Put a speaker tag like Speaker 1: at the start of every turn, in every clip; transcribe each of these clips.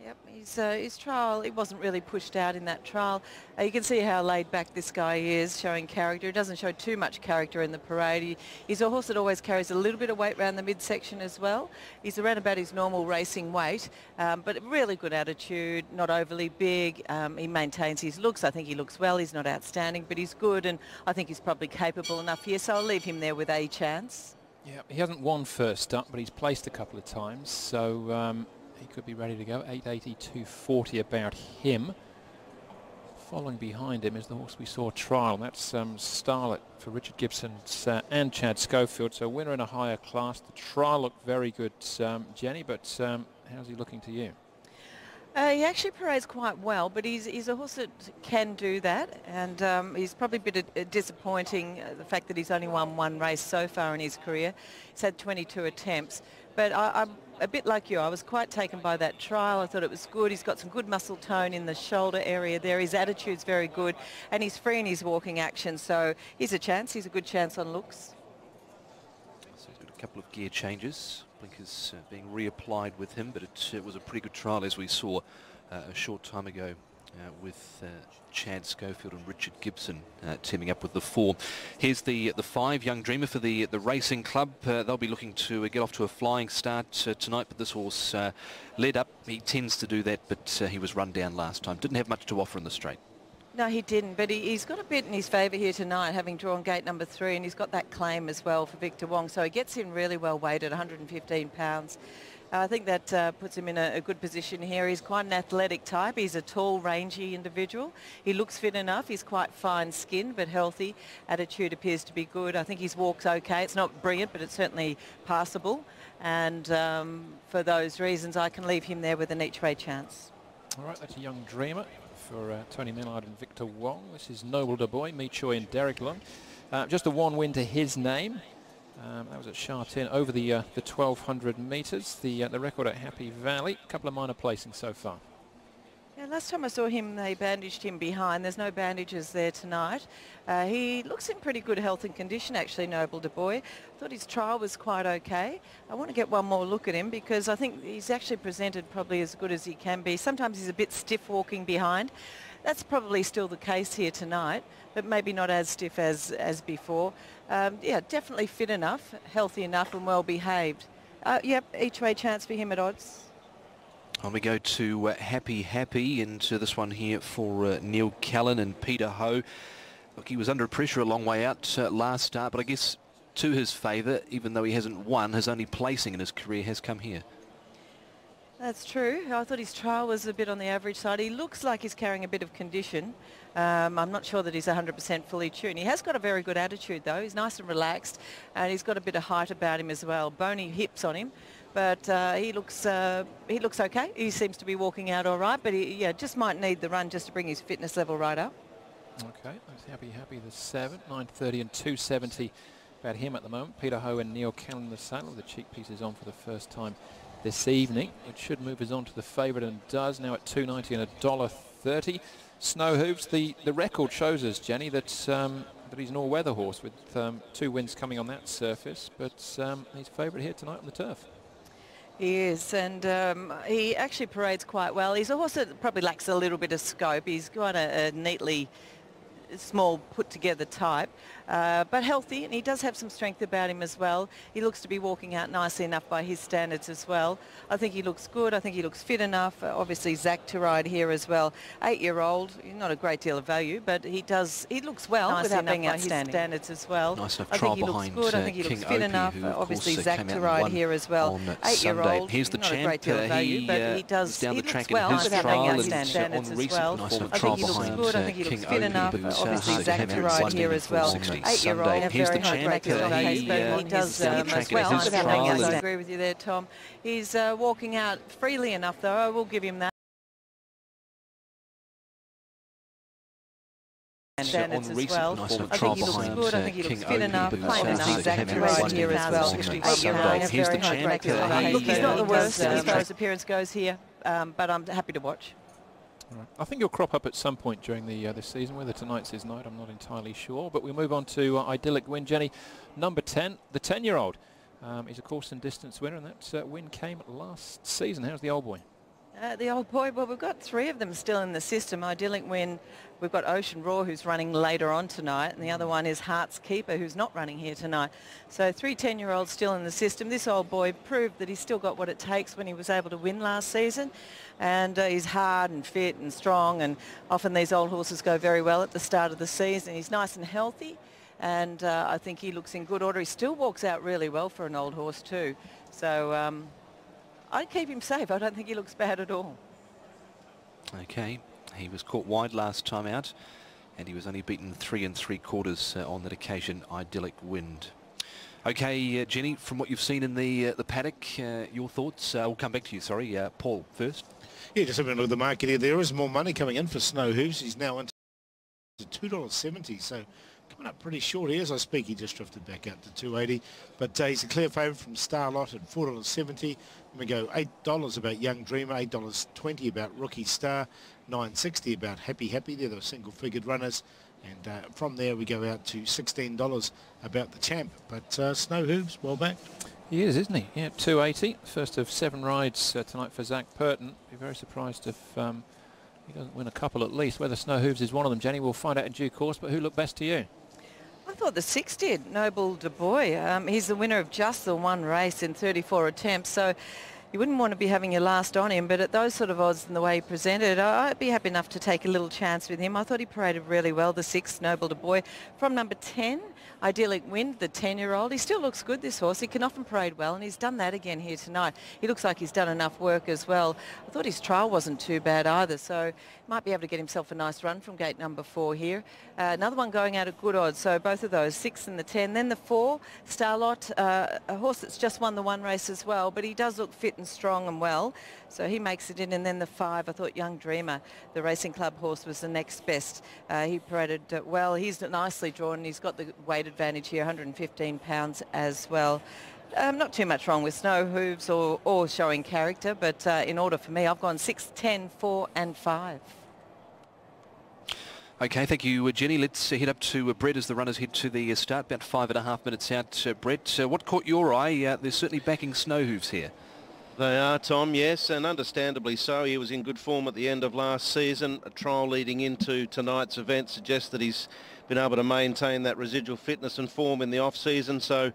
Speaker 1: Yep, his trial, it wasn't really pushed out in that trial. You can see how laid back this guy is, showing character. He doesn't show too much character in the parade. He's a horse that always carries a little bit of weight around the midsection as well. He's around about his normal racing weight, but really good attitude, not overly big. He maintains his looks. I think he looks well. He's not outstanding, but he's good, and I think he's probably capable enough here, so I'll leave him there with a chance.
Speaker 2: Yeah, he hasn't won first up, but he's placed a couple of times, so he could be ready to go. 880, 240 about him. Following behind him is the horse we saw trial. That's Starlet for Richard Gibson and Chad Schofield. So winner in a higher class. The trial looked very good, Jenny, but how's he looking to you?
Speaker 1: He actually parades quite well, but he's a horse that can do that, and he's probably a bit disappointing, the fact that he's only won one race so far in his career. He's had 22 attempts, but I'm a bit like you. I was quite taken by that trial. I thought it was good. He's got some good muscle tone in the shoulder area there. His attitude's very good, and he's free in his walking action, so he's a chance. He's a good chance on looks.
Speaker 3: So he's got a couple of gear changes. Blinkers being reapplied with him, but it was a pretty good trial, as we saw a short time ago with Chad Schofield and Richard Gibson teaming up with the 4. Here's the 5, Young Dreamer for the Racing Club. They'll be looking to get off to a flying start tonight, but this horse led up. He tends to do that, but he was run down last time. Didn't have much to offer in the straight.
Speaker 1: No, he didn't, but he's got a bit in his favour here tonight, having drawn gate number 3, and he's got that claim as well for Victor Wong, so he gets in really well weighted, 115 pounds. I think that puts him in a good position here. He's quite an athletic type. He's a tall, rangy individual. He looks fit enough. He's quite fine-skinned but healthy. Attitude appears to be good. I think his walk's okay. It's not brilliant, but it's certainly passable. And for those reasons, I can leave him there with an each-way chance.
Speaker 2: All right, that's a Young Dreamer for Tony Millard and Victor Wong. This is Noble Du Bois, Mi Choi and Derek Lung. Just a 1 win to his name. That was at Sha Tin over the 1,200 metres. The record at Happy Valley. A couple of minor placings so far.
Speaker 1: Yeah, last time I saw him, they bandaged him behind. There's no bandages there tonight. He looks in pretty good health and condition, actually, Noble Du Bois. I thought his trial was quite okay. I want to get one more look at him because I think he's actually presented probably as good as he can be. Sometimes he's a bit stiff walking behind. That's probably still the case here tonight, but maybe not as stiff as before. Yeah, definitely fit enough, healthy enough and well behaved. Yep, each way chance for him at odds.
Speaker 3: On we go to Happy into this one here for Neil Callan and Peter Ho. Look, he was under pressure a long way out last start, but I guess to his favour, even though he hasn't won, his only placing in his career has come here.
Speaker 1: That's true. I thought his trial was a bit on the average side. He looks like he's carrying a bit of condition. I'm not sure that he's 100% fully tuned. He has got a very good attitude, though. He's nice and relaxed, and he's got a bit of height about him as well. Bony hips on him, but he looks okay. He seems to be walking out all right, but he just might need the run just to bring his fitness level right up.
Speaker 2: Okay, that's Happy the 7, 930 and 270 about him at the moment. Peter Ho and Neil Callan the saddle. The cheek piece is on for the first time this evening. It should move us on to the favourite, and does now at $2.90 and $1.30. Snow Hooves, the record shows us, Jenny, that he's an all-weather horse with 2 wins coming on that surface, but he's favourite here tonight on the turf.
Speaker 1: He is, and he actually parades quite well. He's a horse that probably lacks a little bit of scope. He's got a neatly small put-together type, but healthy, and he does have some strength about him as well. He looks to be walking out nicely enough by his standards as well. I think he looks good. I think he looks fit enough. Obviously, Zach to ride here as well. 8-year-old, not a great deal of value, but he looks well nice without being by his standards as well.
Speaker 3: Nice enough trial behind
Speaker 1: good. I think he looks fit enough. Obviously, Zach to ride here as well. 8-year-old,
Speaker 3: here's the
Speaker 1: not
Speaker 3: champ.
Speaker 1: a great deal of value, but he looks well without being by his standards as well. I think he looks good. I think he looks fit enough. Obviously, Zach to ride here as well. 8-year-old,
Speaker 3: here's the
Speaker 1: champ.
Speaker 3: he
Speaker 1: does as well. I agree with you there, Tom. He's walking out freely enough, though. I will give him that. Standards as well. I think he looks good. I think he looks fit enough. Plain enough. Zach to ride here as well. 8-year-old,
Speaker 3: here's the champ.
Speaker 1: Look, he's not the worst as far as appearance goes here, but I'm happy to watch.
Speaker 2: Right. I think he'll crop up at some point during this season. Whether tonight's his night, I'm not entirely sure. But we'll move on to Idyllic Win, Jenny. Number 10, the 10-year-old. He's a course and distance winner, and that win came last season. How's the old boy?
Speaker 1: The old boy, well, we've got 3 of them still in the system. Idyllic Win, we've got Ocean Raw, who's running later on tonight, and the other one is Heart's Keeper, who's not running here tonight. So 3 10-year-olds still in the system. This old boy proved that he's still got what it takes when he was able to win last season, and he's hard and fit and strong, and often these old horses go very well at the start of the season. He's nice and healthy, and I think he looks in good order. He still walks out really well for an old horse too. So I'd keep him safe. I don't think he looks bad at all.
Speaker 3: Okay, he was caught wide last time out, and he was only beaten 3 3/4 on that occasion. Idyllic Wind. Okay, Jenny, from what you've seen in the paddock, your thoughts? We'll come back to you. Sorry, Paul first.
Speaker 4: Yeah, just having a look at the market here. There is more money coming in for Snow Hooves. He's now into $2.70, so coming up pretty short here. As I speak, he just drifted back out to $2.80, but he's a clear favourite from Starlot at $4.70. Then we go $8 about Young Dreamer, $8.20 about Rookie Star, $9.60 about Happy Happy. They're the single-figured runners, and from there we go out to $16 about the Champ. But Snow Hooves, well back.
Speaker 2: He is, isn't he? Yeah, 280. First of 7 rides tonight for Zach Purton. Be very surprised if he doesn't win a couple at least. Whether Snow Hooves is one of them, Jenny, we'll find out in due course. But who looked best to you?
Speaker 1: I thought the 6 did, Noble Du Bois. He's the winner of just the 1 race in 34 attempts, so you wouldn't want to be having your last on him, but at those sort of odds and the way he presented, I'd be happy enough to take a little chance with him. I thought he paraded really well, the 6, Noble Du Bois. From number 10, Idyllic Wind, the 10-year-old. He still looks good, this horse. He can often parade well, and he's done that again here tonight. He looks like he's done enough work as well. I thought his trial wasn't too bad either, so might be able to get himself a nice run from gate number 4 here. Another one going out at good odds, so both of those, 6 and the 10. Then the 4, Starlot, a horse that's just won the 1 race as well, but he does look fit and strong and well, so he makes it in. And then the 5, I thought Young Dreamer, the Racing Club horse, was the next best. He paraded well. He's nicely drawn, and he's got the weight advantage here, 115 pounds as well. Not too much wrong with Snow Hooves or showing character, but in order for me, I've gone 6, 10, 4 and 5.
Speaker 3: Okay, thank you, Jenny. Let's head up to Brett as the runners head to the start. About 5.5 minutes out, Brett. What caught your eye? They're certainly backing Snow Hooves here.
Speaker 5: They are, Tom, yes, and understandably so. He was in good form at the end of last season. A trial leading into tonight's event suggests that he's been able to maintain that residual fitness and form in the off-season. So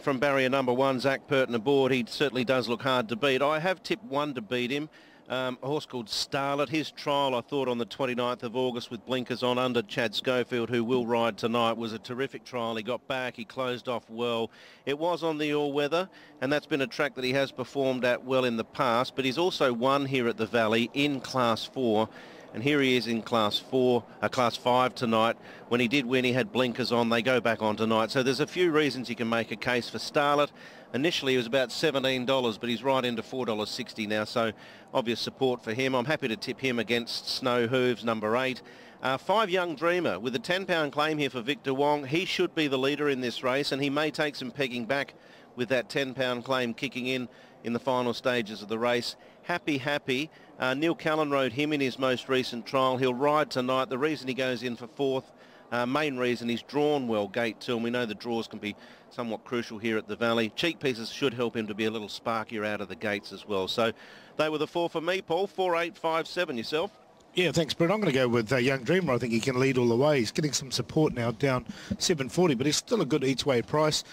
Speaker 5: from barrier number 1, Zach Purton aboard, he certainly does look hard to beat. I have tipped 1 to beat him. A horse called Starlet. His trial, I thought, on the 29th of August with blinkers on under Chad Schofield, who will ride tonight, was a terrific trial. He got back, he closed off well. It was on the all-weather, and that's been a track that he has performed at well in the past, but he's also won here at the Valley in Class 4. And here he is in Class 5 tonight. When he did win, he had blinkers on. They go back on tonight. So there's a few reasons you can make a case for Starlet. Initially, it was about $17, but he's right into $4.60 now, so obvious support for him. I'm happy to tip him against Snow Hooves, number 8. 5, Young Dreamer, with a £10 claim here for Victor Wong. He should be the leader in this race, and he may take some pegging back with that £10 claim kicking in the final stages of the race. Happy Happy. Neil Callan rode him in his most recent trial. He'll ride tonight. The reason he goes in for 4th, main reason, he's drawn well gate 2, and we know the draws can be somewhat crucial here at the Valley. Cheek pieces should help him to be a little sparkier out of the gates as well. So they were the 4 for me, Paul. 4, 8, 5, 7. Yourself?
Speaker 4: Yeah, thanks, Brett. I'm going to go with Young Dreamer. I think he can lead all the way. He's getting some support now, down $7.40, but he's still a good each-way price.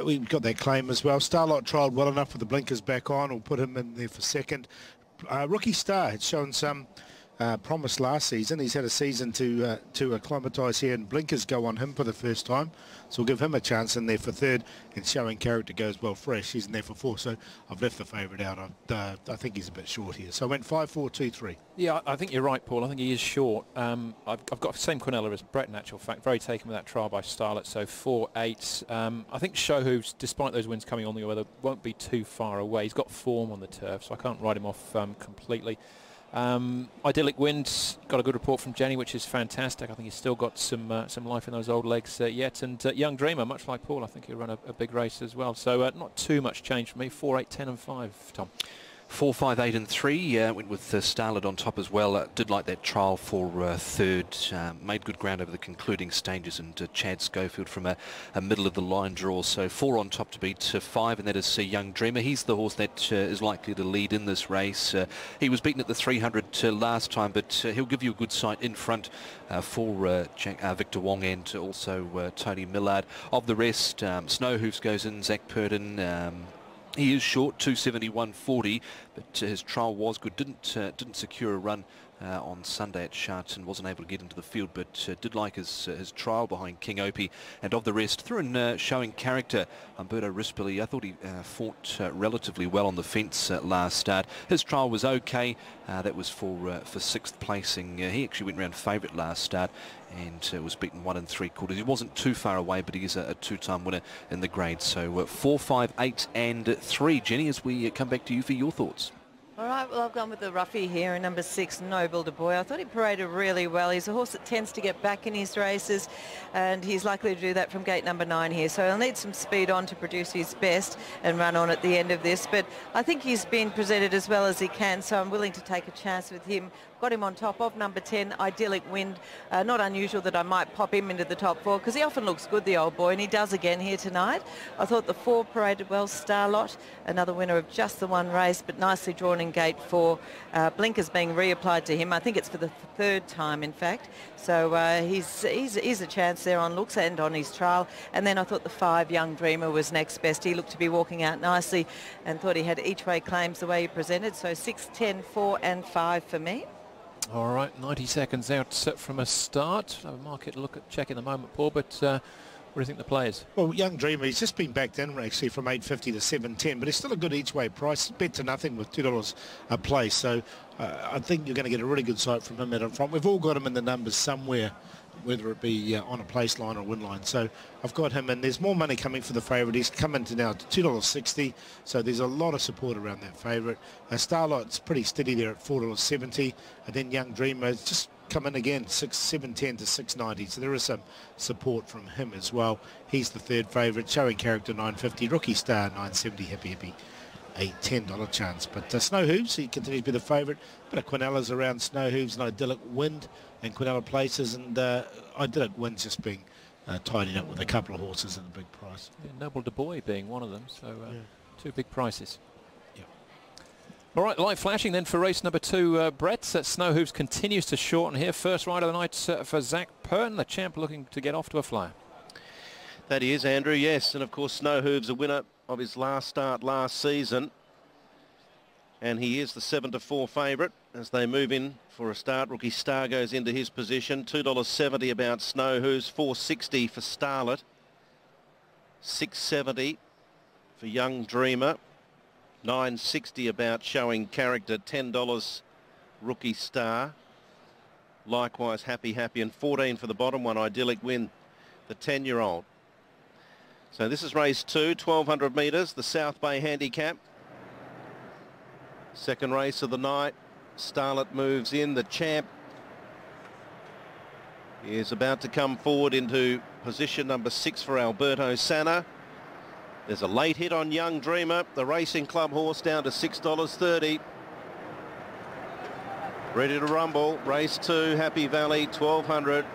Speaker 4: We've got that claim as well. Starlight trialled well enough with the blinkers back on. We'll put him in there for 2nd. Rookie Star had shown some promise last season. He's had a season to acclimatise here, and blinkers go on him for the first time. So we'll give him a chance in there for 3rd, and showing character goes well fresh. He's in there for 4, so I've left the favourite out. I think he's a bit short here. So I went 5, 4, 2, 3.
Speaker 2: Yeah, I think you're right, Paul. I think he is short. I've got the same Quinella as Brett in actual fact. Very taken with that trial by Starlet, so 4, 8. I think Show Hooves, despite those wins coming on the weather, won't be too far away. He's got form on the turf, so I can't write him off completely. Idyllic Wind, got a good report from Jenny, which is fantastic. I think he's still got some life in those old legs yet. And Young Dreamer, much like Paul, I think he'll run a big race as well. So not too much change for me. 4, 8, 10 and 5, Tom.
Speaker 3: 4, 5, 8 and 3. Went with Starlet on top as well. Did like that trial for third. Made good ground over the concluding stages, and Chad Schofield from a middle of the line draw. So 4 on top to beat 5, and that is Young Dreamer. He's the horse that is likely to lead in this race. He was beaten at the 300 last time, but he'll give you a good sight in front for Victor Wong and also Tony Millard. Of the rest, Snow Hoofs goes in, Zach Purdon. He is short, 271.40, but his trial was good. Didn't secure a run on Sunday at Sharton. Wasn't able to get into the field, but did like his trial behind King Opie. And of the rest, threw in Showing Character, Umberto Rispoli. I thought he fought relatively well on the fence last start. His trial was okay. That was for 6th placing. He actually went round favourite last start and was beaten 1 3/4. He wasn't too far away, but he is a 2-time winner in the grade. So 4, 5, 8 and 3. Jenny, as we come back to you for your thoughts.
Speaker 1: All right, well, I've gone with the roughie here in number 6, Noble Du Bois. I thought he paraded really well. He's a horse that tends to get back in his races, and he's likely to do that from gate number 9 here. So he'll need some speed on to produce his best and run on at the end of this. But I think he's been presented as well as he can, so I'm willing to take a chance with him. Got him on top of number 10, Idyllic Wind. Not unusual that I might pop him into the top 4, because he often looks good, the old boy, and he does again here tonight. I thought the 4 paraded well. Starlot, another winner of just the one race, but nicely drawn in gate 4. Blinkers being reapplied to him. I think it's for the 3rd time, in fact. So he's a chance there on looks and on his trial. And then I thought the 5, Young Dreamer, was next best. He looked to be walking out nicely and thought he had each way claims the way he presented. So 6, 10, 4 and 5 for me.
Speaker 2: All right, 90 seconds out from a start. Have a market check in the moment, Paul, but what do you think the play is? Well,
Speaker 4: Young Dreamer, he's just been backed in actually from 8.50 to 7.10, but it's still a good each way price. Bet to nothing with $2 a place. So I think you're going to get a really good sight from him out in front. We've all got him in the numbers somewhere, whether it be on a place line or win line. So I've got him, and there's more money coming for the favourite. He's come into now to $2.60, so there's a lot of support around that favourite. Starlight's pretty steady there at $4.70, and then Young Dreamer just come in again, 7.10 to 6.90, so there is some support from him as well. He's the 3rd favourite. Showing Character, $9.50. Rookie Star, $9.70. Happy. A $10 chance. But Snow Hooves, he continues to be the favourite. Bit of Quinellas around Snow Hooves, and Idyllic Wind and Quinella places, and Idyllic Wind's just being tidied up with a couple of horses at a big price.
Speaker 2: Yeah, Noble Du Bois being one of them, so 2 big prices.
Speaker 4: Yeah.
Speaker 2: All right, light flashing then for race number 2, Brett. Snow Hooves continues to shorten here. First ride of the night for Zach Purdon, the champ looking to get off to a flyer.
Speaker 5: That is, Andrew, yes. And of course, Snow Hooves, a winner of his last start last season. And he is the 7-4 favourite as they move in for a start. Rookie Star goes into his position. $2.70 about Snow Hooves, $4.60 for Starlet, $6.70 for Young Dreamer, $9.60 about Showing Character, $10 Rookie Star, likewise Happy, and $14 for the bottom one, Idyllic Win, the 10-year-old. So this is race 2, 1,200 metres, the South Bay Handicap. Second race of the night. Starlet moves in. The champ is about to come forward into position number 6 for Alberto Sanna. There's a late hit on Young Dreamer, the Racing Club horse, down to $6.30. Ready to rumble. Race 2, Happy Valley, 1,200.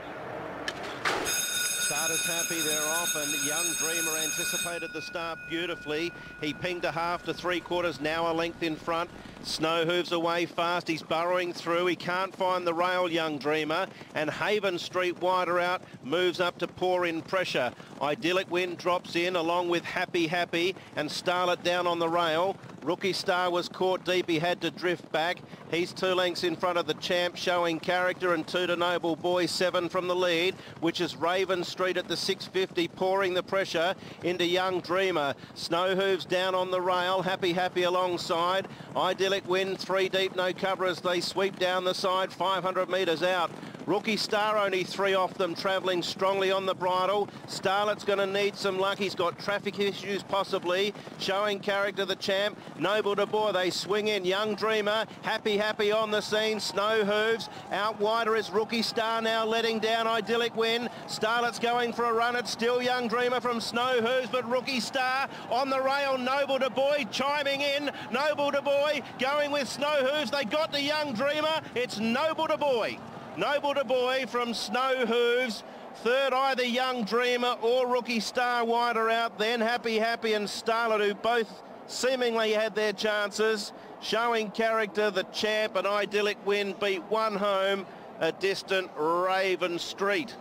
Speaker 5: Starters happy, they're off, and Young Dreamer anticipated the start beautifully. He pinged a half to 3/4, now a length in front. Snow Hooves away fast, he's burrowing through, he can't find the rail, Young Dreamer, and Haven Street wider out, moves up to pour in pressure. Idyllic Wind drops in along with Happy, and Starlet down on the rail. Rookie Star was caught deep, he had to drift back. He's 2 lengths in front of the champ, Showing Character, and 2 to Noble Boy, 7 from the lead, which is Raven Street at the 6.50, pouring the pressure into Young Dreamer. Snow Hooves down on the rail, Happy alongside. Idyllic Wind 3 deep, no cover as they sweep down the side, 500 metres out. Rookie Star only 3 off them, travelling strongly on the bridle. Starlet's going to need some luck. He's got traffic issues possibly. Showing Character the champ. Noble de Bois, they swing in. Young Dreamer, happy on the scene. Snow Hooves. Out wider is Rookie Star now letting down Idyllic Win. Starlet's going for a run. It's still Young Dreamer from Snow Hooves, but Rookie Star on the rail. Noble de Bois chiming in. Noble de Bois going with Snow Hooves. They got the Young Dreamer. It's Noble de Bois. Noble de Bois from Snow Hooves. Third, either Young Dreamer or Rookie Star wider out. Then Happy and Starlet, who both seemingly had their chances. Showing Character the champ, and Idyllic Win beat one home, a distant Raven Street.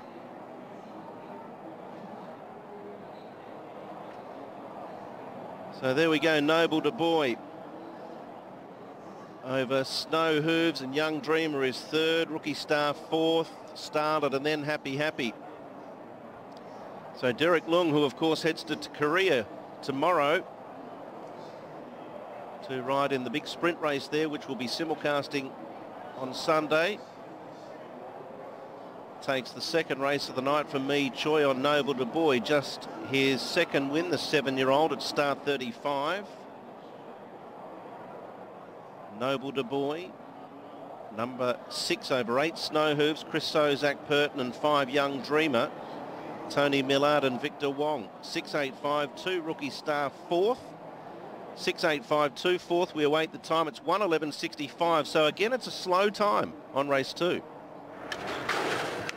Speaker 5: So there we go, Noble de Bois over Snow Hooves, and Young Dreamer is third, Rookie Star fourth, Starlet, and then Happy. So Derek Lung, who of course heads to Korea tomorrow to ride in the big sprint race there, which will be simulcasting on Sunday, takes the second race of the night from Me Choi on Noble de Bois, just his second win, the 7-year-old at start 35. Noble de Bois, number 6 over 8, Snow Hooves, Chris So, Zach Purton, and 5 Young Dreamer, Tony Millard and Victor Wong. 6.852, Rookie Star fourth. 6.852 fourth. We await the time. It's 1:11.65. So again, it's a slow time on race 2.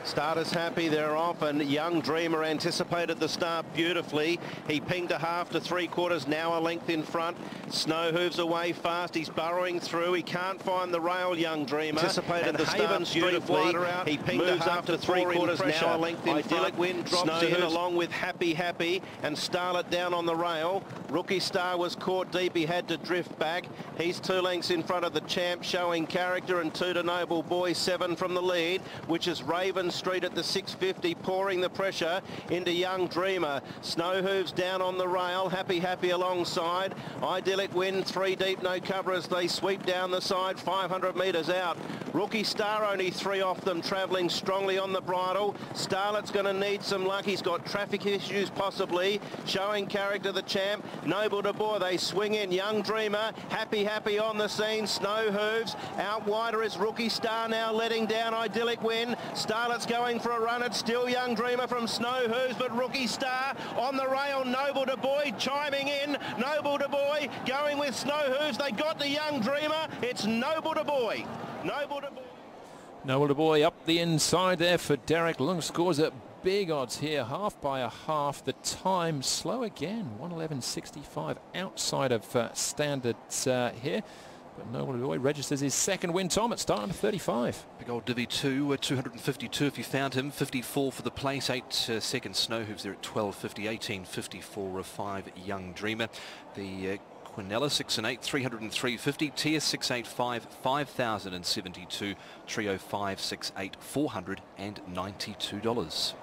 Speaker 5: Starters happy, they're off, and Young Dreamer anticipated the start beautifully. He pinged a half to 3/4, now a length in front. Snow Hooves away fast, he's burrowing through, he can't find the rail, Young Dreamer. Anticipated the start beautifully. He pinged a half to 3/4, now a length in front. Idyllic Win drops in along with Happy, and Starlet down on the rail. Rookie Star was caught deep, he had to drift back. He's 2 lengths in front of the champ, Showing Character, and 2 to Noble Boy, 7 from the lead, which is Raven Street at the 650, pouring the pressure into Young Dreamer. Snow Hooves down on the rail, Happy alongside. Idyllic Win 3 deep, no cover as they sweep down the side, 500 metres out. Rookie Star only 3 off them, travelling strongly on the bridle. Starlet's going to need some luck, he's got traffic issues possibly. Showing Character the champ, Noble de Bois, they swing in. Young Dreamer, Happy on the scene. Snow Hooves, out wider is Rookie Star now letting down Idyllic Win. Starlet's going for a run. It's still Young Dreamer from Snow Hooves, but Rookie Star on the rail. Noble de Bois chiming in. Noble de Bois going with Snow Hooves. They got the Young Dreamer. It's Noble de Bois. Noble de Bois.
Speaker 2: Noble de Bois up the inside there for Derek Lung. Scores at big odds here, half by a half. The time slow again, 1:11.65 outside of standards here. But Noble de Bois registers his second win, Tom, at start number 35.
Speaker 3: Big old Divi 2, 252 if you found him, 54 for the place, 8 second Snow Hooves there at 12.50, 18.54 of 5 Young Dreamer. The Quinella 6 and 8, 303.50, Tia 685, 5,072, Trio 568, $492.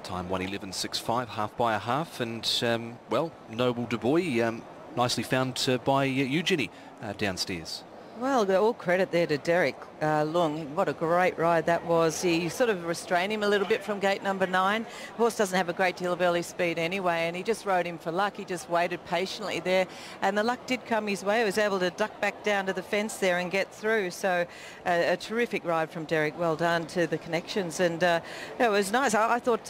Speaker 3: Time 1:11.65, half by a half, and well, Noble de Bois nicely found by Eugenie downstairs.
Speaker 1: Well, all credit there to Derek Lung. What a great ride that was. He sort of restrained him a little bit from gate number 9. The horse doesn't have a great deal of early speed anyway, and he just rode him for luck. He just waited patiently there, and the luck did come his way. He was able to duck back down to the fence there and get through. So a terrific ride from Derek. Well done to the connections, and it was nice. I thought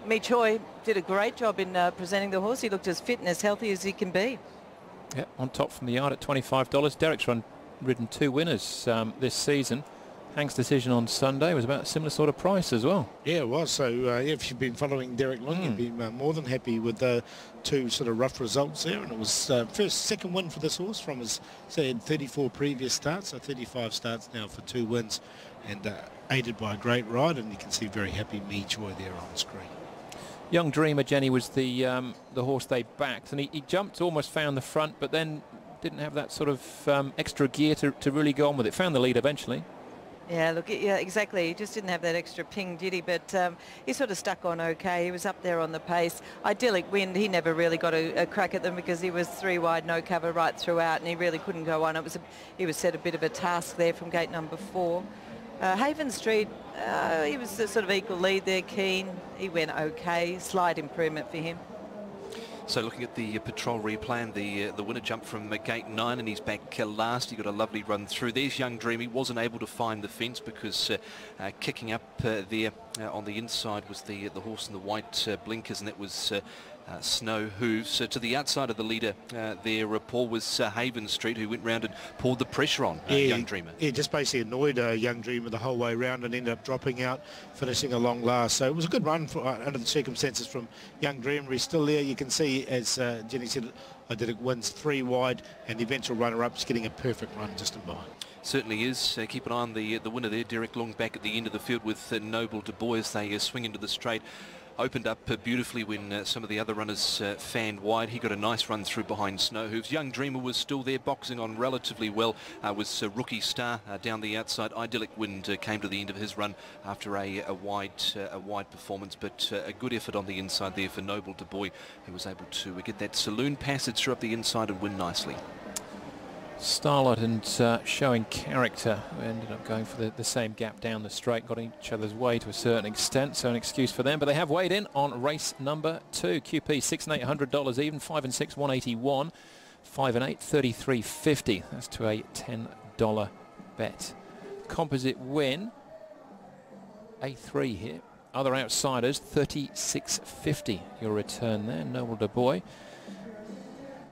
Speaker 1: Me Choi did a great job in presenting the horse. He looked as fit and as healthy as he can be.
Speaker 2: Yeah, on top from the yard at $25. Derek's ridden 2 winners this season. Hank's decision on Sunday was about a similar sort of price as well.
Speaker 4: Yeah, it was. So if you've been following Derek Lung, you'd be more than happy with the 2 sort of rough results there. And it was second win for this horse from his, say, 34 previous starts, so 35 starts now for 2 wins, and aided by a great ride. And you can see very happy Me Choi there on the screen.
Speaker 2: Young Dreamer, Jenny, was the horse they backed, and he jumped, almost found the front, but then didn't have that sort of extra gear to really go on with it. Found the lead eventually.
Speaker 1: Yeah, look, yeah, exactly. He just didn't have that extra ping, did he? But he sort of stuck on okay. He was up there on the pace. Idyllic Wind, he never really got a crack at them because he was 3 wide, no cover right throughout, and he really couldn't go on. He was set a bit of a task there from gate number 4. Haven Street, he was a sort of equal lead there, Keen. He went okay, slight improvement for him.
Speaker 3: So looking at the patrol replay, the winner jumped from gate 9 and he's back last. He got a lovely run through. There's Young Dream. He wasn't able to find the fence because kicking up there on the inside was the horse in the white blinkers, and that was Snow Hooves. To the outside of the leader there, Paul, was Haven Street, who went round and poured the pressure on Young Dreamer.
Speaker 4: Yeah, just basically annoyed Young Dreamer the whole way around and ended up dropping out, finishing a long last. So it was a good run for, under the circumstances from Young Dreamer. He's still there. You can see, as Jenny said, Idyllic wins 3 wide, and the eventual runner-up's getting a perfect run just in behind.
Speaker 3: Certainly is. Keep an eye on the winner there, Derek Long, back at the end of the field with Noble Du Bois as they swing into the straight. Opened up beautifully when some of the other runners fanned wide. He got a nice run through behind Snow Hooves. Young Dreamer was still there, boxing on relatively well. Was Rookie Star down the outside. Idyllic Wind came to the end of his run after a wide performance, but a good effort on the inside there for Noble Du Bois, who was able to get that saloon passage through up the inside and win nicely.
Speaker 2: Starlight and Showing Character ended up going for the same gap down the straight, got each other's way to a certain extent, so an excuse for them. But they have weighed in on race number 2. QP $6 and $800 even, 5 and 6 $181, 5 and 8 $33.50. That's to a $10 bet. Composite win A3 here. Other outsiders $36.50. Your return there. Noble Du Bois.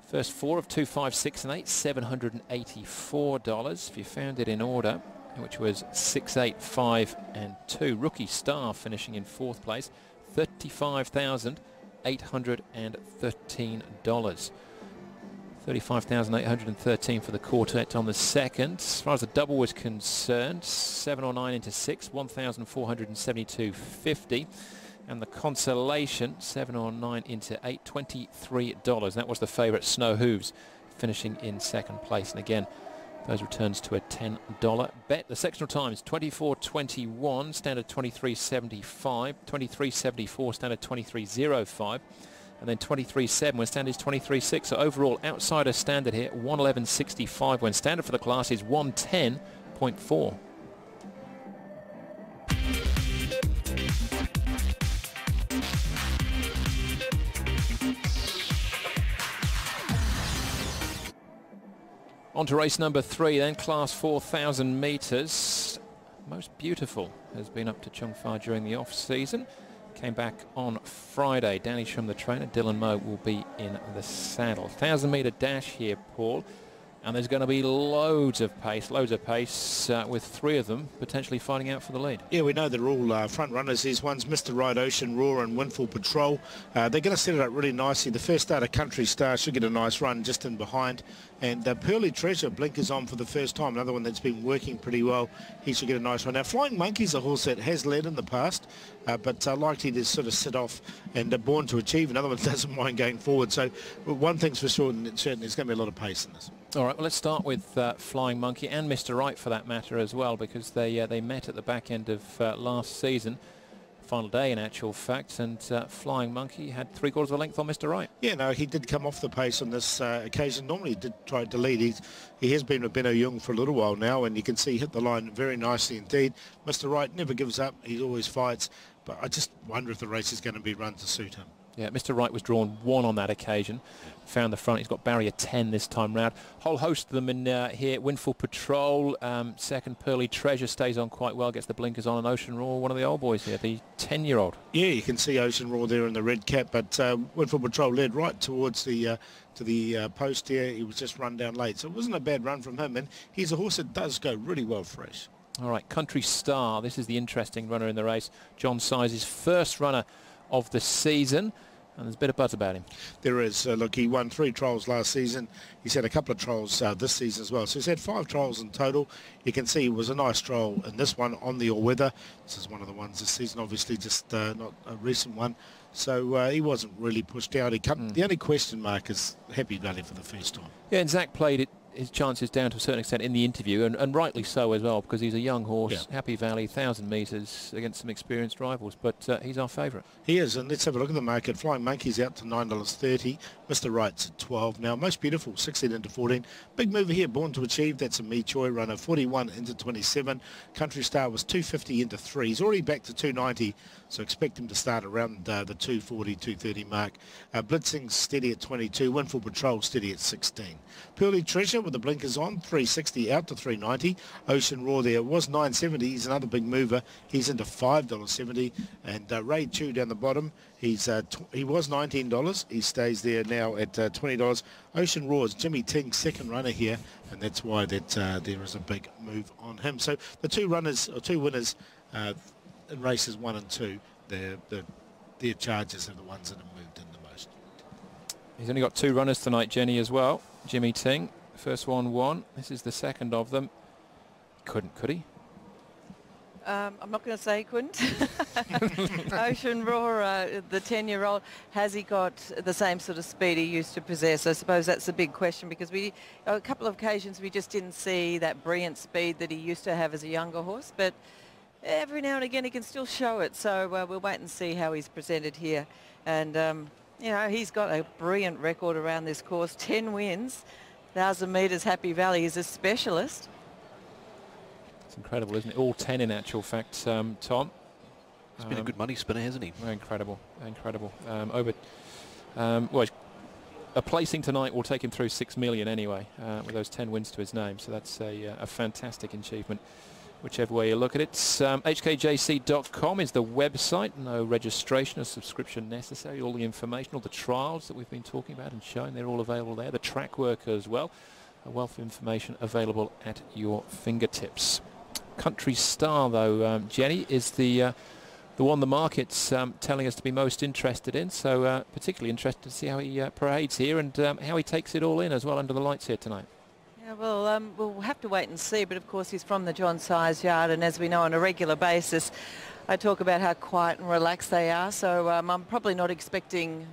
Speaker 2: First 4 of 2, 5, 6 and 8, $784. If you found it in order, which was 6, 8, 5 and 2. Rookie Star finishing in 4th place, $35,813. $35,813 for the quartet on the second. As far as the double was concerned, 7 or 9 into 6, $1,472.50. And the consolation, 7 or 9 into 8, $23. That was the favourite, Snow Hooves, finishing in 2nd place. And again, those returns to a $10 bet. The sectional times, 24.21, standard 23.75, 23.74, standard 23.05, and then 23.7 when standard is 23.6. So overall, outsider standard here, 111.65, when standard for the class is 110.4. On to race number 3 then, class 4,000 metres. Most Beautiful has been up to Chung Fa during the off-season. Came back on Friday. Danny Shum, the trainer, Dylan Moe will be in the saddle. 1,000-metre dash here, Paul. And there's going to be loads of pace with 3 of them potentially fighting out for the lead. Yeah, we know they're all front runners. These ones, Mr. Right, Ocean Roar and Windfall Patrol. They're going to set it up really nicely. The first starter, Country Star, should get a nice run just in behind. And Pearly Treasure blinkers on for the first time. Another one that's been working pretty well. He should get a nice run. Now, Flying Monkey's a horse that has led in the past, but likely to sort of sit off and Born to Achieve. Another one doesn't mind going forward. So one thing's for sure, and certain, there's going to be a lot of pace in this. All right, well, let's start with Flying Monkey and Mr. Right for that matter as well, because they met at the back end of last season. Final day in actual fact, and Flying Monkey had 3/4 of a length on Mr. Right. Yeah, no, he did come off the pace on this occasion. Normally he did try to lead. He has been with Benno Jung for a little while now, and you can see he hit the line very nicely indeed. Mr. Right never gives up. He always fights, but I just wonder if the race is going to be run to suit him. Yeah, Mr. Right was drawn 1 on that occasion. Found the front. He's got barrier 10 this time round. Whole host of them in here. Windfall Patrol, second. Pearly Treasure stays on quite well, gets the blinkers on. And Ocean Roar, one of the old boys here, the 10-year-old. Yeah, you can see Ocean Roar there in the red cap, but Windfall Patrol led right towards the post here. He was just run down late, so it wasn't a bad run from him, and he's a horse that does go really well fresh. All right, Country Star. This is the interesting runner in the race. John Size's first runner of the season. And there's a bit of buzz about him. There is. Look, he won 3 trials last season. He's had a couple of trials this season as well. So he's had 5 trials in total. You can see it was a nice trial in this one on the all-weather. This is one of the ones this season, obviously just not a recent one. So he wasn't really pushed out. The only question mark is Happy Valley for the first time. Yeah, and Zach played it his chances down to a certain extent in the interview, and rightly so as well, because he's a young horse. Yeah. Happy Valley, 1,000 metres against some experienced rivals, but he's our favourite.
Speaker 4: He is, and let's have a look at the market. Flying Monkey's out to $9.30. Mr. Right's at 12 now. Most Beautiful, 16 into 14. Big mover here, Born to Achieve. That's a Me Choi runner, 41 into 27. Country Star was 250 into 3. He's already back to 290, so expect him to start around the 240, 230 mark. Blitzing's steady at 22. Windful Patrol steady at 16. Pearly Treasure with the blinkers on, 360 out to 390. Ocean Roar there was 970. He's another big mover. He's into $5.70. And Ray Chu down the bottom, he was $19. He stays there now at $20. Ocean Roar is Jimmy Ting's second runner here, and that's why there is a big move on him. So the two winners in races 1 and 2, their charges are the ones that have moved in the most.
Speaker 2: He's only got 2 runners tonight, Jenny, as well. Jimmy Ting, first one won. This is the second of them. Couldn't, could he?
Speaker 1: I'm not going to say he couldn't. Ocean Roar, the 10-year-old, has he got the same sort of speed he used to possess? I suppose that's a big question, because a couple of occasions we just didn't see that brilliant speed that he used to have as a younger horse, but every now and again he can still show it. So we'll wait and see how he's presented here. And, you know, he's got a brilliant record around this course. 10 wins, 1,000 metres, Happy Valley. He's a specialist.
Speaker 2: It's incredible, isn't it? All 10 in actual fact, Tom.
Speaker 3: He's been a good money spinner, hasn't he?
Speaker 2: Incredible, incredible. Well, a placing tonight will take him through 6 million anyway, with those 10 wins to his name. So that's a fantastic achievement, whichever way you look at it. HKJC.com is the website. No registration or subscription necessary. All the information, all the trials that we've been talking about and showing, they're all available there. The track work as well. A wealth of information available at your fingertips. Country Star, though, Jenny, is the one the market's telling us to be most interested in. So particularly interested to see how he parades here and how he takes it all in as well under the lights here tonight.
Speaker 1: Yeah, well, we'll have to wait and see, but of course he's from the John Size Yard, and as we know on a regular basis, I talk about how quiet and relaxed they are, so I'm probably not expecting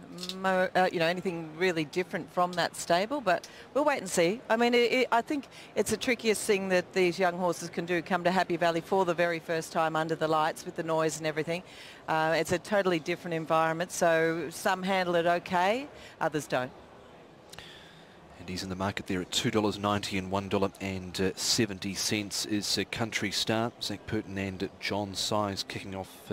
Speaker 1: anything really different from that stable, but we'll wait and see. I mean, I think it's the trickiest thing that these young horses can do, come to Happy Valley for the very first time under the lights with the noise and everything. It's a totally different environment, so some handle it okay, others don't.
Speaker 3: And he's in the market there at $2.90 and $1.70 is Country Star. Zach Purton and John Size kicking off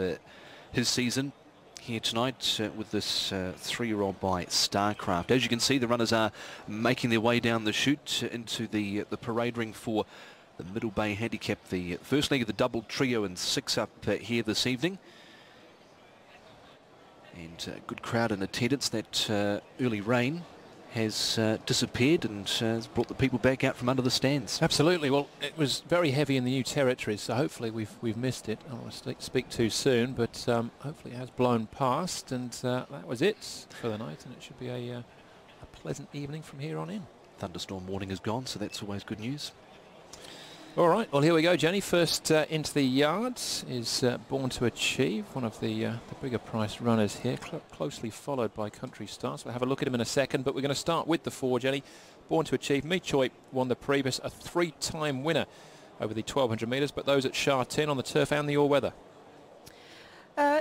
Speaker 3: his season here tonight with this 3-year-old by Starcraft. As you can see, the runners are making their way down the chute into the parade ring for the Middle Bay Handicap, the first leg of the double trio and 6 up here this evening. And a good crowd in attendance. That early rain has disappeared and has brought the people back out from under the stands.
Speaker 2: Absolutely. Well, it was very heavy in the new territories, so hopefully we've missed it. I don't want to speak too soon, but hopefully it has blown past, and that was it for the night, and it should be a pleasant evening from here on in.
Speaker 3: Thunderstorm warning is gone, so that's always good news.
Speaker 2: All right, well, here we go, Jenny. First into the yards is Born to Achieve, one of the bigger price runners here, closely followed by Country Star. So we'll have a look at him in a second, but we're going to start with the 4, Jenny. Born to Achieve. Me Choi won the previous, a 3-time winner over the 1,200 metres, but those at Sha Tin on the turf and the all-weather.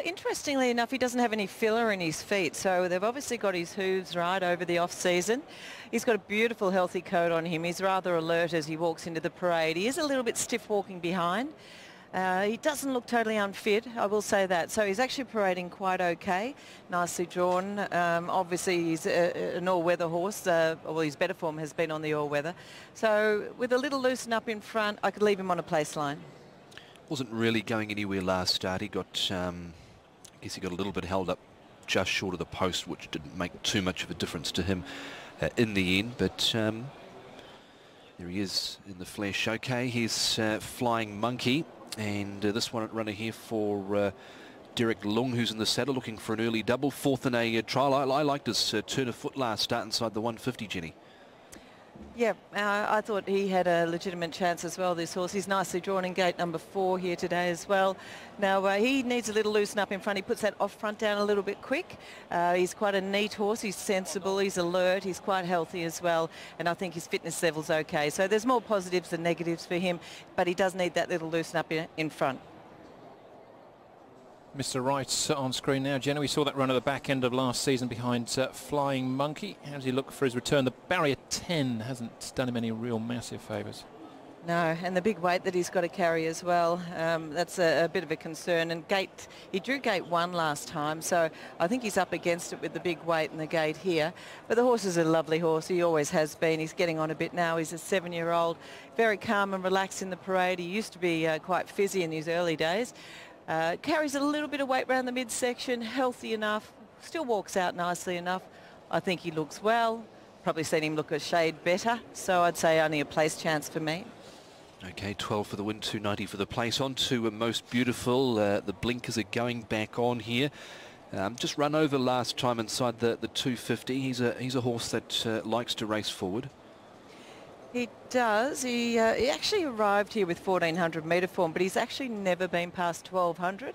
Speaker 1: Interestingly enough, he doesn't have any filler in his feet, so they've obviously got his hooves right over the off-season. He's got a beautiful, healthy coat on him. He's rather alert as he walks into the parade. He is a little bit stiff walking behind. He doesn't look totally unfit, I will say that. So he's actually parading quite okay, nicely drawn. Obviously, he's an all-weather horse. Well, his better form has been on the all-weather. So with a little loosen up in front, I could leave him on a place line.
Speaker 3: Wasn't really going anywhere last start. He got, I guess he got a little bit held up just short of the post, which didn't make too much of a difference to him in the end. But there he is in the flesh. Okay, here's Flying Monkey, and this one runner here for Derek Lung, who's in the saddle looking for an early double. 4th in a trial. I liked his turn of foot last start inside the 150, Jenny.
Speaker 1: Yeah, I thought he had a legitimate chance as well, this horse. He's nicely drawn in gate number 4 here today as well. Now, he needs a little loosen up in front. He puts that off front down a little bit quick. He's quite a neat horse. He's sensible. He's alert. He's quite healthy as well. And I think his fitness level's okay. So there's more positives than negatives for him, but he does need that little loosen up in front.
Speaker 2: Mr. Wright's on screen now. Jenny, we saw that run at the back end of last season behind Flying Monkey. How does he look for his return? The barrier 10 hasn't done him any real massive favours.
Speaker 1: No, and the big weight that he's got to carry as well, that's a bit of a concern. And he drew gate 1 last time, so I think he's up against it with the big weight in the gate here. But the horse is a lovely horse. He always has been. He's getting on a bit now. He's a 7-year-old, very calm and relaxed in the parade. He used to be quite fizzy in his early days. Carries a little bit of weight around the midsection, healthy enough, still walks out nicely enough. I think he looks well. Probably seen him look a shade better, so I'd say only a place chance for me.
Speaker 3: Okay, 12 for the win, 290 for the place. On to Most Beautiful. The blinkers are going back on here. Just run over last time inside the 250. He's a horse that likes to race forward.
Speaker 1: He does. He actually arrived here with 1400 metre form, but he's actually never been past 1200.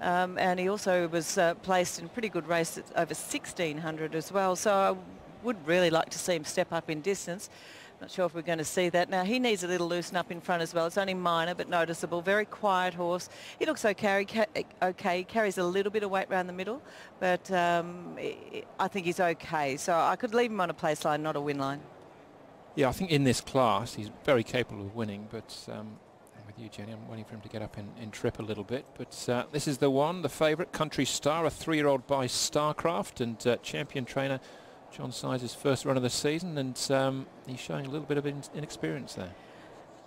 Speaker 1: And he also was placed in a pretty good race at over 1600 as well. So I would really like to see him step up in distance. Not sure if we're going to see that. Now, he needs a little loosen up in front as well. It's only minor but noticeable. Very quiet horse. He looks okay. He carries a little bit of weight around the middle, but I think he's okay. So I could leave him on a place line, not a win line.
Speaker 2: Yeah, I think in this class he's very capable of winning, but with you, Jenny, I'm waiting for him to get up in trip a little bit. But this is the one, the favourite, Country Star, a 3-year-old by Starcraft, and champion trainer John Sizer's first run of the season, and he's showing a little bit of inexperience there.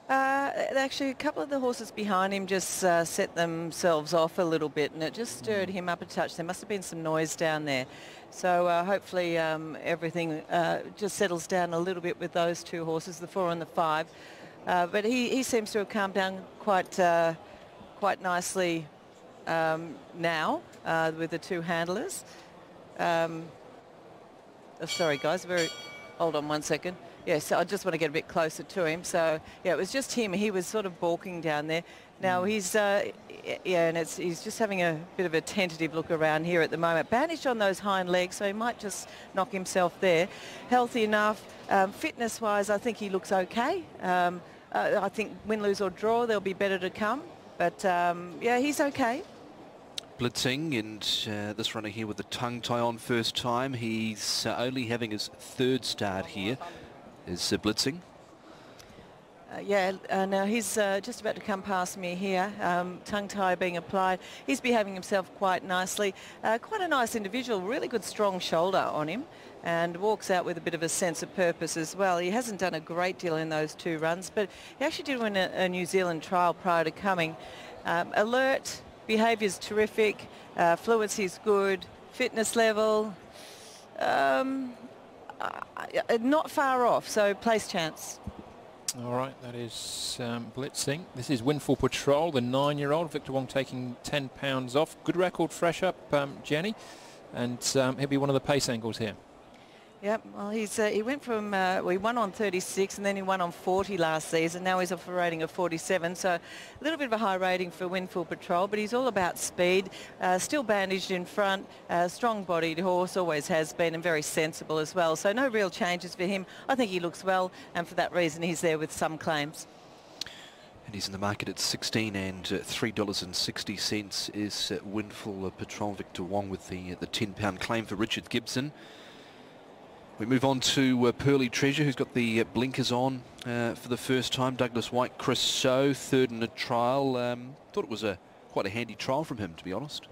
Speaker 1: Actually, a couple of the horses behind him just set themselves off a little bit, and it just stirred him up a touch. There must have been some noise down there. So hopefully everything just settles down a little bit with those two horses, the 4 and the 5. But he seems to have calmed down quite nicely now with the two handlers. Sorry, guys. Hold on one second. Yes, I just want to get a bit closer to him. So, yeah, it was just him. He was sort of balking down there. Now he's, and he's just having a bit of a tentative look around here at the moment. Bandaged on those hind legs, so he might just knock himself there. Healthy enough. Fitness-wise, I think he looks okay. I think win, lose or draw, there'll be better to come. But, yeah, he's okay.
Speaker 3: Blitzing, and this runner here with the tongue tie on first time. He's only having his 3rd start here. Is Blitzing?
Speaker 1: Now he's just about to come past me here, tongue tie being applied. He's behaving himself quite nicely. Quite a nice individual, really good strong shoulder on him, and walks out with a bit of a sense of purpose as well. He hasn't done a great deal in those 2 runs, but he actually did win a New Zealand trial prior to coming. Alert, behaviour's terrific, fluency's good, fitness level, not far off, so place chance.
Speaker 2: All right, that is Blitzing. This is Windfall Patrol, the 9-year-old. Victor Wong taking £10 off. Good record, fresh up, Jenny, and he'll be one of the pace angles here.
Speaker 1: Yep, well, he went from, he won on 36 and then he won on 40 last season. Now he's off a rating of 47, so a little bit of a high rating for Windfall Patrol, but he's all about speed, still bandaged in front, strong-bodied horse, always has been, and very sensible as well. So no real changes for him. I think he looks well, and for that reason he's there with some claims.
Speaker 3: And he's in the market at $16 and $3.60 is Windfall Patrol. Victor Wong with the £10 claim for Richard Gibson. We move on to Pearly Treasure, who's got the blinkers on for the first time. Douglas White, Chris So, 3rd in a trial. Thought it was quite a handy trial from him, to be honest.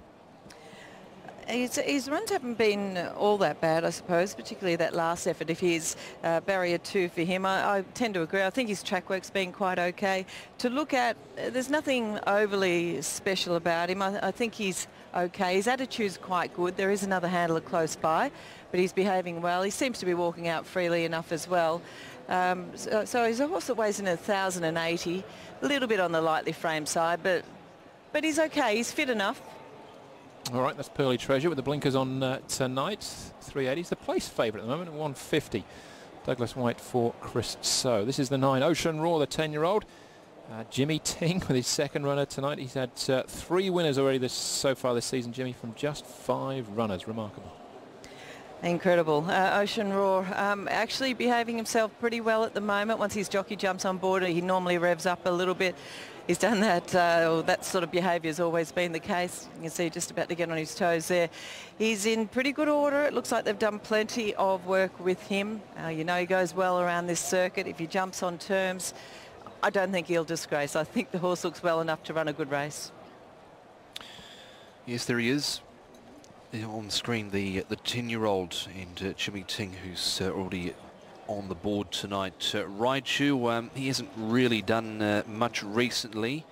Speaker 1: His runs haven't been all that bad, I suppose, particularly that last effort. If he's barrier 2 for him, I tend to agree. I think his track work's been quite okay. To look at, there's nothing overly special about him. I think he's okay. His attitude's quite good. There is another handler close by, but he's behaving well. He seems to be walking out freely enough as well. So he's a horse that weighs in 1,080, a little bit on the lightly framed side, but he's okay. He's fit enough.
Speaker 2: All right, that's Pearly Treasure with the blinkers on tonight. 380. He's the place favourite at the moment at 150. Douglas White for Chris So. This is the 9, Ocean Roar, the 10-year-old. Jimmy Ting with his second runner tonight. He's had 3 winners already so far this season, Jimmy, from just 5 runners. Remarkable.
Speaker 1: Incredible. Ocean Roar actually behaving himself pretty well at the moment. Once his jockey jumps on board, he normally revs up a little bit. He's done that, that sort of behaviour has always been the case. You can see just about to get on his toes there. He's in pretty good order. It looks like they've done plenty of work with him. You know, he goes well around this circuit. If he jumps on terms, I don't think he'll disgrace. I think the horse looks well enough to run a good race.
Speaker 3: Yes, there he is. On the screen, the 10-year-old and Jimmy Ting, who's already on the board tonight. Raichu, he hasn't really done much recently.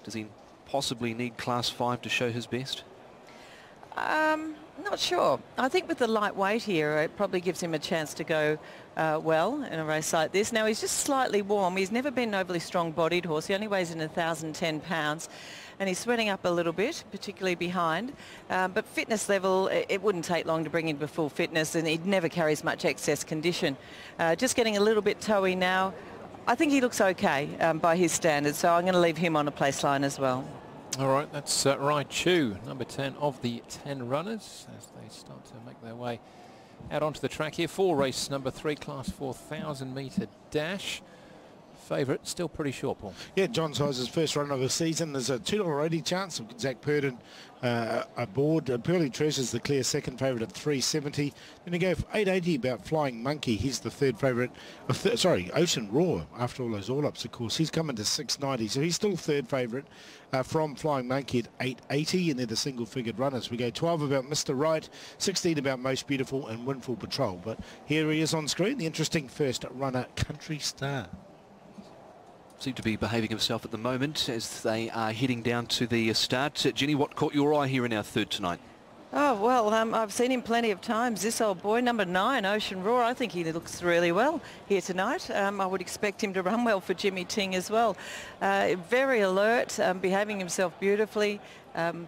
Speaker 3: Does he possibly need Class 5 to show his best?
Speaker 1: Not sure. I think with the lightweight here, it probably gives him a chance to go well in a race like this. Now, he's just slightly warm. He's never been an overly strong-bodied horse. He only weighs in 1,010 pounds. And he's sweating up a little bit, particularly behind. But fitness level, it wouldn't take long to bring him to full fitness, and he never carries much excess condition. Just getting a little bit toey now. I think he looks okay by his standards, so I'm going to leave him on a place line as well.
Speaker 2: All right, that's Raichu, number 10 of the 10 runners, as they start to make their way out onto the track here for race number 3, Class 4 1,000-metre dash. Favourite, still pretty short, Paul.
Speaker 4: Yeah, John Sizer's first run of the season. There's a $2.80 chance of Zach Purden aboard. Pearly Treasure's the clear second favourite at $3.70. Then you go for $8.80 about Flying Monkey. He's the third favourite. Ocean Roar, after all those all-ups, of course. He's coming to $6.90, so he's still third favourite from Flying Monkey at $8.80, and they're the single-figured runners. We go 12 about Mr. Right, 16 about Most Beautiful, and Windfall Patrol. But here he is on screen, the interesting first runner, Country Star.
Speaker 3: Seem to be behaving himself at the moment as they are heading down to the start. Jenny, what caught your eye here in our third tonight?
Speaker 1: Oh, well, I've seen him plenty of times. This old boy, number 9, Ocean Roar, I think he looks really well here tonight. I would expect him to run well for Jimmy Ting as well. Very alert, behaving himself beautifully.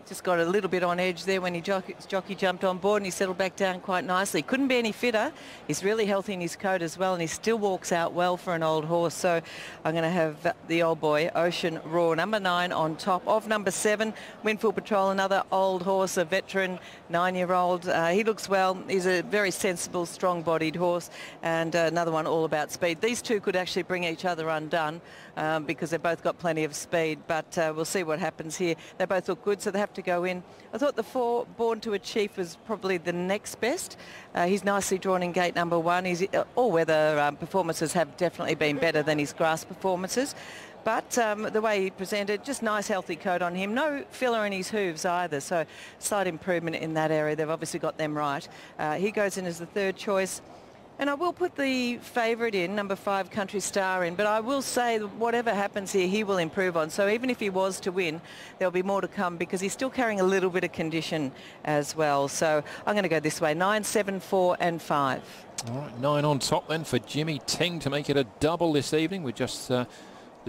Speaker 1: Just got a little bit on edge there when jockey jumped on board, and he settled back down quite nicely. Couldn't be any fitter. He's really healthy in his coat as well, and he still walks out well for an old horse. So I'm going to have the old boy, Ocean Roar, number 9 on top of number 7, Windfall Patrol, another old horse, a veteran 9-year-old. He looks well. He's a very sensible, strong-bodied horse, and another one all about speed. These two could actually bring each other undone because they've both got plenty of speed, but we'll see what happens here. They both look good, so they have to go in. I thought the 4, Born to a Chief, was probably the next best. He's nicely drawn in gate number 1. His all-weather performances have definitely been better than his grass performances. But the way he presented, just nice healthy coat on him. No filler in his hooves either, so slight improvement in that area. They've obviously got them right. He goes in as the third choice. And I will put the favourite in, number 5, Country Star in, but I will say that whatever happens here, he will improve on. So even if he was to win, there'll be more to come because he's still carrying a little bit of condition as well. So I'm going to go this way, 9, 7, 4 and 5.
Speaker 2: All right, 9 on top then for Jimmy Ting to make it a double this evening with just the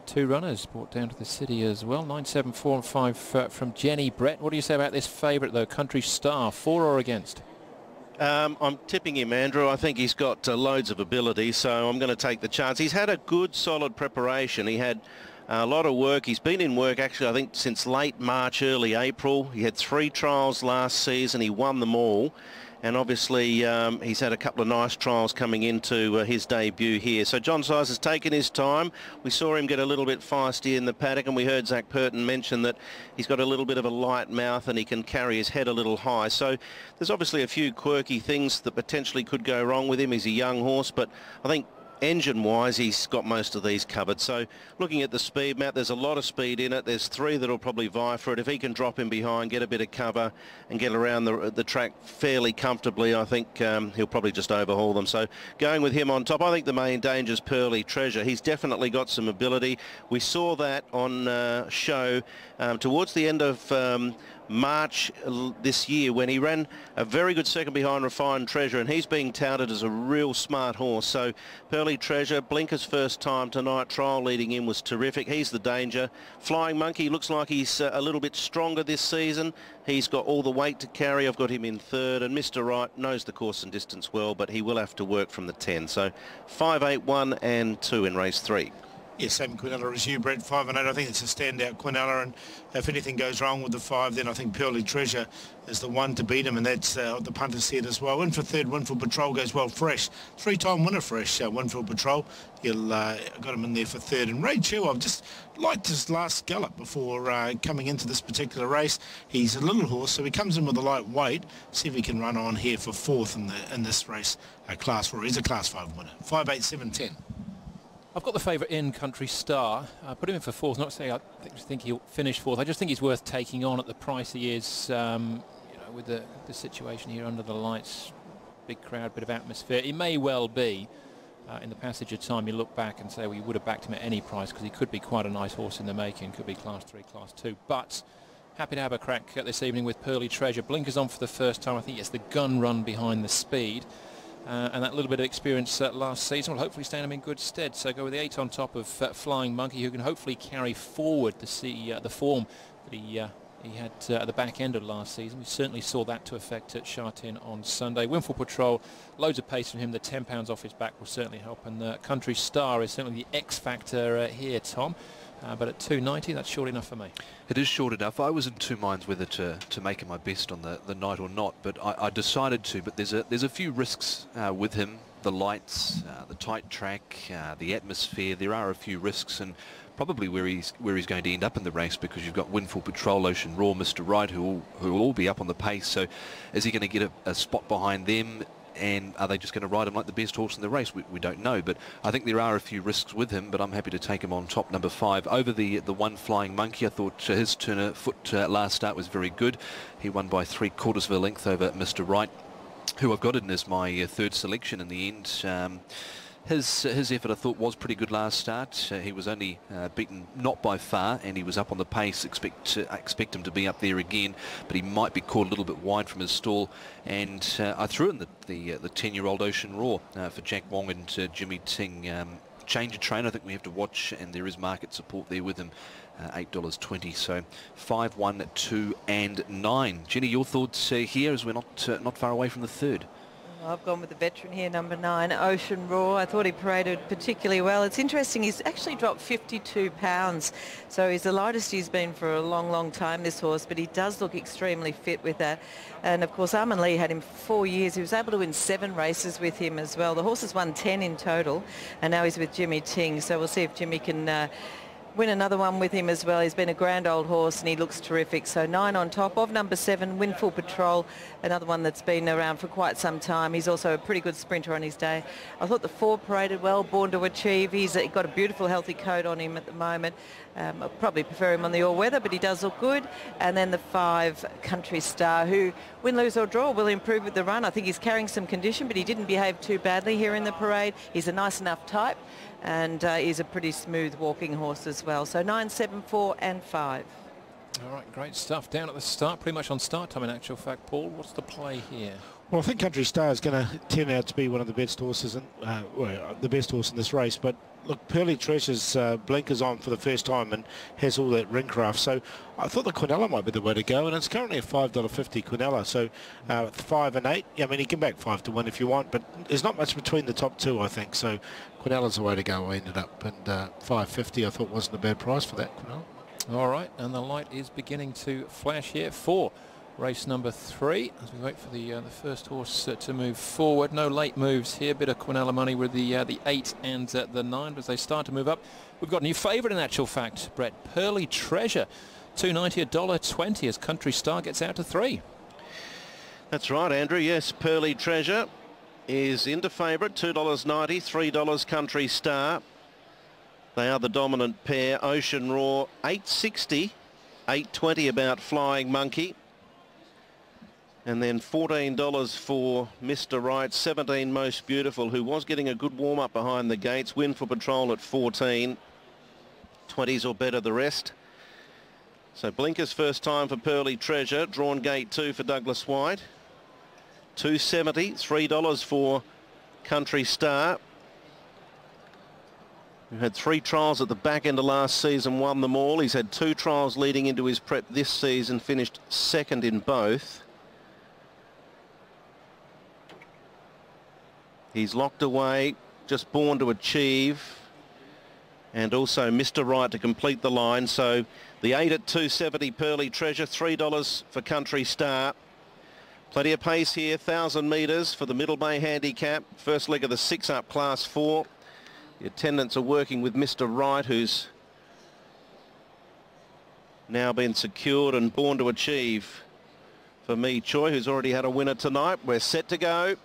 Speaker 2: 2 runners brought down to the city as well. 9, 7, 4 and 5 from Jenny. Brett, what do you say about this favourite though, Country Star, for or against?
Speaker 5: I'm tipping him, Andrew. I think he's got loads of ability, so I'm going to take the chance. He's had a good, solid preparation. He had a lot of work. He's been in work, actually, I think, since late March, early April. He had 3 trials last season. He won them all. And obviously, he's had a couple of nice trials coming into his debut here. So John Size has taken his time. We saw him get a little bit feisty in the paddock, and we heard Zach Purden mention that he's got a little bit of a light mouth and he can carry his head a little high. So there's obviously a few quirky things that potentially could go wrong with him. He's a young horse, but I think engine-wise, he's got most of these covered. So looking at the speed map, there's a lot of speed in it. There's 3 that'll probably vie for it. If he can drop in behind, get a bit of cover and get around the track fairly comfortably, I think he'll probably just overhaul them. So going with him on top, I think the main danger is Pearly Treasure. He's definitely got some ability. We saw that on show towards the end of March this year when he ran a very good second behind Refined Treasure, and he's being touted as a real smart horse. So Pearly Treasure, Blinker's first time tonight, trial leading in was terrific. He's the danger. Flying Monkey looks like he's a little bit stronger this season. He's got all the weight to carry. I've got him in third, and Mr. Right knows the course and distance well, but he will have to work from the 10. So 5, 8, 1 and 2 in race 3.
Speaker 4: Yeah, same Quinella as you, Brett. 5 and 8. I think it's a standout Quinella, and if anything goes wrong with the 5, then I think Pearly Treasure is the one to beat him, and that's the punter said as well. In for third, Winfield Patrol goes well. Fresh, 3-time winner Fresh, Winfield Patrol. He'll got him in there for third. And Ray Chu, I've just liked his last gallop before coming into this particular race. He's a little horse, so he comes in with a light weight. See if he can run on here for fourth in this race. Class 4. He's a Class 5 winner. 5, 8, 7, 10.
Speaker 2: I've got the favourite in, Country Star. I put him in for fourth. Not saying I think he'll finish fourth. I just think he's worth taking on at the price he is. You know, with the situation here under the lights, big crowd, bit of atmosphere. It may well be. In the passage of time, you look back and say, well, you would have backed him at any price because he could be quite a nice horse in the making. Could be Class 3, Class 2. But happy to have a crack this evening with Pearly Treasure. Blinkers on for the first time. I think it's the gun run behind the speed. And that little bit of experience last season will hopefully stand him in good stead. So go with the 8 on top of Flying Monkey, who can hopefully carry forward the form that he had at the back end of last season. We certainly saw that to effect at Sha-Tin on Sunday. Winfield Patrol, loads of pace from him. The £10 off his back will certainly help. And Country Star is certainly the X factor here, Tom. But at $2.90, that's short enough for me.
Speaker 3: It is short enough. I was in two minds whether to make him my best on the night or not, but I decided to. But there's a few risks with him. The lights, the tight track, the atmosphere. There are a few risks, and probably where he's going to end up in the race, because you've got Winfield Patrol, Ocean Raw, Mr. Right, who will all be up on the pace. So is he going to get a spot behind them? And are they just going to ride him like the best horse in the race? We don't know, but I think there are a few risks with him, but I'm happy to take him on top, number 5. Over the one Flying Monkey, I thought his turn of foot last start was very good. He won by 3/4 of a length over Mr. Right, who I've got in as my third selection in the end. His effort, I thought, was pretty good last start. He was only beaten not by far, and he was up on the pace. Expect him to be up there again, but he might be caught a little bit wide from his stall. And I threw in the 10-year-old Ocean Raw for Jack Wong and Jimmy Ting. Change of train, I think we have to watch, and there is market support there with him. $8.20. So 5, 1, 2, and 9. Jenny, your thoughts here, as we're not far away from the third.
Speaker 1: I've gone with the veteran here, number 9, Ocean Raw. I thought he paraded particularly well. It's interesting, he's actually dropped 52 pounds. So he's the lightest he's been for a long, long time, this horse, but he does look extremely fit with that. And, of course, Armin Lee had him 4 years. He was able to win 7 races with him as well. The horse has won 10 in total, and now he's with Jimmy Ting. So we'll see if Jimmy can win another one with him as well. He's been a grand old horse and he looks terrific. So 9 on top of number 7, Winfield Patrol, another one that's been around for quite some time. He's also a pretty good sprinter on his day. I thought the 4 paraded well, Born to Achieve. He's got a beautiful healthy coat on him at the moment. I probably prefer him on the all-weather, but he does look good. And then the 5, Country Star, who, win, lose or draw, will improve with the run. I think he's carrying some condition, but he didn't behave too badly here in the parade. He's a nice enough type, and he's a pretty smooth walking horse as well. So 9, 7, 4 and 5.
Speaker 2: All right, great stuff. Down at the start, pretty much on start time in actual fact, Paul. What's the play here?
Speaker 4: Well, I think Country Star is going to turn out to be one of the best horses, the best horse in this race. But look, Pearly Treasure's blinkers on for the first time and has all that ring craft. So I thought the Quinella might be the way to go, and it's currently a $5.50 Quinella. So 5 and 8. I mean, you can back 5 to win if you want, but there's not much between the top 2, I think. So Quinella's the way to go. I ended up, and $5.50 I thought wasn't a bad price for that Quinella.
Speaker 2: All right, and the light is beginning to flash here for race number 3 as we wait for the first horse to move forward. No late moves here. Bit of Quinella money with the 8 and the 9, but as they start to move up, we've got a new favourite in actual fact, Brett. Pearly Treasure, $2.90, $1.20 as Country Star gets out to 3.
Speaker 5: That's right, Andrew. Yes, Pearly Treasure is into favourite, $2.90, $3 Country Star. They are the dominant pair. Ocean Raw, $8.60, $8.20 about Flying Monkey. And then $14 for Mr. Right, 17 Most Beautiful, who was getting a good warm-up behind the gates. Win for Patrol at 14. 20s or better the rest. So blinkers first time for Pearly Treasure. Drawn gate 2 for Douglas White. $2.70, $3 for Country Star, who had 3 trials at the back end of last season, won them all. He's had 2 trials leading into his prep this season, finished second in both. He's locked away, Just Born to Achieve, and also Mr. Right to complete the line. So the 8 at $2.70 Pearly Treasure, $3 for Country Star. Plenty of pace here, 1,000 metres for the Middle Bay Handicap. First leg of the 6 up Class 4. The attendants are working with Mr. Right, who's now been secured, and Born to Achieve for Me Choi, who's already had a winner tonight. We're set to go.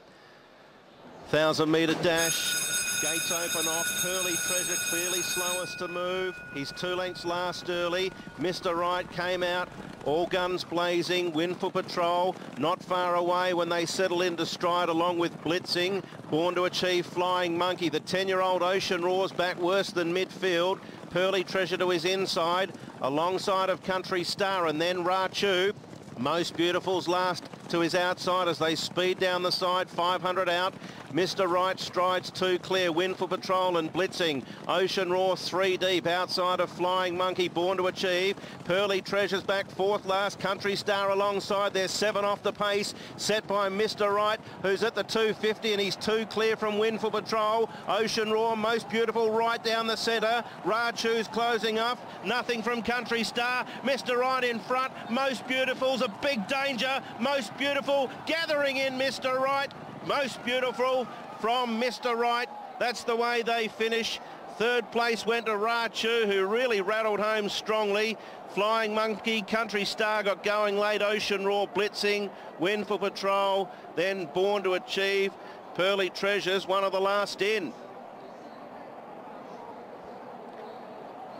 Speaker 5: 1,000 metre dash. Gates open off. Pearly Treasure clearly slowest to move. He's 2 lengths last early. Mr. Right came out. All guns blazing. Win for Patrol. Not far away when they settle into stride along with Blitzing. Born to Achieve, Flying Monkey. The 10-year-old Ocean Roar's back worse than midfield. Pearly Treasure to his inside. Alongside of Country Star, and then Rachu. Most Beautiful's last to his outside as they speed down the side, 500 out. Mr. Right strides 2 clear. Win for Patrol and Blitzing. Ocean Roar 3 deep outside of Flying Monkey. Born to Achieve. Pearly Treasure's back 4th last. Country Star alongside. There's 7 off the pace. Set by Mr. Right, who's at the 250, and he's 2 clear from Win for Patrol. Ocean Roar, Most Beautiful right down the centre. Rachu's closing up. Nothing from Country Star. Mr. Right in front. Most Beautiful's a big danger. Most Beautiful gathering in Mr. Right. Most Beautiful from Mr. Right. That's the way they finish. 3rd place went to Rachu, who really rattled home strongly. Flying Monkey, Country Star got going late. Ocean Roar, Blitzing, Win for Patrol, then Born to Achieve. Pearly Treasure's one of the last in.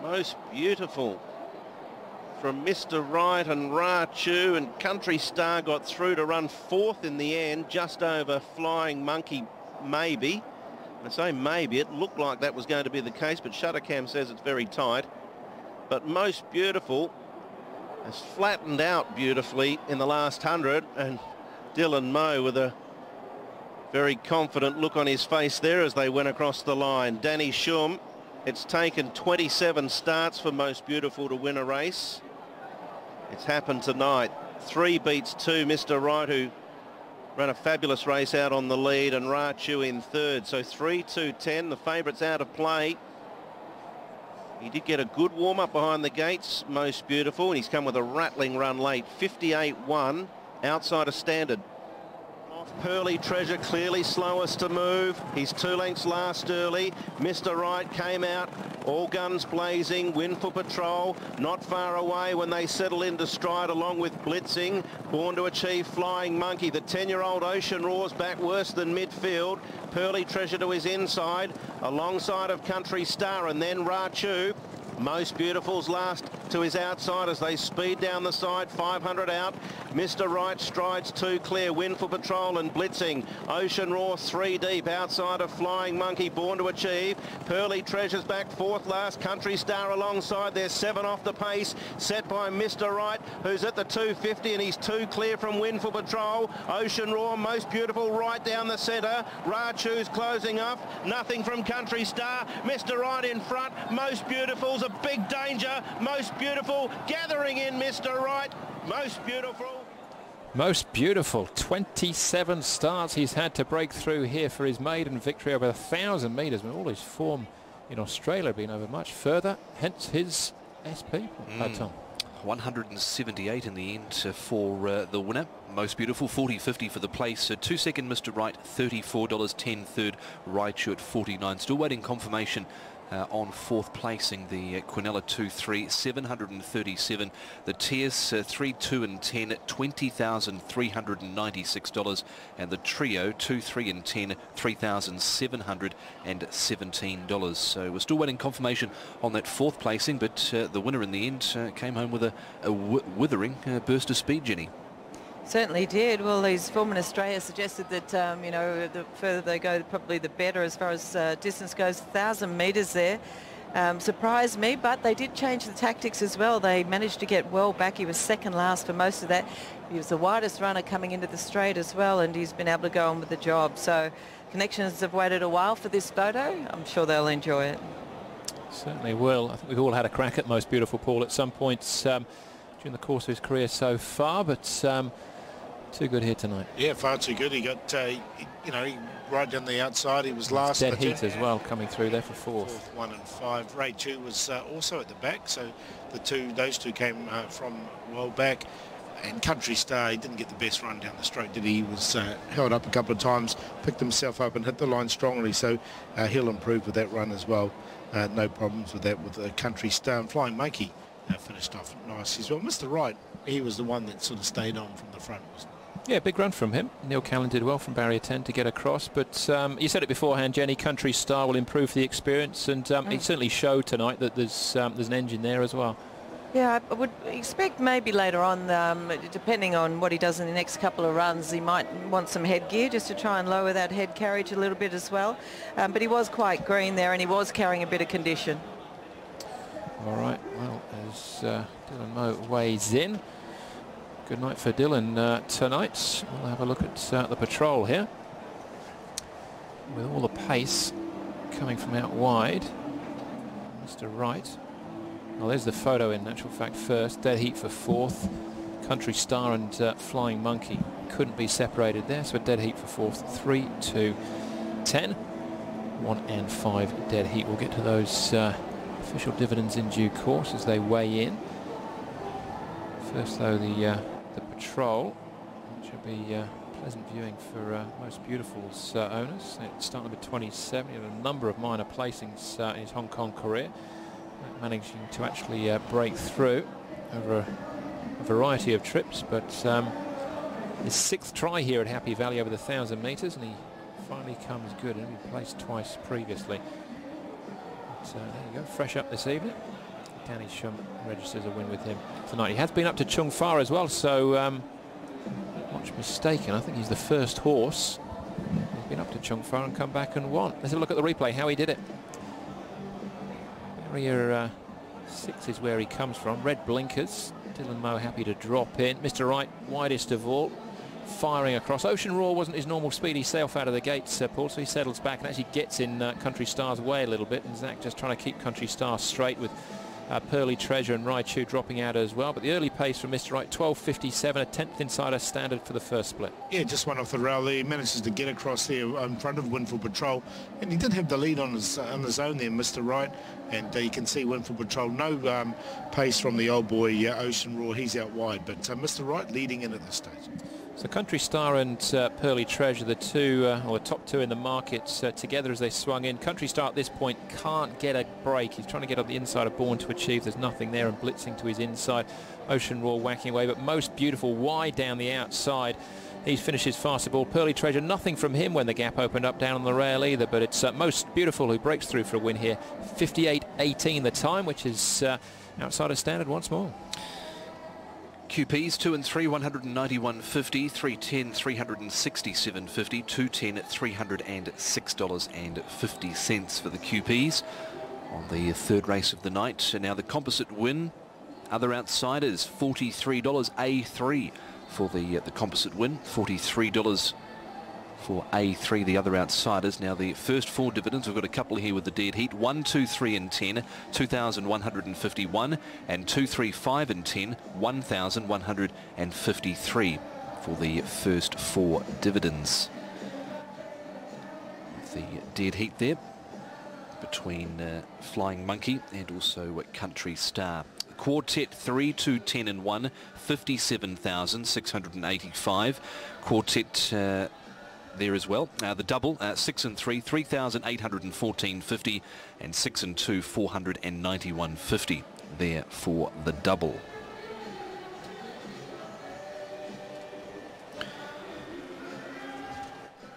Speaker 5: Most Beautiful from Mr. Right and Rachu, and Country Star got through to run 4th in the end, just over Flying Monkey, maybe. I say maybe, it looked like that was going to be the case, but Shuttercam says it's very tight. But Most Beautiful has flattened out beautifully in the last 100, and Dylan Moe with a very confident look on his face there as they went across the line. Danny Shum, it's taken 27 starts for Most Beautiful to win a race. It's happened tonight. 3 beats 2, Mr. Right, who ran a fabulous race out on the lead, and Rachu in 3rd. So 3, 2, 10. The favourites out of play. He did get a good warm-up behind the gates, Most Beautiful, and he's come with a rattling run late. 58-1, outside of standard. Pearly Treasure clearly slowest to move. He's 2 lengths last early. Mr. Right came out. All guns blazing. Win for Patrol. Not far away when they settle into stride along with Blitzing. Born to Achieve, Flying Monkey. The 10-year-old Ocean Roar's back worse than midfield. Pearly Treasure to his inside. Alongside of Country Star, and then Rachu. Most Beautiful's last to his outside as they speed down the side, 500 out. Mr. Right strides 2 clear. Win for Patrol and Blitzing. Ocean Roar 3 deep outside of Flying Monkey. Born to Achieve. Pearly Treasure's back 4th last. Country Star alongside. There's 7 off the pace. Set by Mr. Right, who's at the 250, and he's 2 clear from Win for Patrol. Ocean Roar, Most Beautiful right down the centre. Rachu's closing up. Nothing from Country Star. Mr. Right in front. Most Beautiful's a big danger. Most Beautiful gathering in Mr. Right. Most Beautiful.
Speaker 2: Most Beautiful, 27 starts he's had to break through here for his maiden victory over 1,000 metres, when all his form in Australia had been over much further, hence his SP. Tom.
Speaker 3: 178 in the end for the winner. Most Beautiful, 40.50 for the place. 2 second Mr. Right, $34.10. 3rd Raichu at 49. Still waiting confirmation on 4th placing. The Quinella 2-3, 737. The Tiers 3, 2 and 10, $20,396. And the Trio 2, 3 and 10, $3,717. So we're still waiting confirmation on that 4th placing, but the winner in the end came home with a withering burst of speed, Jenny.
Speaker 1: Certainly did. Well, his form in Australia suggested that, you know, the further they go, probably the better as far as distance goes. 1,000 metres there. surprised me, but they did change the tactics as well. They managed to get well back. He was second last for most of that. He was the widest runner coming into the straight as well, and he's been able to go on with the job. So Connections have waited a while for this photo. I'm sure they'll enjoy it.
Speaker 2: Certainly will. I think we've all had a crack at Most Beautiful Paul at some points during the course of his career so far, but too good here tonight.
Speaker 4: Yeah, far too good. He got, you know, right down the outside. He was last.
Speaker 2: Dead heat as well, coming through there for fourth.
Speaker 4: 1 and 5. Ray Chu was also at the back, so those two came from well back. And Country Star, he didn't get the best run down the straight, did he? He was held up a couple of times, picked himself up and hit the line strongly, so he'll improve with that run as well. No problems with that with Country Star. And Flying Monkey finished off nice as well. Mr. Wright, he was the one that sort of stayed on from the front, wasn't he?
Speaker 2: Yeah, big run from him. Neil Callan did well from barrier 10 to get across, but you said it beforehand, Jenny, Country Star will improve the experience, and he certainly showed tonight that there's an engine there as well.
Speaker 1: Yeah, I would expect maybe later on, depending on what he does in the next couple of runs, he might want some headgear just to try and lower that head carriage a little bit as well. But he was quite green there, and he was carrying a bit of condition.
Speaker 2: All right, well, as Dylan Moe weighs in, good night for Dylan tonight. We'll have a look at the patrol here. With all the pace coming from out wide, Mr. Wright. Well, there's the photo in actual fact first. Dead heat for fourth. Country Star and Flying Monkey couldn't be separated there, so dead heat for fourth. 3, 2, 10. 1 and 5 dead heat. We'll get to those official dividends in due course as they weigh in. First, though, the patrol, which will be pleasant viewing for Most Beautiful's owners. Starting number 27, he had a number of minor placings in his Hong Kong career, managing to actually break through over a variety of trips, but his 6th try here at Happy Valley over the 1,000 metres, and he finally comes good, and he placed twice previously. But, there you go, fresh up this evening. Danny Shum registers a win with him tonight. He has been up to Chung Fa as well, so much mistaken. I think he's the first horse who's been up to Chung Fa and come back and won. Let's have a look at the replay, how he did it. Barrier 6 is where he comes from. Red blinkers. Dylan Moe happy to drop in. Mr. Wright, widest of all, firing across. Ocean Roar wasn't his normal speedy self out of the gates, Paul, so he settles back and actually gets in Country Star's way a little bit, and Zach just trying to keep Country Star straight with Pearly Treasure and Raichu dropping out as well. But the early pace from Mr. Wright, 12.57, a 10th inside a standard for the first split. Yeah,
Speaker 4: just one off the rail there. He manages to get across there in front of Winful Patrol, and he did have the lead on his own there, Mr. Wright. And you can see Winful Patrol, no pace from the old boy Ocean Roar. He's out wide, but Mr. Wright leading in at this stage.
Speaker 2: So Country Star and Pearly Treasure, the two, or the top two in the market together as they swung in. Country Star at this point can't get a break. He's trying to get up the inside of Born to Achieve. There's nothing there, and blitzing to his inside. Ocean Roar whacking away, but Most Beautiful wide down the outside. He finishes fast of all. Pearly Treasure, nothing from him when the gap opened up down on the rail either, but it's Most Beautiful who breaks through for a win here. 58.18 the time, which is outside of standard once more.
Speaker 3: QPs 2 and 3 $191.50, 310 $367.50, 210 at $306.50 for the QPs on the third race of the night. And now the composite win, other outsiders, $43 A3 for the composite win, $43 for A3, the other outsiders. Now the first 4 dividends, we've got a couple here with the dead heat, 1, 2, 3 and 10, 2,151, and 2, 3, 5 and 10, 1,153 for the first 4 dividends. The dead heat there between Flying Monkey and also Country Star. Quartet 3, 2, 10 and 1, 57,685. Quartet there as well. The double, 6 and 3, 3,814.50, and 6 and 2, 491.50 there for the double.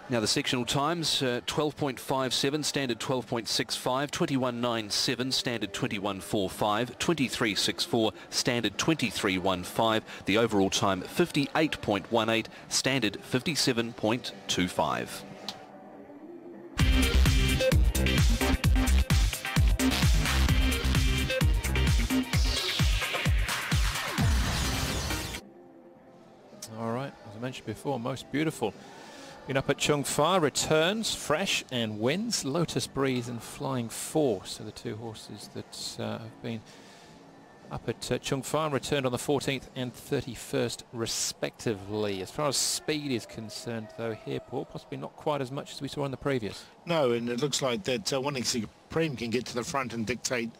Speaker 3: Now the sectional times, 12.57, standard 12.65, 21.97, standard 21.45, 23.64, standard 23.15. The overall time 58.18, standard 57.25.
Speaker 2: All right, as I mentioned before, Most Beautiful. Been up at Chung Fa, returns fresh and wins. Lotus Breeze and Flying Force are the two horses that have been up at Chung Fa and returned on the 14th and 31st respectively. As far as speed is concerned, though, here, Paul, possibly not quite as much as we saw in the previous.
Speaker 4: No, and it looks like that Winning Supreme can get to the front and dictate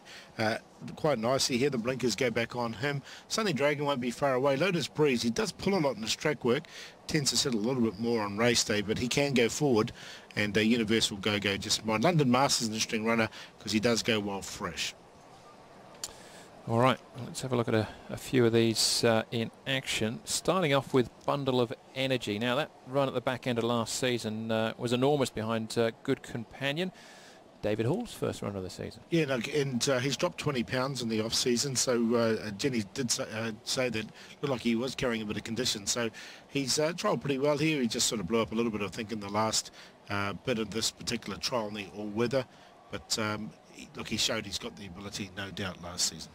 Speaker 4: quite nicely here. The blinkers go back on him. Sunny Dragon won't be far away. Lotus Breeze, he does pull a lot in his track work, tends to settle a little bit more on race day, but he can go forward, and Universal Go-Go just fine. London Master's an interesting runner because he does go well fresh.
Speaker 2: All right, let's have a look at a few of these in action. Starting off with Bundle of Energy. Now, that run at the back end of last season was enormous behind Good Companion. David Hall's first run of the season. Yeah, no,
Speaker 4: and he's dropped 20 pounds in the off-season, so Jenny did say that looked like he was carrying a bit of condition, so he's trialled pretty well here. He just sort of blew up a little bit, I think, in the last bit of this particular trial in the all-weather, but look, he showed he's got the ability, no doubt, last season.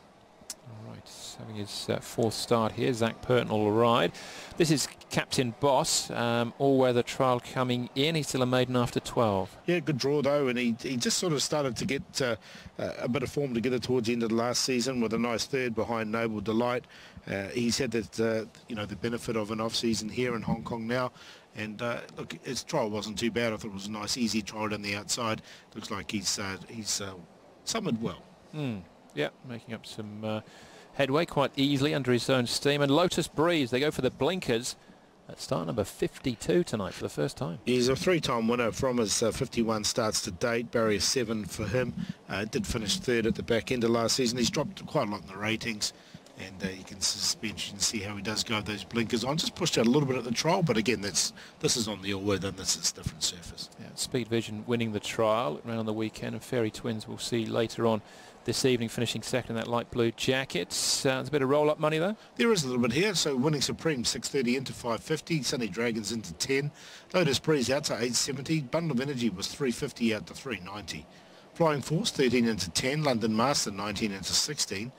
Speaker 2: All right, having his fourth start here, Zach Purton will ride. This is Captain Boss, all-weather trial coming in. He's still a maiden after 12.
Speaker 4: Yeah, good draw though, and he just sort of started to get a bit of form together towards the end of the last season with a nice third behind Noble Delight. He's had that, the benefit of an off-season here in Hong Kong now. And look, his trial wasn't too bad. I thought it was a nice, easy trial down the outside. Looks like he's summoned well.
Speaker 2: Yeah, making up some headway quite easily under his own steam. And Lotus Breeze, they go for the blinkers at start number 52 tonight for the first time.
Speaker 4: He's a three-time winner from his 51 starts to date. Barrier 7 for him. Did finish third at the back end of last season. He's dropped quite a lot in the ratings. And you can suspension and see how he does go with those blinkers on. Just pushed out a little bit at the trial, but again, this is on the all-weather and this is a different surface.
Speaker 2: Yeah, Speed Vision winning the trial around on the weekend, and Fairy Twins we'll see later on this evening, finishing second in that light blue jacket. There's a bit of roll-up money, though.
Speaker 4: There is a little bit here. So Winning Supreme, 630 into 550. Sunny Dragons into 10. Lotus Breeze out to 870. Bundle of Energy was 350 out to 390. Flying Force, 13 into 10. London Master, 19 into 16.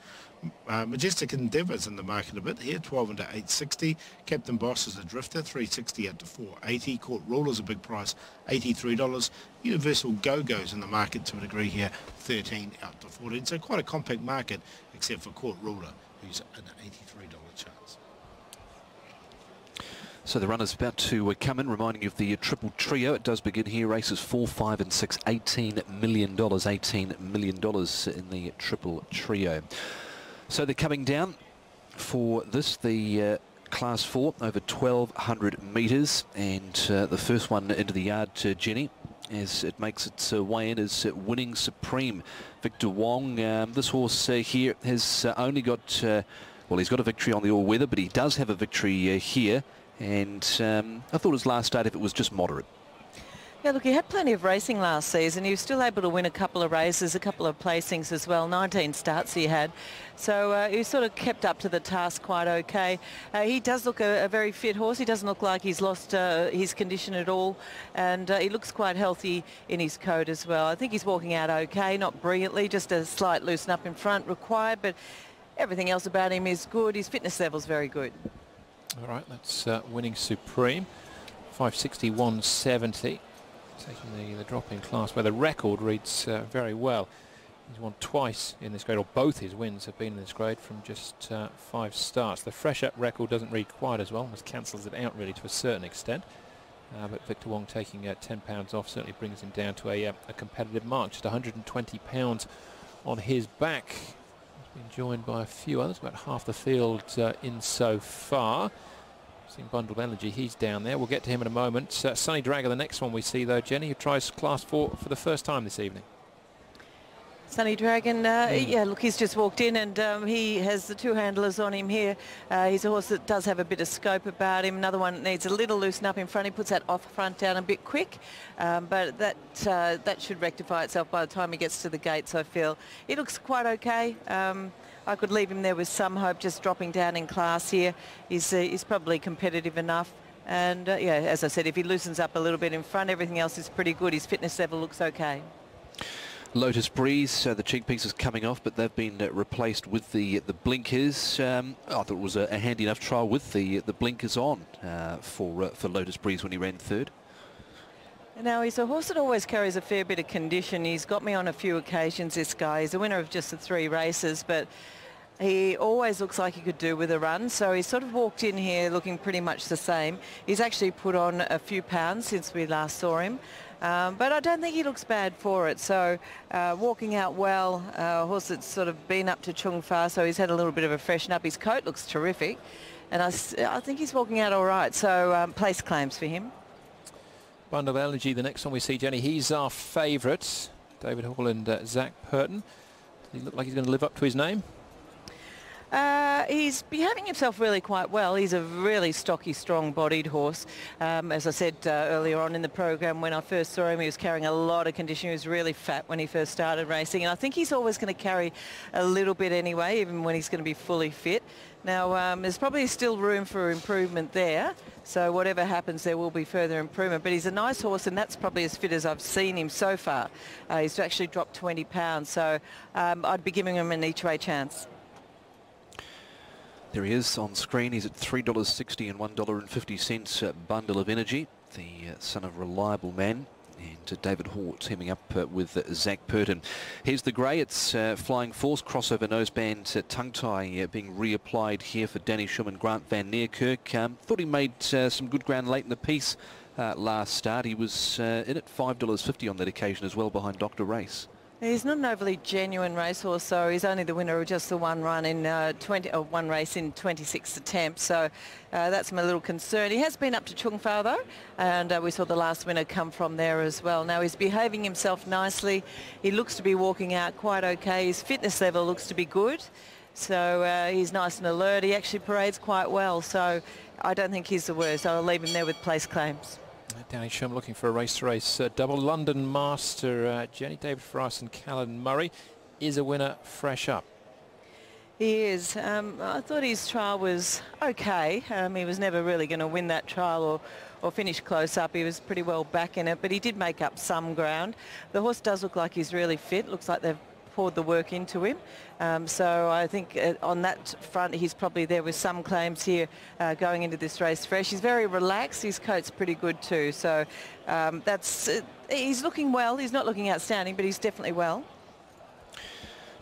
Speaker 4: Majestic Endeavour's in the market a bit here, 12 into 860. Captain Boss is a drifter, 360 out to 480. Court Ruler's a big price, $83. Universal Go-Go's in the market to a degree here, 13 out to 14. So quite a compact market, except for Court Ruler, who's an $83 chance.
Speaker 3: So the runner's about to come in, reminding you of the triple trio. It does begin here, races 4, 5 and 6, $18 million in the triple trio. So they're coming down for this, the Class 4 over 1,200 metres, and the first one into the yard, Jenny, as it makes its way in, is Winning Supreme. Victor Wong, this horse here has only got, well, he's got a victory on the all-weather, but he does have a victory here, and I thought his last start, if it was just moderate.
Speaker 1: Yeah, look, he had plenty of racing last season. He was still able to win a couple of races, a couple of placings as well. 19 starts he had. So he sort of kept up to the task quite okay. He does look a very fit horse. He doesn't look like he's lost his condition at all. And he looks quite healthy in his coat as well. I think he's walking out okay, not brilliantly, just a slight loosen up in front required. But everything else about him is good. His fitness level's very good.
Speaker 2: All right, that's Winning Supreme. 561.70. Taking the drop in class, where the record reads very well. He's won twice in this grade, or both his wins have been in this grade from just 5 starts. The fresh up record doesn't read quite as well, almost cancels it out really to a certain extent. But Victor Wong taking £10 off certainly brings him down to a competitive mark, just £120 on his back. He's been joined by a few others, about half the field in so far. Seen Bundle of Energy, he's down there. We'll get to him in a moment. Sunny Dragon, the next one we see though, Jenny, who tries Class 4 for the first time this evening.
Speaker 1: Sunny Dragon, yeah, look, he's just walked in and he has the two handlers on him here. He's a horse that does have a bit of scope about him. Another one that needs a little loosen up in front. He puts that off front down a bit quick, but that should rectify itself by the time he gets to the gates, I feel. He looks quite okay. I could leave him there with some hope, just dropping down in class here. He's probably competitive enough. And, yeah, as I said, if he loosens up a little bit in front, everything else is pretty good. His fitness level looks okay.
Speaker 3: Lotus Breeze, the cheek pieces coming off, but they've been replaced with the blinkers. I thought it was a handy enough trial with the blinkers on for Lotus Breeze when he ran third.
Speaker 1: Now, he's a horse that always carries a fair bit of condition. He's got me on a few occasions, this guy. He's a winner of just the 3 races, but he always looks like he could do with a run. So he sort of walked in here looking pretty much the same. He's actually put on a few pounds since we last saw him. But I don't think he looks bad for it. So walking out well, a horse that's sort of been up to Chung Fa, so he's had a little bit of a freshen up. His coat looks terrific. And I think he's walking out all right. So place claims for him.
Speaker 2: Bundle of Energy, the next one we see, Jenny, he's our favourite. David Hall and Zach Purton. Does he look like he's going to live up to his name?
Speaker 1: He's behaving himself really quite well. He's a really stocky, strong-bodied horse. As I said earlier on in the program, when I first saw him, he was carrying a lot of condition. He was really fat when he first started racing, and I think he's always going to carry a little bit anyway, even when he's going to be fully fit. Now, there's probably still room for improvement there, so whatever happens, there will be further improvement. But he's a nice horse, and that's probably as fit as I've seen him so far. He's actually dropped 20 pounds, so I'd be giving him an each-way chance.
Speaker 3: There he is on screen. He's at $3.60 and $1.50 Bundle of Energy, the son of Reliable Man. And David Hall teaming up with Zach Purton. Here's the grey. It's Flying Force, crossover noseband tongue tie being reapplied here for Danny Schumann, Grant Van Niekerk. Thought he made some good ground late in the piece last start. He was in at $5.50 on that occasion as well, behind Dr. Race.
Speaker 1: He's not an overly genuine racehorse, so he's only the winner of just the one run in one race in 26 attempts. So that's my little concern. He has been up to Chung Fa though, and we saw the last winner come from there as well. Now he's behaving himself nicely. He looks to be walking out quite okay. His fitness level looks to be good. So he's nice and alert. He actually parades quite well. So I don't think he's the worst. I'll leave him there with place claims.
Speaker 2: Danny Schumann looking for a race-to-race double. London Master, Jenny, David Ferris and Callan Murray is a winner fresh up.
Speaker 1: He is. I thought his trial was okay. He was never really going to win that trial or finish close up. He was pretty well back in it, but he did make up some ground. The horse does look like he's really fit. Looks like they've poured the work into him. So I think on that front he's probably there with some claims here going into this race fresh. He's very relaxed. His coat's pretty good too. So he's looking well. He's not looking outstanding, but he's definitely well.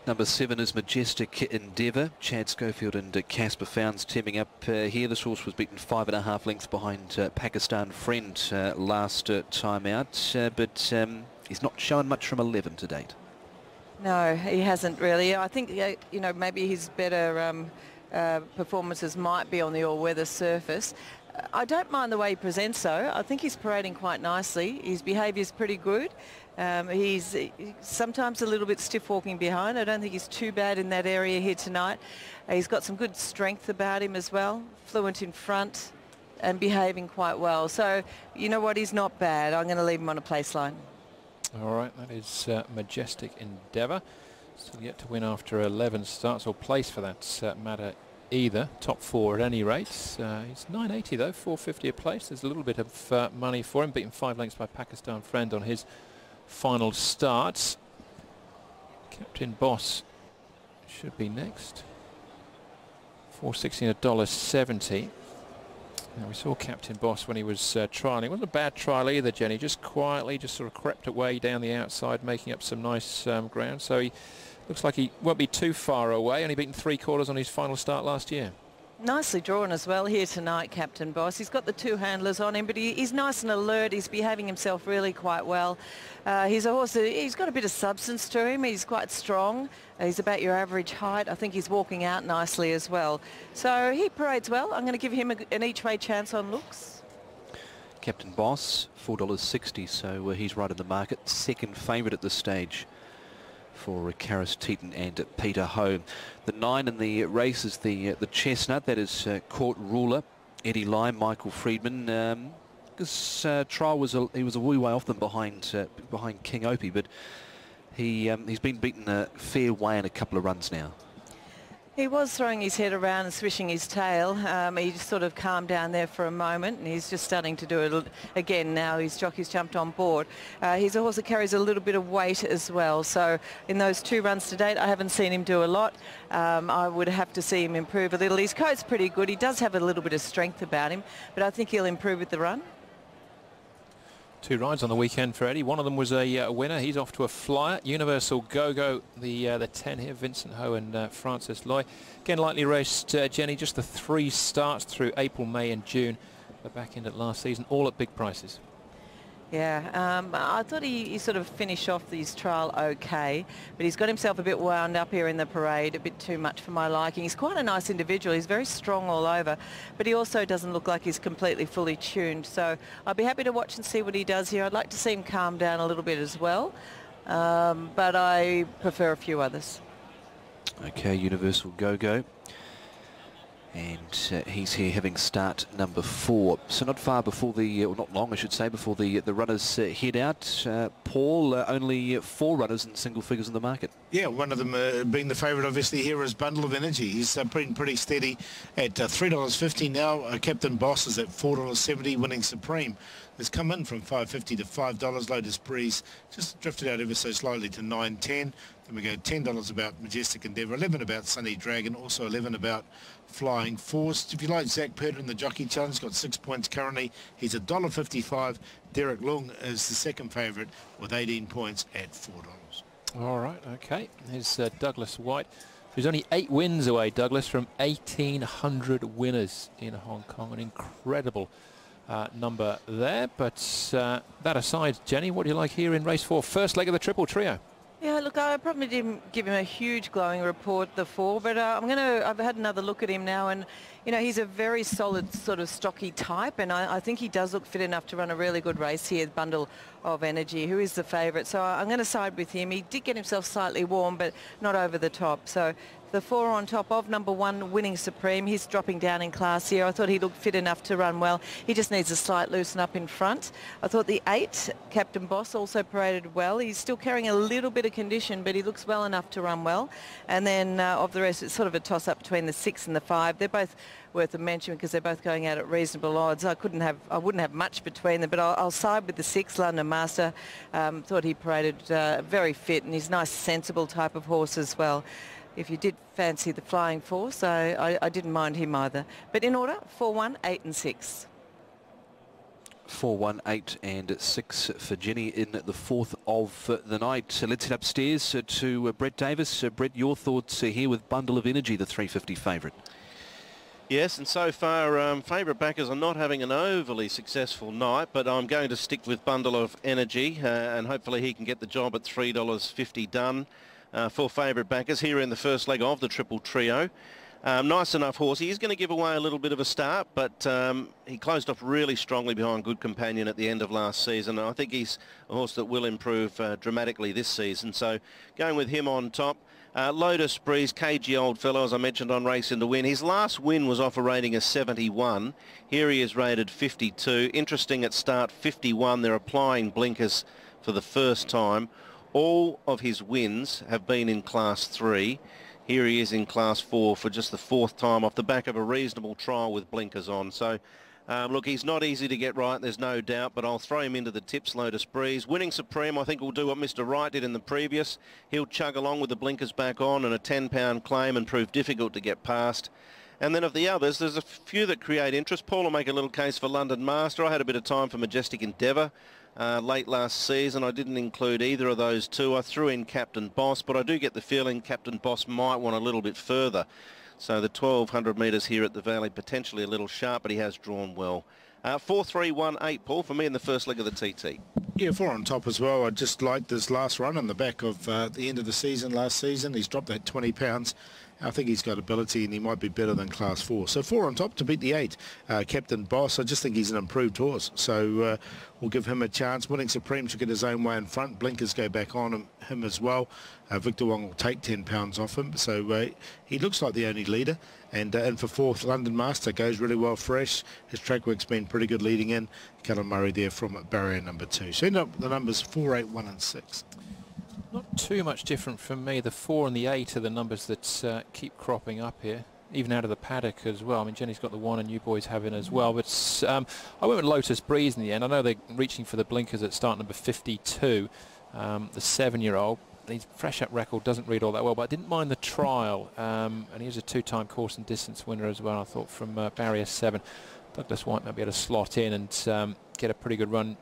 Speaker 3: Number 7 is Majestic Endeavour. Chad Schofield and Casper Founds teaming up here. This horse was beaten 5.5 lengths behind Pakistan Friend last time out, but he's not shown much from 11 to date.
Speaker 1: No, he hasn't really. I think, you know, maybe his better performances might be on the all-weather surface. I don't mind the way he presents, though. I think he's parading quite nicely. His behaviour's pretty good. He's sometimes a little bit stiff walking behind. I don't think he's too bad in that area here tonight. He's got some good strength about him as well, fluent in front and behaving quite well. So, you know what, he's not bad. I'm going to leave him on a place line.
Speaker 2: All right, that is Majestic Endeavour. Still yet to win after 11 starts, or place for that matter either. Top 4 at any rate. He's $9.80 though, $4.50 a place. There's a little bit of money for him. Beaten 5 lengths by Pakistan Friend on his final start. Captain Boss should be next. $4.60 and $1.70. Now we saw Captain Boss when he was trialling. It wasn't a bad trial either, Jenny. Just quietly, just sort of crept away down the outside, making up some nice ground. So he looks like he won't be too far away. Only beaten 3/4 on his final start last year.
Speaker 1: Nicely drawn as well here tonight, Captain Boss. He's got the 2 handlers on him, but he's nice and alert. He's behaving himself really quite well. He's a horse, he's got a bit of substance to him. He's quite strong. He's about your average height. I think he's walking out nicely as well. So he parades well. I'm going to give him an each-way chance on looks.
Speaker 3: Captain Boss, $4.60, so he's right in the market. Second favourite at this stage for Karis Teeton and Peter Ho. The 9 in the race is the Chestnut. That is Court Ruler, Eddie Lyme, Michael Friedman. This trial was he was a wee way off them behind King Opie, but he's been beaten a fair way in a couple of runs now.
Speaker 1: He was throwing his head around and swishing his tail. He just sort of calmed down there for a moment, and he's just starting to do it again now. His jockey's jumped on board. He's a horse that carries a little bit of weight as well. So in those 2 runs to date, I haven't seen him do a lot. I would have to see him improve a little. His coat's pretty good. He does have a little bit of strength about him, but I think he'll improve with the run.
Speaker 2: 2 rides on the weekend for Eddie. One of them was a winner. He's off to a flyer. Universal Go-Go, the 10 here, Vincent Ho and Francis Loy. Again, lightly raced, Jenny, just the 3 starts through April, May and June. The back end at last season, all at big prices.
Speaker 1: Yeah, I thought he sort of finished off his trial okay, but he's got himself a bit wound up here in the parade, a bit too much for my liking. He's quite a nice individual. He's very strong all over, but he also doesn't look like he's completely fully tuned. So I'll be happy to watch and see what he does here. I'd like to see him calm down a little bit as well, but I prefer a few others.
Speaker 3: Okay, Universal Go-Go. And he's here having start number 4. So not far before the, or not long I should say, before the runners head out. Paul, only 4 runners in single figures in the market.
Speaker 4: Yeah, one of them being the favourite obviously here is Bundle of Energy. He's been pretty steady at $3.50 now. Captain Boss is at $4.70, Winning Supreme has come in from $5.50 to $5. Lotus Breeze just drifted out ever so slightly to $9.10. Then we go $10 about Majestic Endeavour, 11 about Sunny Dragon, also 11 about Flying Force. If you like Zach Purton in the Jockey Challenge, got 6 points currently. He's $1.55. Derek Lung is the second favourite with 18 points at $4.
Speaker 2: All right, okay. Here's Douglas White, who's only 8 wins away, Douglas, from 1,800 winners in Hong Kong. An incredible number there. But that aside, Jenny, what do you like here in race 4? First leg of the triple trio.
Speaker 1: Yeah, look, I probably didn't give him a huge glowing report, the 4, but I've had another look at him now, and, you know, he's a very solid sort of stocky type, and I think he does look fit enough to run a really good race here, Bundle of Energy, who is the favourite. So I'm going to side with him. He did get himself slightly warm, but not over the top. So the 4 on top of number 1, Winning Supreme. He's dropping down in class here. I thought he looked fit enough to run well. He just needs a slight loosen up in front. I thought the 8, Captain Boss, also paraded well. He's still carrying a little bit of condition, but he looks well enough to run well. And then of the rest, it's sort of a toss-up between the 6 and the 5. They're both worth a mention because they're both going out at reasonable odds. I wouldn't have much between them, but I'll side with the 6, London Master. Thought he paraded very fit, and he's a nice, sensible type of horse as well. If you did fancy the Flying Force, I didn't mind him either. But in order, 4, 1, 8 and 6.
Speaker 3: 4, 1, 8 and 6 for Jenny in the 4th of the night. So let's head upstairs to Brett Davis. Brett, your thoughts here with Bundle of Energy, the 350 favourite.
Speaker 5: Yes, and so far favourite backers are not having an overly successful night, but I'm going to stick with Bundle of Energy and hopefully he can get the job at $3.50 done. For favourite backers here in the first leg of the triple trio. Nice enough horse. He is going to give away a little bit of a start, but he closed off really strongly behind Good Companion at the end of last season. I think he's a horse that will improve dramatically this season. So going with him on top. Lotus Breeze, cagey old fellow, as I mentioned, on Racing to Win. His last win was off a rating of 71. Here he is rated 52. Interesting at start, 51. They're applying blinkers for the first time. All of his wins have been in Class 3. Here he is in Class 4 for just the 4th time off the back of a reasonable trial with blinkers on. So, look, he's not easy to get right, there's no doubt, but I'll throw him into the tips, Lotus Breeze. Winning Supreme, I think, will do what Mr. Wright did in the previous. He'll chug along with the blinkers back on and a £10 claim and prove difficult to get past. And then of the others, there's a few that create interest. Paul will make a little case for London Master. I had a bit of time for Majestic Endeavour. Late last season, I didn't include either of those 2. I threw in Captain Boss, but I do get the feeling Captain Boss might want a little bit further. So the 1,200 metres here at the Valley, potentially a little sharp, but he has drawn well. 4, 3, 1, 8, Paul, for me in the first leg of the TT.
Speaker 4: Yeah, 4 on top as well. I just liked this last run on the back of the end of the season last season. He's dropped that 20 pounds. I think he's got ability and he might be better than Class 4. So 4 on top to beat the 8. Captain Boss, I just think he's an improved horse. So we'll give him a chance. Winning Supreme should get his own way in front. Blinkers go back on him as well. Victor Wong will take 10 pounds off him. So he looks like the only leader. And for 4th, London Master goes really well fresh. His track work's been pretty good leading in. Callum Murray there from barrier number 2. So end up the numbers 4, 8, 1 and 6.
Speaker 2: Not too much different from me. The 4 and the 8 are the numbers that keep cropping up here, even out of the paddock as well. I mean, Jenny's got the 1 and you boys have it as well. But I went with Lotus Breeze in the end. I know they're reaching for the blinkers at start number 52, the 7-year-old. His fresh up record doesn't read all that well, but I didn't mind the trial. And he's a 2-time course and distance winner as well, I thought, from Barrier 7. Douglas White might be able to slot in and get a pretty good run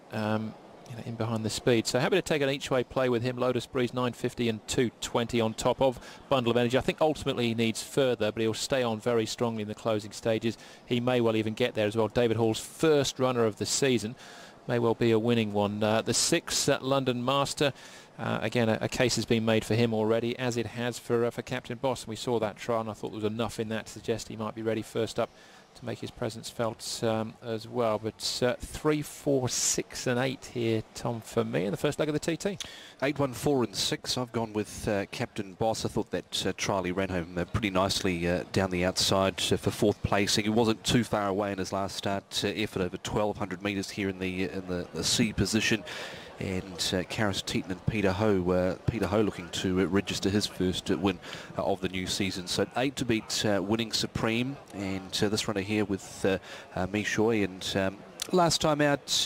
Speaker 2: in behind the speed. So happy to take an each-way play with him. Lotus Breeze 950 and 220 on top of Bundle of Energy. I think ultimately he needs further, but he'll stay on very strongly in the closing stages. He may well even get there as well. David Hall's first runner of the season may well be a winning one. The 6 London Master. Again, a case has been made for him already, as it has for Captain Boss. And we saw that trial, and I thought there was enough in that to suggest he might be ready first up to make his presence felt as well. But 3, 4, 6 and 8 here, Tom, for me in the first leg of the TT.
Speaker 3: 8, 1, 4 and 6. I've gone with Captain Boss. I thought that trial he ran home pretty nicely down the outside for 4th placing. He wasn't too far away in his last start effort, over 1,200 metres here in the C position. And Karis Teaton and Peter Ho looking to register his first win of the new season. So 8 to beat Winning Supreme, and this runner here with Mishoy, and last time out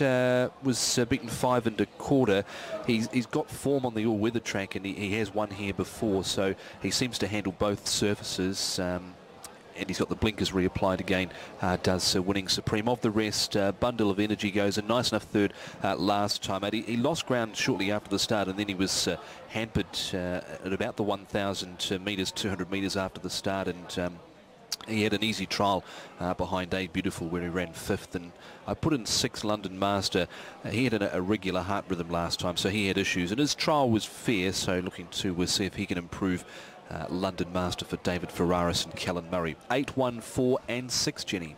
Speaker 3: was beaten 5 1/4. He's got form on the all-weather track, and he has won here before, so he seems to handle both surfaces. And he's got the blinkers reapplied again, does Winning Supreme. Of the rest, Bundle of Energy goes a nice enough third last time out. He lost ground shortly after the start, and then he was hampered at about the 1,000 metres, 200 metres after the start, and he had an easy trial behind A Beautiful, where he ran 5th, and I put in 6 London Master. He had a regular heart rhythm last time, so he had issues, and his trial was fair, so looking to see if he can improve. London Master for David Ferraris and Kellen Murray. 8, 1, 4 and 6, Jenny.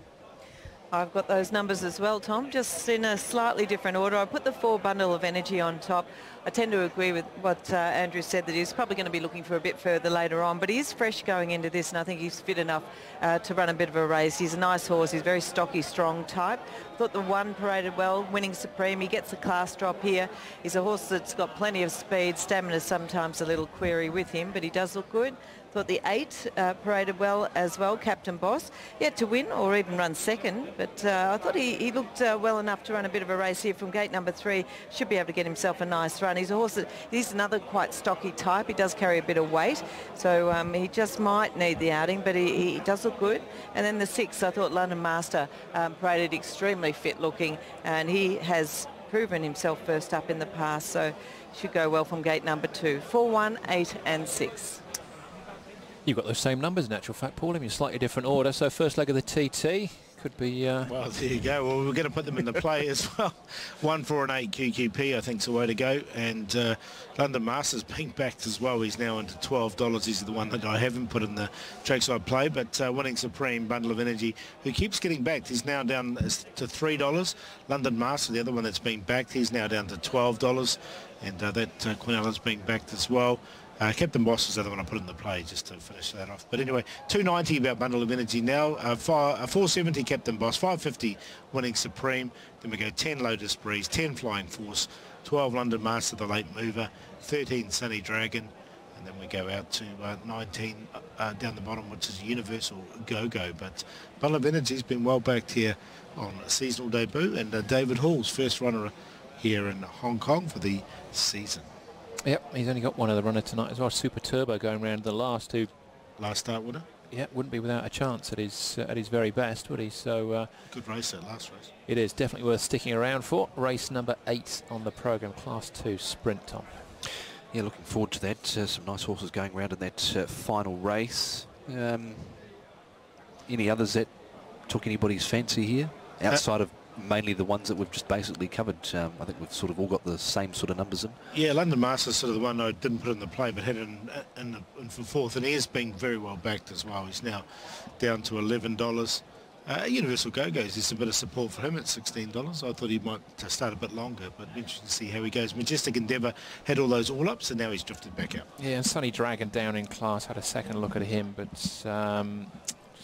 Speaker 1: I've got those numbers as well, Tom, just in a slightly different order. I put the 4 Bundle of Energy on top. I tend to agree with what Andrew said, that he's probably going to be looking for a bit further later on, but he is fresh going into this, and I think he's fit enough to run a bit of a race. He's a nice horse. He's very stocky, strong type. Thought the 1 paraded well, Winning Supreme. He gets the class drop here. He's a horse that's got plenty of speed. Stamina's sometimes a little query with him, but he does look good. Thought the 8 paraded well as well, Captain Boss. He had to win or even run second, but I thought he looked well enough to run a bit of a race here from gate number 3. Should be able to get himself a nice run. He's a horse that, he's another quite stocky type. He does carry a bit of weight, so he just might need the outing, but he does look good. And then the 6, I thought London Master paraded extremely fit looking, and he has proven himself first up in the past, so should go well from gate number 2. 4, 1, 8 and 6.
Speaker 2: You've got those same numbers, in actual fact, Paul, in a slightly different order. So first leg of the TT could be...
Speaker 4: Well, there you go. Well, we're going to put them in the play as well. 1, 4 and 8 QQP, I think, is the way to go. And London Master's being backed as well. He's now into $12. He's the one that I haven't put in the trackside play. But Winning Supreme, Bundle of Energy, who keeps getting backed. He's now down to $3. London Master, the other one that's been backed, he's now down to $12. And that Queen Ellen's being backed as well. Captain Boss was the other one I put in the play, just to finish that off. But anyway, $2.90 about Bundle of Energy now. $4.70 Captain Boss, $5.50 Winning Supreme. Then we go 10 Lotus Breeze, 10 Flying Force, 12 London Master, the late mover, 13 Sunny Dragon, and then we go out to 19 down the bottom, which is Universal Go-Go. But Bundle of Energy's been well backed here on a seasonal debut, and David Hall's first runner here in Hong Kong for the season.
Speaker 2: Yep, he's only got one other runner tonight as well. Super Turbo going round the last
Speaker 4: start, would it?
Speaker 2: Yeah, wouldn't be without a chance at his very best, would he? So
Speaker 4: good race, that last race.
Speaker 2: It is definitely worth sticking around for. Race number 8 on the programme, Class 2 Sprint, Tom.
Speaker 3: Yeah, looking forward to that. Some nice horses going around in that final race. Any others that took anybody's fancy here outside of mainly the ones that we've just basically covered? I think we've sort of all got the same sort of numbers in. Yeah,
Speaker 4: London Master's sort of the one I didn't put in the play, but had it in for 4th, and he is being very well backed as well. He's now down to $11. Universal Go-Go's, there's a bit of support for him at $16. I thought he might start a bit longer, but interesting to see how he goes. Majestic Endeavour had all those all-ups, and now he's drifted back out.
Speaker 2: Yeah, and Sunny Dragon down in class, had a second look at him, but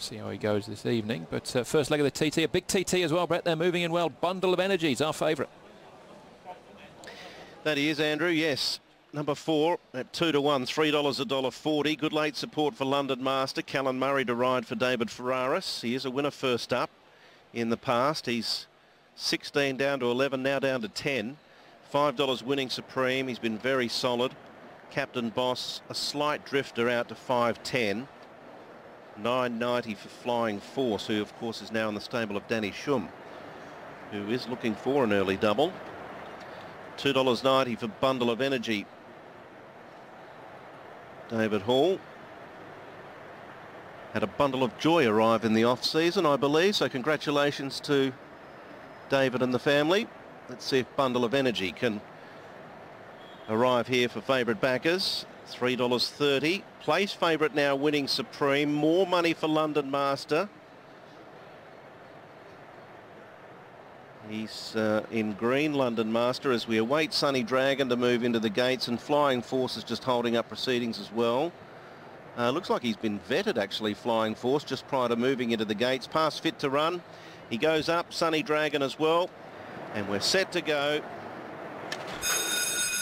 Speaker 2: see how he goes this evening. But first leg of the TT, a big TT as well, Brett. They're moving in well. Bundle of Energies, our favourite.
Speaker 5: That he is, Andrew, yes. number 4 at 2 to 1, $3 $1.40. Good late support for London Master. Callan Murray to ride for David Ferraris. He is a winner first up in the past. He's 16 down to 11, now down to 10. $5 Winning Supreme. He's been very solid. Captain Boss, a slight drifter out to 5.10. $9.90 for Flying Force, who of course is now in the stable of Danny Shum, who is looking for an early double. $2.90 for Bundle of Energy. David Hall had a bundle of joy arrive in the off-season, I believe, so congratulations to David and the family. Let's see if Bundle of Energy can arrive here for favourite backers. $3.30. Place favourite now, Winning Supreme. More money for London Master. He's in green, London Master, as we await Sunny Dragon to move into the gates, and Flying Force is just holding up proceedings as well. Looks like he's been vetted, actually, Flying Force, just prior to moving into the gates. Past fit to run. He goes up, Sunny Dragon as well. And we're set to go.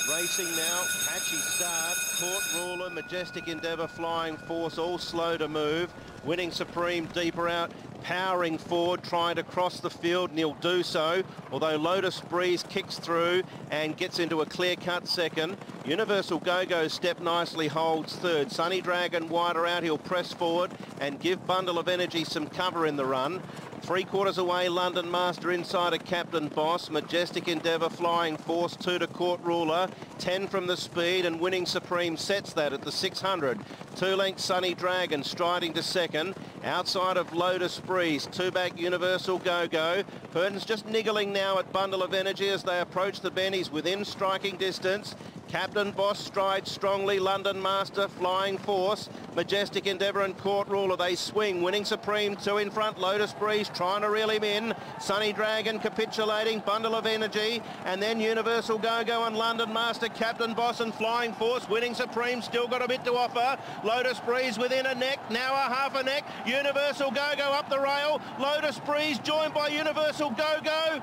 Speaker 5: Racing now, Patchy Start, Court Ruler, Majestic Endeavour, Flying Force, all slow to move. Winning Supreme deeper out, powering forward, trying to cross the field, and he'll do so. Although Lotus Breeze kicks through and gets into a clear-cut second. Universal Go-Go step nicely, holds third. Sunny Dragon wider out, he'll press forward and give Bundle of Energy some cover in the run. 3/4 away, London Master inside of Captain Boss. Majestic Endeavour, Flying Force, 2 to Court Ruler. 10 from the speed, and Winning Supreme sets that at the 600. 2 lengths Sunny Dragon striding to second. Outside of Lotus Breeze, 2 back Universal Go-Go. Purton's just niggling now at Bundle of Energy as they approach the bend. He's within striking distance. Captain Boss strides strongly. London Master, Flying Force, Majestic Endeavour and Court Ruler. They swing. Winning Supreme 2 in front. Lotus Breeze trying to reel him in. Sunny Dragon capitulating. Bundle of Energy. And then Universal Go-Go and London Master, Captain Boss and Flying Force. Winning Supreme still got a bit to offer. Lotus Breeze within a neck. Now a half a neck. Universal Go-Go up the rail. Lotus Breeze joined by Universal Go-Go.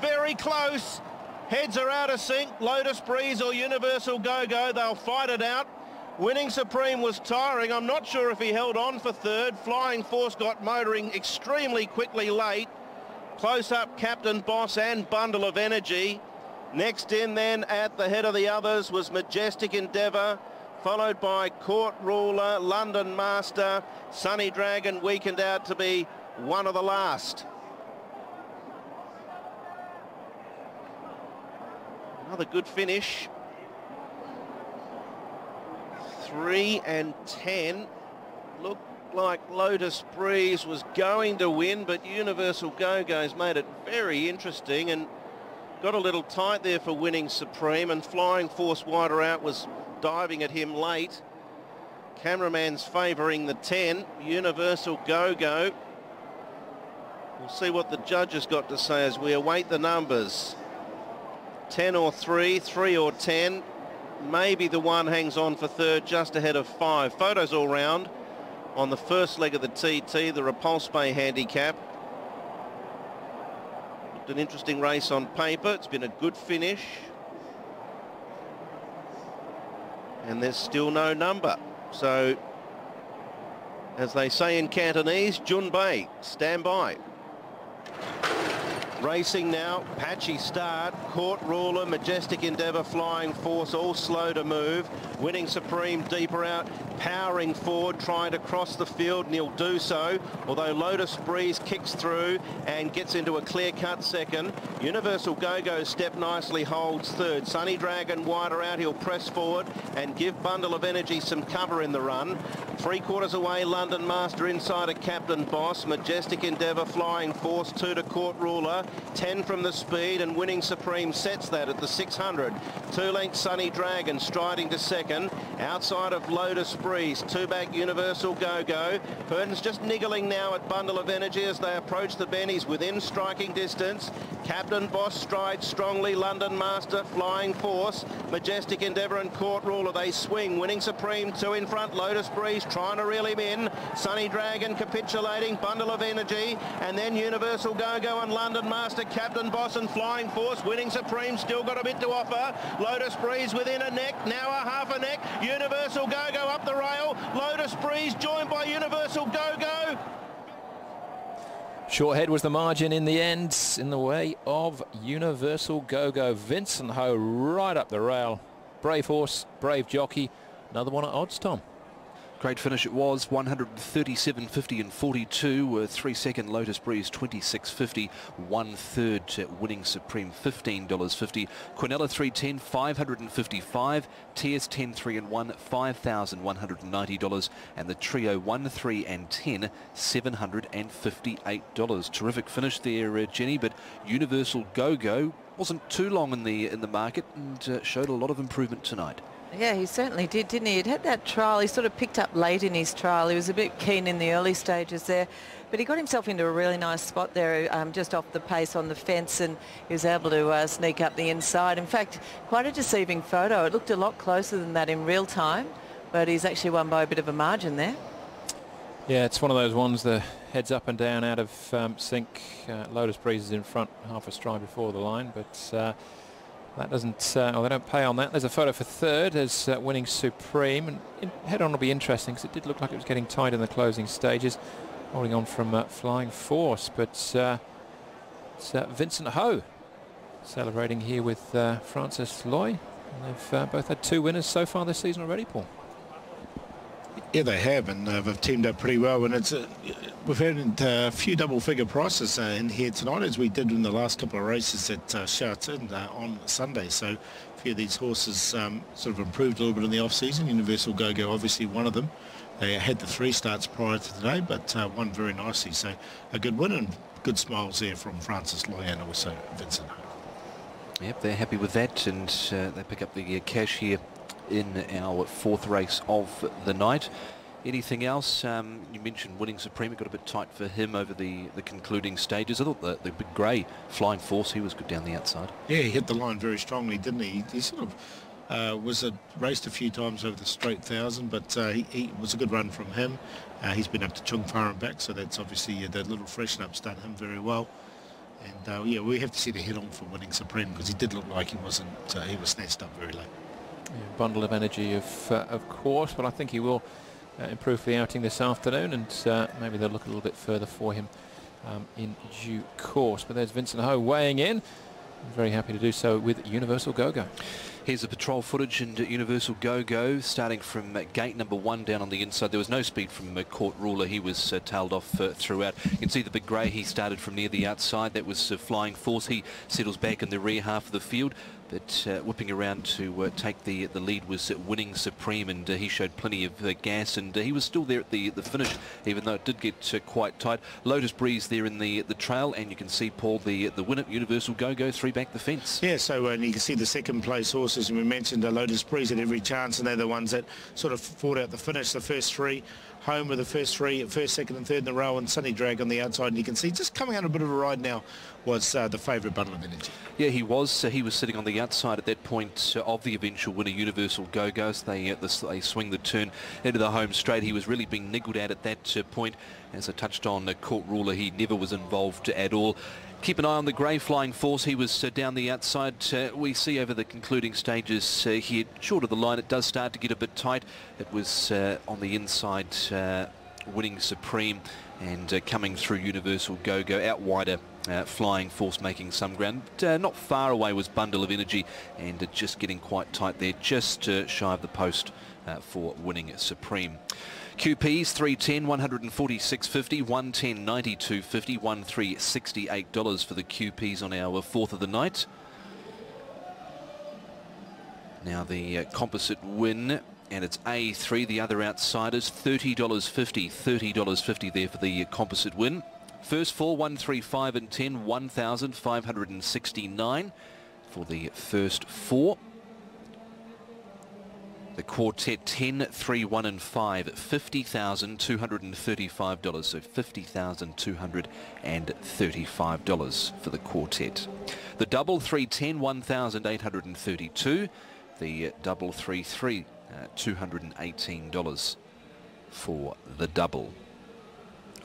Speaker 5: Very close. Heads are out of sync. Lotus Breeze or Universal Go-Go, they'll fight it out. Winning Supreme was tiring. I'm not sure if he held on for third. Flying Force got motoring extremely quickly late. Close up Captain Boss and Bundle of Energy. Next in then at the head of the others was Majestic Endeavour, followed by Court Ruler, London Master. Sunny Dragon weakened out to be one of the last. Another good finish. 3 and 10. Looked like Lotus Breeze was going to win, but Universal Go-Go's made it very interesting and got a little tight there for Winning Supreme, and Flying Force wider out was diving at him late. Cameraman's favouring the 10. Universal Go-Go. We'll see what the judges got to say as we await the numbers. 10 or 3, 3 or 10. Maybe the 1 hangs on for third, just ahead of 5. Photos all round on the first leg of the TT, the Repulse Bay handicap. Looked an interesting race on paper. It's been a good finish. And there's still no number. So, as they say in Cantonese, Jun Bei, stand by. Racing now, Patchy Start, Court Ruler, Majestic Endeavour, Flying Force, all slow to move. Winning Supreme deeper out, powering forward, trying to cross the field, and he'll do so. Although Lotus Breeze kicks through and gets into a clear-cut second. Universal Go-Go step nicely, holds third. Sunny Dragon wider out, he'll press forward and give Bundle of Energy some cover in the run. 3/4 away, London Master inside of Captain Boss. Majestic Endeavour, Flying Force, 2 to Court Ruler. 10 from the speed, and Winning Supreme sets that at the 600. 2 lengths Sunny Dragon striding to second. outside of Lotus Breeze. 2-back Universal Go-Go. Purdon's just niggling now at Bundle of Energy as they approach the bend. He's within striking distance. Captain Boss strides strongly. London Master, Flying Force, Majestic Endeavour and Court Ruler. They swing. Winning Supreme, 2 in front. Lotus Breeze trying to reel him in. Sunny Dragon capitulating. Bundle of Energy. And then Universal Go-Go and London Master, Captain Boss and Flying Force. Winning Supreme still got a bit to offer. Lotus Breeze within a neck. Now a half a neck. Universal Go-Go up the rail. Lotus Breeze joined by Universal Go-Go.
Speaker 2: Short head was the margin in the end, in the way of Universal Go-Go. Vincent Ho right up the rail. Brave horse, brave jockey. Another one at odds, Tom.
Speaker 3: Great finish it was, 137.50 and 42. 3-second Lotus Breeze 26.50. 1/3 Winning Supreme $15.50. Quinella 310 555. Tears 10 3 and 1 $5,190, and the trio 1 3 and 10 $758. Terrific finish there, Jenny. But Universal Go-Go wasn't too long in the market and showed a lot of improvement tonight.
Speaker 1: Yeah, he certainly did, didn't he? He'd had that trial. He sort of picked up late in his trial. He was a bit keen in the early stages there, but he got himself into a really nice spot there, just off the pace on the fence, and he was able to sneak up the inside. In fact, quite a deceiving photo. It looked a lot closer than that in real time, but he's actually won by a bit of a margin there.
Speaker 2: Yeah, it's one of those ones, the heads up and down out of sync. Lotus Breeze is in front, half a stride before the line, but that doesn't, or they don't pay on that. There's a photo for third as Winning Supreme, and head on will be interesting because it did look like it was getting tight in the closing stages, holding on from Flying Force. But it's Vincent Ho celebrating here with Francis Loy. And they've both had 2 winners so far this season already, Paul.
Speaker 4: Yeah, they have, and they've teamed up pretty well. And it's we've had a few double-figure prices in here tonight, as we did in the last couple of races at Sha Tin on Sunday. So a few of these horses sort of improved a little bit in the off-season. Universal Go-Go, obviously one of them. They had the 3 starts prior to today, but won very nicely. So a good win and good smiles there from Francis Loy and also Vincent Ho.
Speaker 3: Yep, they're happy with that, and they pick up the cash here in our 4th race of the night. Anything else? You mentioned Winning Supreme. It got a bit tight for him over the concluding stages. I thought the big grey Flying Force, he was good down the outside.
Speaker 4: Yeah, he hit the line very strongly, didn't he? He sort of raced a few times over the straight 1,000, but he was a good run from him. He's been up to Chung Far and back, so that's obviously that little freshen up's done him very well. And yeah, we have to see the head on for Winning Supreme, because he did look like he wasn't. He was snatched up very late.
Speaker 2: Yeah, bundle of energy, of course, but I think he will improve for the outing this afternoon, and maybe they'll look a little bit further for him in due course. But there's Vincent Ho weighing in. I'm very happy to do so with Universal Go-Go.
Speaker 3: Here's the patrol footage and Universal Go-Go, starting from gate number 1 down on the inside. There was no speed from Court Ruler. He was tailed off throughout. You can see the big grey. He started from near the outside. That was Flying Force. He settles back in the rear half of the field. But whipping around to take the lead was Winning Supreme, and he showed plenty of gas, and he was still there at the finish, even though it did get quite tight. Lotus Breeze there in the trail, and you can see, Paul, the winner, Universal Go-Go, 3 back the fence.
Speaker 4: Yeah, so and you can see the second place horses, and we mentioned Lotus Breeze at every chance, and they're the ones that sort of fought out the finish. The first 3 home with the first 3, first, second and third in the row, and Sunny Drag on the outside. And you can see just coming out a bit of a ride now was the favourite Bundle of Energy.
Speaker 3: Yeah, he was. He was sitting on the outside at that point of the eventual winner, Universal Go-Go. They swing the turn into the home straight. He was really being niggled at that point. As I touched on, Court Ruler, he never was involved at all. Keep an eye on the grey Flying Force. He was down the outside. We see over the concluding stages here, short of the line, it does start to get a bit tight. It was on the inside, Winning Supreme, and coming through Universal Go-Go, out wider. Flying Force making some ground. Not far away was Bundle of Energy, and just getting quite tight there, just shy of the post for Winning Supreme. QPs 310 146.50, 110 92.50, 13 $68 for the QPs on our 4th of the night. Now the composite win, and it's A3, the other outsiders, $30.50, $30.50 there for the composite win. First 4, 1, 3, 5 and 10, 1,569 for the first 4. The quartet 10, 3, 1 and 5, $50,235. So $50,235 for the quartet. The double 3, 10, 1,832. The double 3, 3, $218 for the double.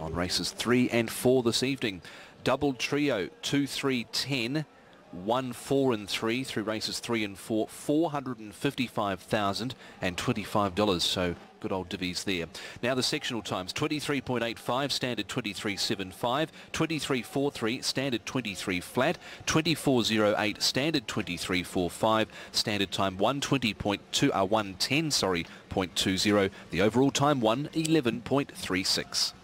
Speaker 3: On races 3 and 4 this evening, double trio 2, 3, 10, 1, 4 and 3 through races 3 and 4, $455,025. So good old divvies there. Now the sectional times: 23.85 standard, 23.75, 23.43 standard, 23 flat, 24.08 standard, 23.45 standard time, 110 sorry 0.20. The overall time 1:11.36.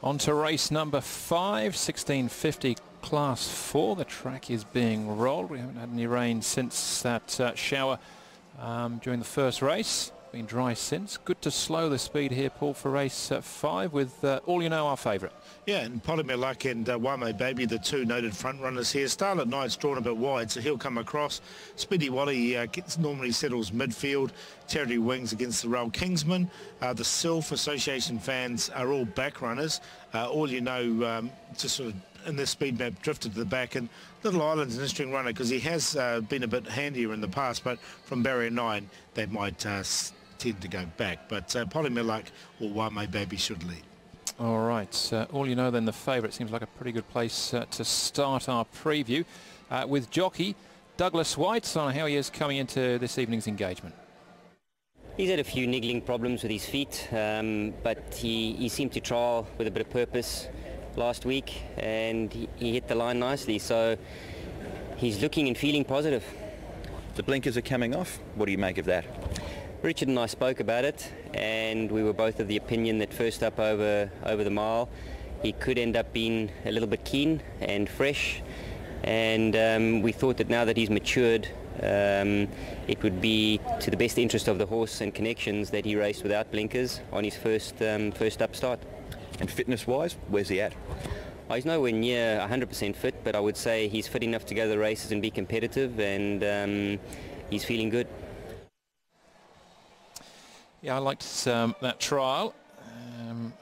Speaker 2: On to race number 5, 1650 Class 4. The track is being rolled. We haven't had any rain since that shower during the first race. Been dry since. Good to slow the speed here, Paul, for race 5 with All You Know, our favourite.
Speaker 4: Yeah, and Polymer Luck and Wame Baby, the two noted front runners here. Starlit Night's drawn a bit wide, so he'll come across. Speedy Wally normally settles midfield. Charity Wings against the rail. Kingsman, the Sylph Association fans are all back runners. All You Know, just sort of in this speed map, drifted to the back, and Little Island's an interesting runner because he has been a bit handier in the past, but from barrier 9 they might tend to go back. But Polymer Luck or Wame Baby should lead.
Speaker 2: All right, All You Know then the favourite. Seems like a pretty good place to start our preview with jockey Douglas White on how he is coming into this evening's engagement.
Speaker 6: He's had a few niggling problems with his feet, but he seemed to trial with a bit of purpose last week, and he hit the line nicely, so he's looking and feeling positive.
Speaker 7: The blinkers are coming off. What do you make of that?
Speaker 6: Richard and I spoke about it, and we were both of the opinion that first up over the mile he could end up being a little bit keen and fresh, and we thought that now that he's matured, it would be to the best interest of the horse and connections that he raced without blinkers on his first up start.
Speaker 7: And fitness-wise, where's he at?
Speaker 6: He's nowhere near 100% fit, but I would say he's fit enough to go to the races and be competitive, and he's feeling good.
Speaker 2: Yeah, I liked that trial.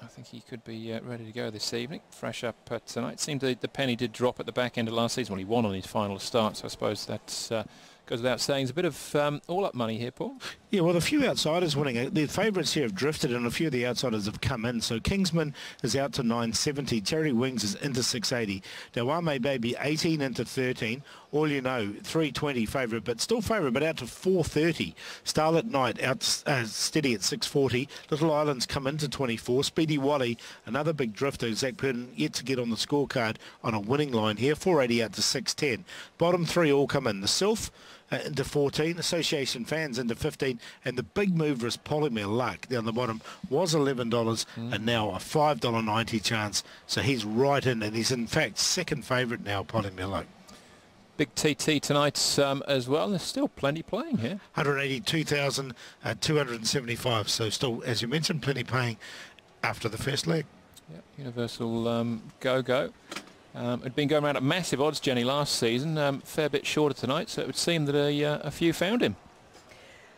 Speaker 2: I think he could be ready to go this evening. Fresh up tonight. It seemed the penny did drop at the back end of last season when he won on his final start, so I suppose that goes without saying. It's a bit of all-up money here, Paul. Yeah,
Speaker 4: well, a few outsiders winning. The favourites here have drifted, and a few of the outsiders have come in. So Kingsman is out to 970. Charity Wings is into 680. Dawame Baby 18 into 13. All You Know 320 favourite, but still favourite, but out to 430. Starlit Night out steady at 640. Little Islands come into 24. Speedy Wally, another big drifter. Zach Purden yet to get on the scorecard on a winning line here. 480 out to 610. Bottom 3 all come in. The Sylph into 14, Association Fans into 15, and the big mover is Polymer Luck down the bottom. Was $11 and now a $5.90 chance, so he's right in, and he's in fact second favourite now, Polymer Luck.
Speaker 2: Big TT tonight as well. There's still plenty playing here.
Speaker 4: 182,275, so still, as you mentioned, plenty paying after the first leg.
Speaker 2: Yep, Universal Go-Go. Had been going around at massive odds, Jenny, last season. Fair bit shorter tonight, so it would seem that a few found him.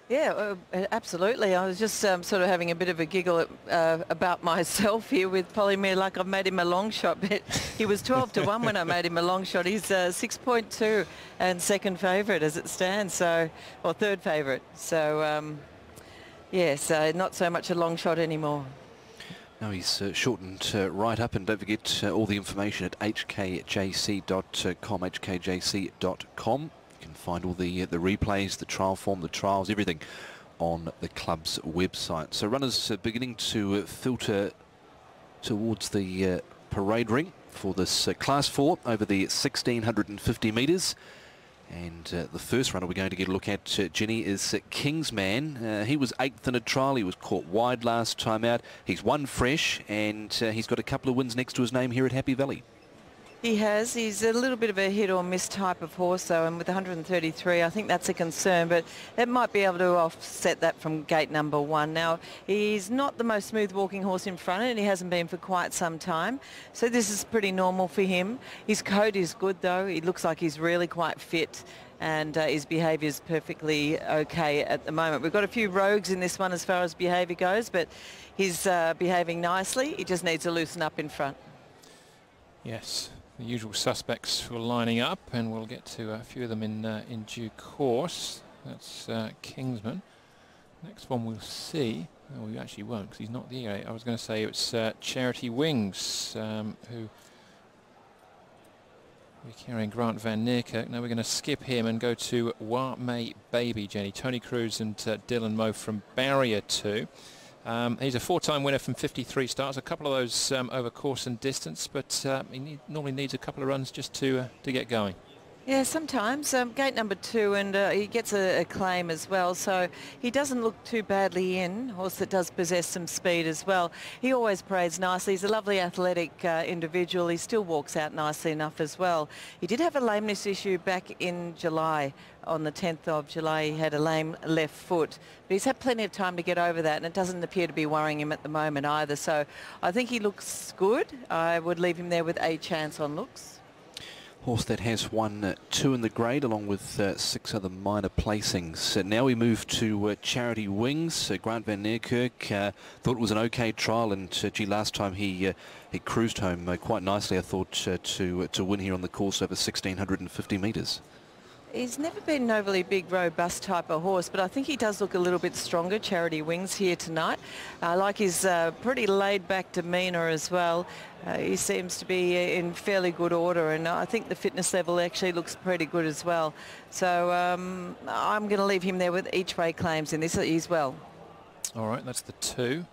Speaker 1: Yeah, absolutely. I was just sort of having a bit of a giggle about myself here with Polymer Luck. I've made him a long shot, but he was 12 to 1 when I made him a long shot. He's 6.2 and second favourite as it stands, so, or third favourite. So, yes, not so much a long shot anymore.
Speaker 3: No, he's shortened right up, and don't forget all the information at hkjc.com, hkjc.com. You can find all the replays, the trial form, the trials, everything on the club's website. So runners beginning to filter towards the parade ring for this Class 4 over the 1,650 metres. And the first runner we're going to get a look at, Jenny, is Kingsman. He was 8th in a trial. He was caught wide last time out. He's won fresh, and he's got a couple of wins next to his name here at Happy Valley.
Speaker 1: He has. He's a little bit of a hit or miss type of horse, though, and with 133, I think that's a concern, but it might be able to offset that from gate number 1. Now, he's not the most smooth walking horse in front, and he hasn't been for quite some time, so this is pretty normal for him. His coat is good, though. He looks like he's really quite fit, and his behaviour is perfectly okay at the moment. We've got a few rogues in this one as far as behaviour goes, but he's behaving nicely. He just needs to loosen up in front.
Speaker 2: Yes. The usual suspects were lining up, and we'll get to a few of them in due course. That's Kingsman. Next one we'll see. Oh, we actually won't, because he's not the 8. I was going to say it's Charity Wings, who we're carrying Grant Van Neerkerk. Now we're going to skip him and go to Wa May Baby, Jenny. Tony Cruz and Dylan Moe from Barrier 2. He's a 4-time winner from 53 starts, a couple of those over course and distance, but he normally needs a couple of runs just to get going.
Speaker 1: Yeah, sometimes. Gate number 2, and he gets a claim as well, so he doesn't look too badly in. Horse that does possess some speed as well. He always parades nicely. He's a lovely athletic individual. He still walks out nicely enough as well. He did have a lameness issue back in July. On the 10th of July, he had a lame left foot, but he's had plenty of time to get over that, and it doesn't appear to be worrying him at the moment either. So I think he looks good. I would leave him there with a chance on looks.
Speaker 3: Horse that has won 2 in the grade, along with 6 other minor placings. Now we move to Charity Wings. Grant Van Neerkerk thought it was an okay trial, and gee, last time he cruised home quite nicely, I thought, to win here on the course over 1,650 metres.
Speaker 1: He's never been an overly big, robust type of horse, but I think he does look a little bit stronger, Charity Wings, here tonight. I like his pretty laid-back demeanour as well. He seems to be in fairly good order, and I think the fitness level actually looks pretty good as well. So I'm going to leave him there with each-way claims in this as well.
Speaker 2: All right, that's the 2.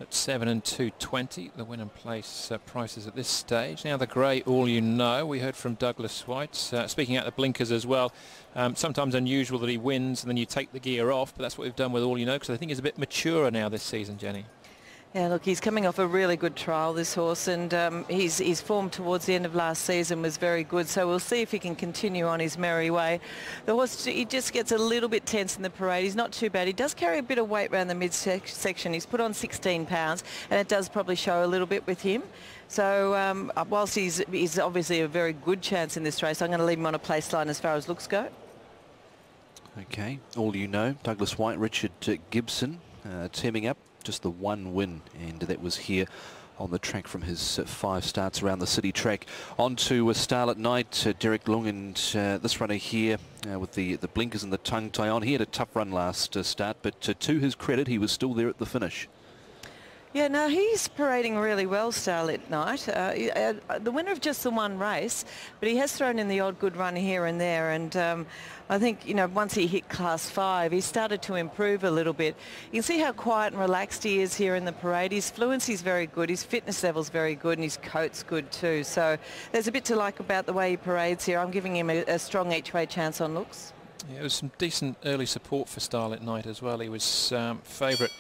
Speaker 2: At 7 and 220, the win and place prices at this stage. Now the grey, All You Know. We heard from Douglas White, speaking out the blinkers as well. Sometimes unusual that he wins and then you take the gear off, but that's what we've done with All You Know, because I think he's a bit maturer now this season, Jenny.
Speaker 1: Yeah, look, he's coming off a really good trial, this horse, and his form towards the end of last season was very good, so we'll see if he can continue on his merry way. The horse, he just gets a little bit tense in the parade. He's not too bad. He does carry a bit of weight around the midsection. He's put on 16 pounds, and it does probably show a little bit with him. So whilst he's obviously a very good chance in this race, I'm going to leave him on a place line as far as looks go.
Speaker 3: Okay, All You Know. Douglas White, Richard Gibson teaming up. Just the 1 win, and that was here on the track from his 5 starts around the city track. On to Starlit Night, Derek Lung, and this runner here with the blinkers and the tongue tie on. He had a tough run last start, but to his credit, he was still there at the finish.
Speaker 1: Yeah, no, he's parading really well, Starlit Night. The winner of just the 1 race, but he has thrown in the odd good run here and there, and I think, you know, once he hit class 5, he started to improve a little bit. You can see how quiet and relaxed he is here in the parade. His fluency's very good, his fitness level's very good, and his coat's good too. So there's a bit to like about the way he parades here. I'm giving him a strong each-way chance on looks.
Speaker 2: Yeah, it was some decent early support for Starlit Night as well. He was favourite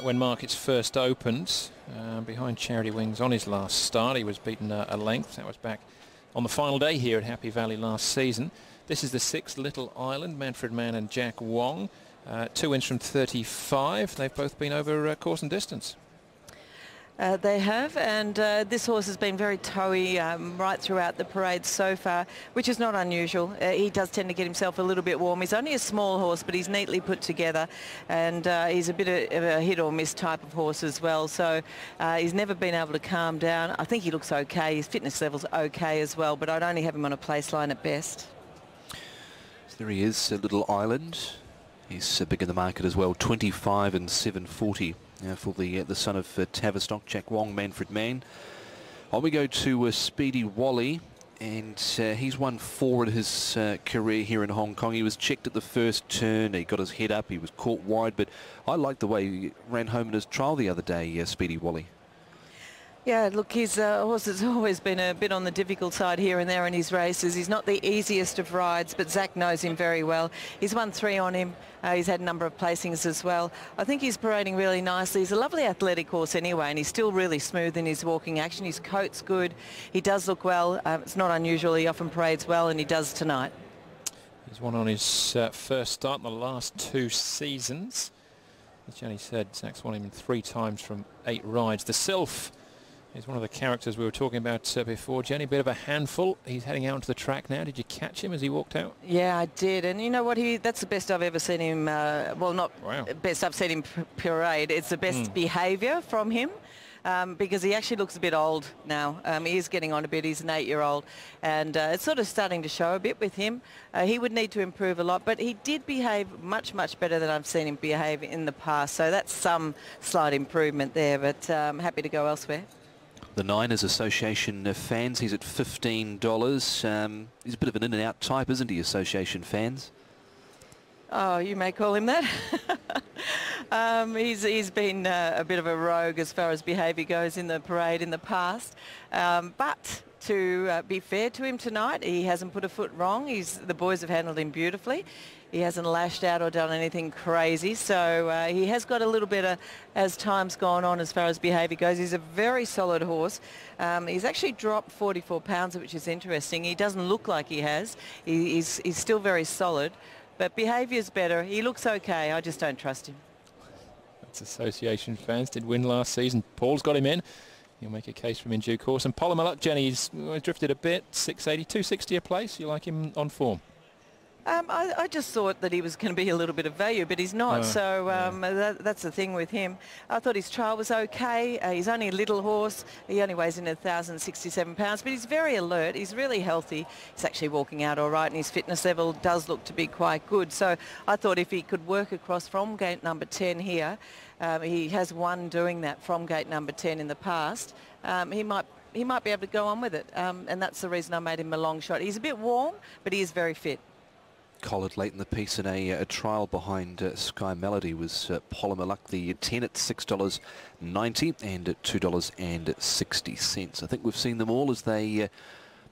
Speaker 2: when markets first opened, behind Charity Wings on his last start. He was beaten a length. That was back on the final day here at Happy Valley last season. This is the 6th, Little Island, Manfred Mann and Jack Wong. 2 wins from 35. They've both been over course and distance.
Speaker 1: They have, and this horse has been very toey right throughout the parade so far, which is not unusual. He does tend to get himself a little bit warm. He's only a small horse, but he's neatly put together, and he's a bit of a hit or miss type of horse as well, so he's never been able to calm down. I think he looks okay. His fitness level's okay as well, but I'd only have him on a place line at best.
Speaker 3: So there he is, Little Island. He's big in the market as well, 25 and 740. For the son of Tavistock, Jack Wong, Manfred Mann. On we go to Speedy Wally, and he's won 4 in his career here in Hong Kong. He was checked at the first turn, he got his head up, he was caught wide, but I liked the way he ran home in his trial the other day, Speedy Wally.
Speaker 1: Yeah, look, his horse has always been a bit on the difficult side here and there in his races. He's not the easiest of rides, but Zach knows him very well. He's won 3 on him. He's had a number of placings as well. I think he's parading really nicely. He's a lovely athletic horse anyway, and he's still really smooth in his walking action. His coat's good. He does look well. It's not unusual. He often parades well, and he does tonight.
Speaker 2: He's won on his first start in the last 2 seasons. As Jenny said, Zach's won him 3 times from 8 rides. The Sylph is one of the characters we were talking about before. Jenny, a bit of a handful. He's heading out onto the track now. Did you catch him as he walked out?
Speaker 1: Yeah, I did. And you know what? That's the best I've ever seen him. Well, not best I've seen him parade. It's the best behaviour from him. Because he actually looks a bit old now. He is getting on a bit. He's an 8-year-old, and it's sort of starting to show a bit with him. He would need to improve a lot, but he did behave much, much better than I've seen him behave in the past. So that's some slight improvement there, but I'm happy to go elsewhere.
Speaker 3: The 9 is Association Fans. He's at $15. He's a bit of an in-and-out type, isn't he, Association Fans?
Speaker 1: Oh, you may call him that. He's been a bit of a rogue as far as behaviour goes in the parade in the past. But to be fair to him tonight, he hasn't put a foot wrong. The boys have handled him beautifully. He hasn't lashed out or done anything crazy. So he has got a little bit as time's gone on as far as behaviour goes. He's a very solid horse. He's actually dropped 44 pounds, which is interesting. He doesn't look like he has. He's still very solid. But behaviour's better. He looks okay. I just don't trust him.
Speaker 2: That's Association Fans. Did win last season. Paul's got him in. He'll make a case for him in due course. And Polymer Luck, Jenny's drifted a bit. 680, 260 a place. You like him on form?
Speaker 1: I just thought that he was going to be a little bit of value, but he's not. That's the thing with him. I thought his trial was okay. He's only a little horse. He only weighs in 1,067 pounds, but he's very alert. He's really healthy. He's actually walking out all right, and his fitness level does look to be quite good. So I thought if he could work across from gate number 10 here, he has won doing that from gate number 10 in the past, he might be able to go on with it. And that's the reason I made him a long shot. He's a bit warm, but he is very fit.
Speaker 3: Collared late in the piece in a trial behind Sky Melody was Polymer Luck. The 10 at $6.90 and at $2.60. I think we've seen them all as they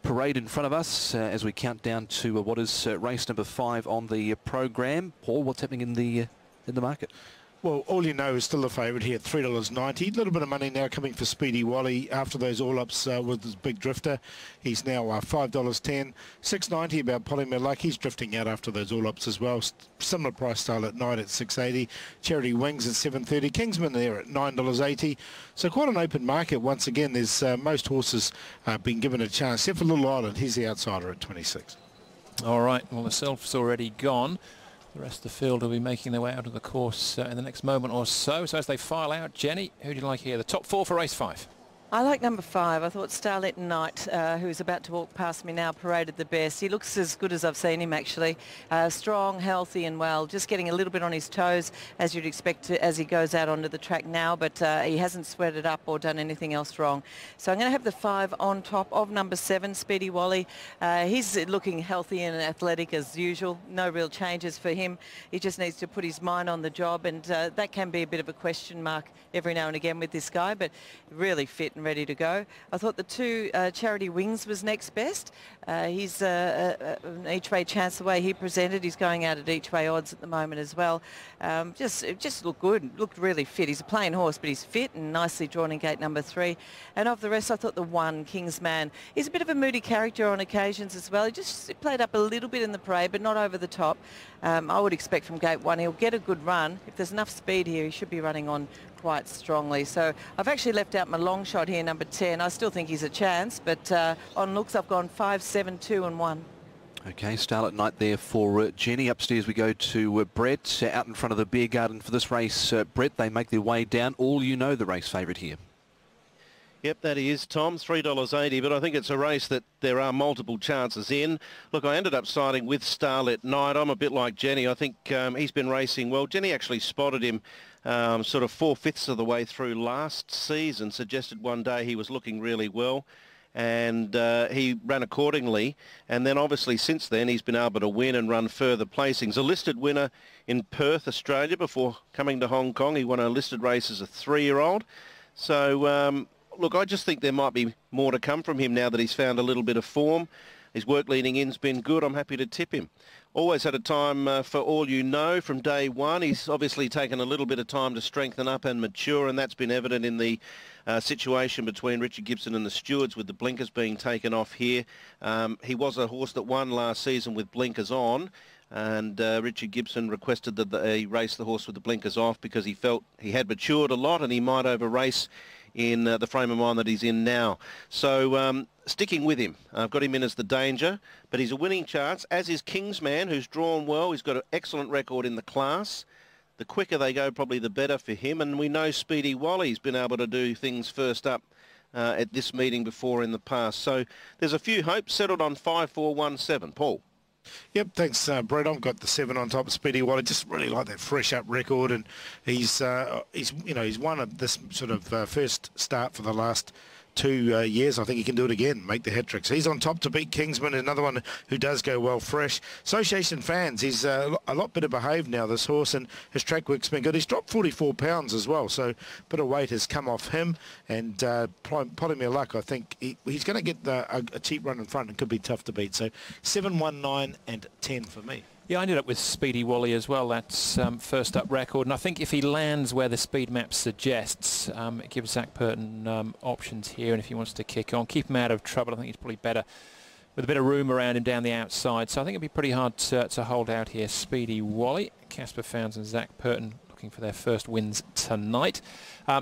Speaker 3: parade in front of us as we count down to what is race number 5 on the program. Paul, what's happening in the market?
Speaker 4: Well, All You Know is still the favourite here at $3.90. A little bit of money now coming for Speedy Wally after those all-ups with his big drifter. He's now $5.10. $6.90 about Polymer Luck. He's drifting out after those all-ups as well. Similar price style at 9 at $6.80. Charity Wings at $7.30. Kingsman there at $9.80. So quite an open market once again. There's most horses been given a chance. Except for Little Island, he's the outsider at 26.
Speaker 2: All right, well, the Sylph's already gone. The rest of the field will be making their way out of the course in the next moment or so. So as they file out, Jenny, who do you like here? The top 4 for race 5.
Speaker 1: I like number 5. I thought Starlit Knight, who's about to walk past me now, paraded the best. He looks as good as I've seen him, actually. Strong, healthy and well. Just getting a little bit on his toes, as you'd expect to, as he goes out onto the track now, but he hasn't sweated up or done anything else wrong. So I'm going to have the 5 on top of number 7, Speedy Wally. He's looking healthy and athletic as usual. No real changes for him. He just needs to put his mind on the job, and that can be a bit of a question mark every now and again with this guy, but really fit and ready to go. I thought the 2 Charity Wings was next best. He's an each-way chance the way he presented. He's going out at each-way odds at the moment as well. Just looked good, looked really fit. He's a plain horse, but he's fit and nicely drawn in gate number 3. And of the rest, I thought the 1, Kingsman, he's a bit of a moody character on occasions as well. He just played up a little bit in the parade, but not over the top. I would expect from gate 1 he'll get a good run. If there's enough speed here, he should be running on quite strongly. So I've actually left out my long shot here, number 10. I still think he's a chance, but on looks I've gone 5, 7, 2 and 1.
Speaker 3: Okay, Starlit Knight there for Jenny. Upstairs we go to Brett out in front of the beer garden for this race. Brett, they make their way down. All You Know, the race favourite here.
Speaker 5: Yep, that is, Tom, $3.80, but I think it's a race that there are multiple chances in. Look, I ended up siding with Starlit Knight. I'm a bit like Jenny. I think he's been racing well. Jenny actually spotted him sort of 4/5 of the way through last season, suggested one day he was looking really well, and he ran accordingly. And then obviously since then he's been able to win and run further placings. A listed winner in Perth, Australia, before coming to Hong Kong. He won a listed race as a 3-year-old. So Look, I just think there might be more to come from him now that he's found a little bit of form. His work leading in's been good. I'm happy to tip him. Always had a time for All You Know from day one. He's obviously taken a little bit of time to strengthen up and mature, and that's been evident in the situation between Richard Gibson and the stewards with the blinkers being taken off here. He was a horse that won last season with blinkers on, and Richard Gibson requested that he race the horse with the blinkers off because he felt he had matured a lot and he might over-race in the frame of mind that he's in now. So sticking with him. I've got him in as the danger, but he's a winning chance, as is Kingsman, who's drawn well. He's got an excellent record in the class. The quicker they go, probably the better for him. And we know Speedy Wally's been able to do things first up at this meeting before in the past. So there's a few hopes. Settled on 5-4-1-7. Paul.
Speaker 4: Yep, thanks, Brett. I've got the 7 on top of Speedy Wally. Just really like that fresh up record, and he's won this sort of first start for the last 2 years. I think he can do it again, make the hat-trick. So he's on top to beat Kingsman, another one who does go well fresh. Association Fans, he's a lot better behaved now, this horse, and his track work's been good. He's dropped 44 pounds as well, so a bit of weight has come off him. And Polymere Luck, I think he's going to get a cheap run in front and could be tough to beat. So 7, 1, 9 and 10 for me.
Speaker 2: Yeah, I ended up with Speedy Wally as well. That's first up record. And I think if he lands where the speed map suggests, it gives Zach Purton options here. And if he wants to kick on, keep him out of trouble. I think he's probably better with a bit of room around him down the outside. So I think it'd be pretty hard to hold out here. Speedy Wally, Casper Fownes and Zach Purton looking for their first wins tonight.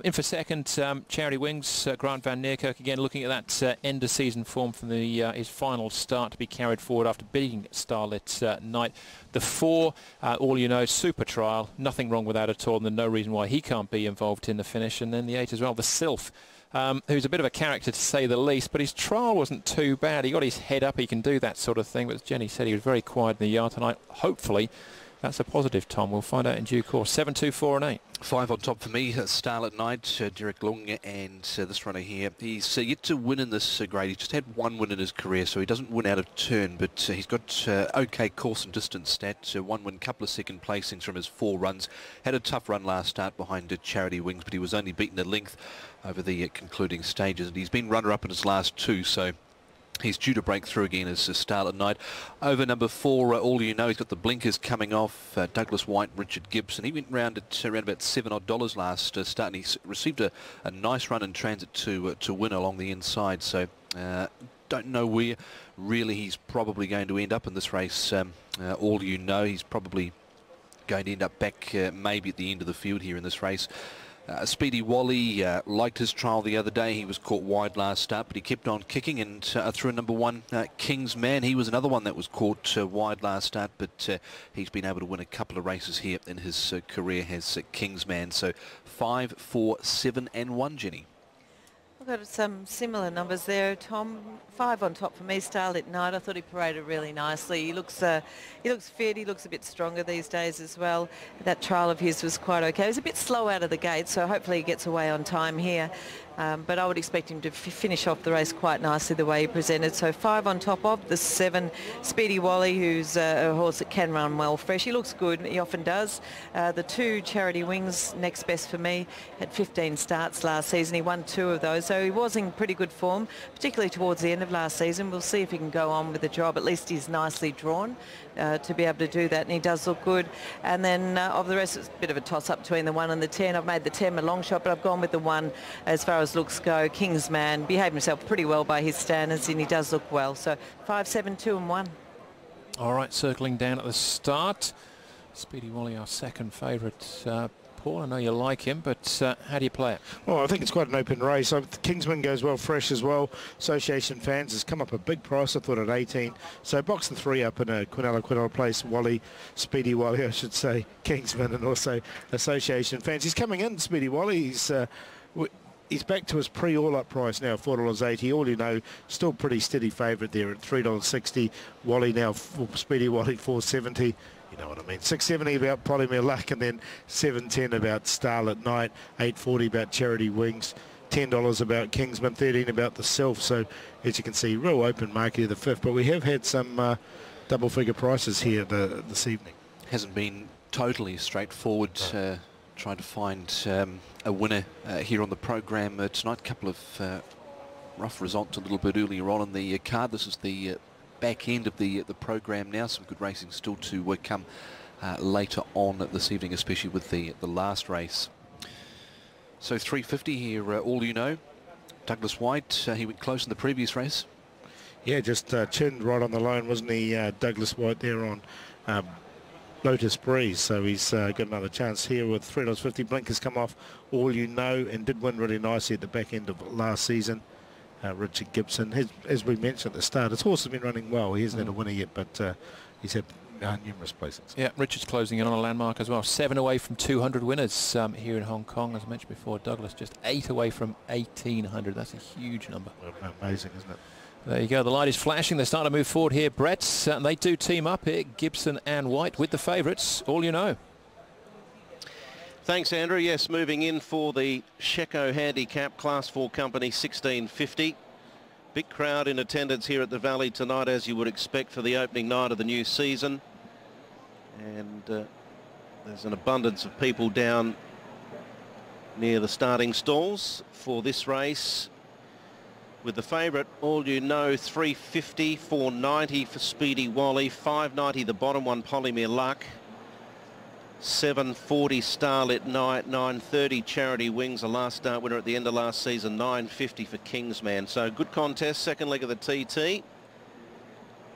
Speaker 2: In for second, Charity Wings, Grant Van Neerkerk again looking at that end of season form from his final start to be carried forward after beating Starlit Night. The 4, All You Know, super trial, nothing wrong with that at all, and there's no reason why he can't be involved in the finish. And then the 8 as well, the Sylph, who's a bit of a character to say the least, but his trial wasn't too bad. He got his head up, he can do that sort of thing, but as Jenny said, he was very quiet in the yard tonight. Hopefully that's a positive, Tom. We'll find out in due course. 7, 2, 4 and 8. 5
Speaker 3: on top for me, Starlit Night, Derek Long, and this runner here. He's yet to win in this grade. He's just had 1 win in his career, so he doesn't win out of turn, but he's got okay course and distance stats. 1 win, couple of second placings from his 4 runs. Had a tough run last start behind Charity Wings, but he was only beaten at length over the concluding stages, and he's been runner-up in his last 2, so he's due to break through again as Starlit Night. Over number 4, All You Know, he's got the blinkers coming off. Douglas White, Richard Gibson. He went round at around about $7 odd last start, and he received a nice run in transit to win along the inside. So don't know where really he's probably going to end up in this race. All You Know, he's probably going to end up back maybe at the end of the field here in this race. Speedy Wally liked his trial the other day. He was caught wide last start, but he kept on kicking, and through number 1, Kingsman. He was another one that was caught wide last start, but he's been able to win a couple of races here in his career, has Kingsman. So 5, 4, 7 and 1, Jenny.
Speaker 1: I've got some similar numbers there, Tom. 5 on top for me. Starlit Night, I thought he paraded really nicely. He looks fit. He looks a bit stronger these days as well. That trial of his was quite okay. He was a bit slow out of the gate, so hopefully he gets away on time here. But I would expect him to finish off the race quite nicely the way he presented. So 5 on top of the 7, Speedy Wally, who's a horse that can run well fresh. He looks good. He often does. The 2, Charity Wings, next best for me. Had 15 starts last season. He won 2 of those. So he was in pretty good form, particularly towards the end of last season. We'll see if he can go on with the job. At least he's nicely drawn to be able to do that, and he does look good. And then of the rest, it's a bit of a toss-up between the 1 and the 10. I've made the 10 a long shot, but I've gone with the 1 as far as looks go. Kingsman behaved himself pretty well by his standards, and he does look well. So 5, 7, 2 and 1.
Speaker 2: All right, circling down at the start. Speedy Wally, our second favourite. Paul, I know you like him, but how do you play it?
Speaker 4: Well, I think it's quite an open race. Kingsman goes well fresh as well. Association Fans has come up a big price, I thought, at 18. So box the 3 up in a Quinella place. Wally, Speedy Wally, I should say, Kingsman, and also Association Fans. He's coming in, Speedy Wally. He's back to his pre-all-up price now, $4.80. All You Know, still pretty steady favourite there at $3.60. Wally now, Speedy Wally, $4.70. You know what I mean. $6.70 about Polymere Luck, and then $7.10 about Starlit Night, $8.40 about Charity Wings, $10 about Kingsman, $13 about the Sylph. So as you can see, real open market here, the 5th. But we have had some double-figure prices here this evening.
Speaker 3: Hasn't been totally straightforward trying to find a winner here on the program tonight. A couple of rough results a little bit earlier on in the card. This is the back end of the program now. Some good racing still to come later on this evening, especially with the last race. So 350 here, All You Know. Douglas White, he went close in the previous race.
Speaker 4: Yeah, just chinned right on the line, wasn't he, Douglas White, there on Lotus Breeze. So he's got another chance here with $3.50. Blinkers come off All You Know, and did win really nicely at the back end of last season. Richard Gibson, as we mentioned at the start, his horse has been running well. He hasn't had a winner yet, but he's had numerous placings.
Speaker 2: Yeah, Richard's closing in on a landmark as well. 7 away from 200 winners here in Hong Kong. As I mentioned before, Douglas just 8 away from 1,800. That's a huge number.
Speaker 4: Amazing, isn't it?
Speaker 2: There you go. The light is flashing. They're starting to move forward here, Brett. And they do team up here, Gibson and White, with the favourites. All You Know.
Speaker 5: Thanks, Andrew. Yes, moving in for the Sheco Handicap Class 4 Company 1650. Big crowd in attendance here at the Valley tonight, as you would expect for the opening night of the new season. And there's an abundance of people down near the starting stalls for this race. With the favourite, All You Know, 350, 490 for Speedy Wally, 590 the bottom one, Polymere Luck, 740 Starlit Night, 930 Charity Wings, a last start winner at the end of last season, 950 for Kingsman. So good contest, second leg of the TT.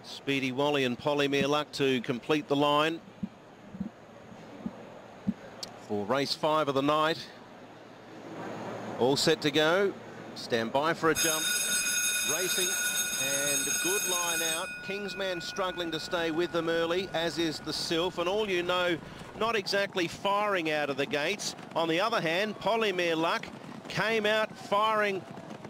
Speaker 5: Speedy Wally and Polymere Luck to complete the line for race 5 of the night. All set to go. Stand by for a jump. Racing, and a good line out. Kingsman struggling to stay with them early, as is the Sylph, and All You Know not exactly firing out of the gates. On the other hand, Polymere Luck came out firing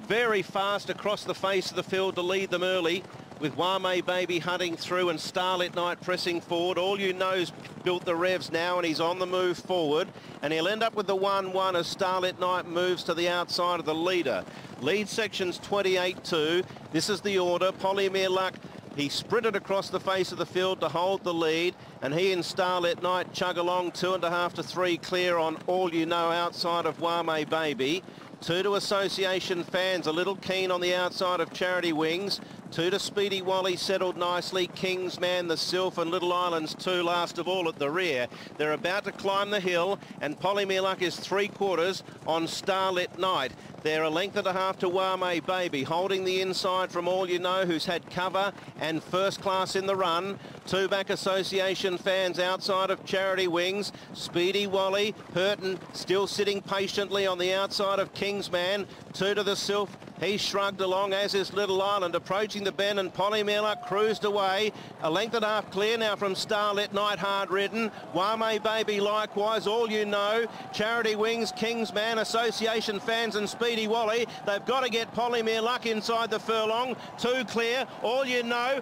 Speaker 5: very fast across the face of the field to lead them early, with Wame Baby hunting through and Starlit Night pressing forward. All You Know's built the revs now, and he's on the move forward, and he'll end up with the 1-1 as Starlit Night moves to the outside of the leader. Lead section's 28-2. This is the order. Polymere Luck, he sprinted across the face of the field to hold the lead, and he and Starlit Night chug along 2.5 to 3 clear on All You Know outside of Wame Baby. 2 to Association Fans, a little keen on the outside of Charity Wings. 2 to Speedy Wally, settled nicely. Kingsman, the Sylph, and Little Islands 2 last of all at the rear. They're about to climb the hill, and Polymere Luck is 3/4 on Starlit Night. They're 1.5 lengths to Wame Baby, holding the inside from All You Know, who's had cover and first class in the run. 2 back Association Fans outside of Charity Wings. Speedy Wally, Hurton still sitting patiently on the outside of Kingsman. 2 to the Sylph. He shrugged along, as is Little Island, approaching the bend, and Polymere Luck cruised away. 1.5 lengths clear now from Starlit Night, hard ridden. Wame Baby likewise, All You Know. Charity Wings, Kingsman, Association Fans and Speedy Wally. They've got to get Polymere Luck inside the furlong. 2 clear, All You Know.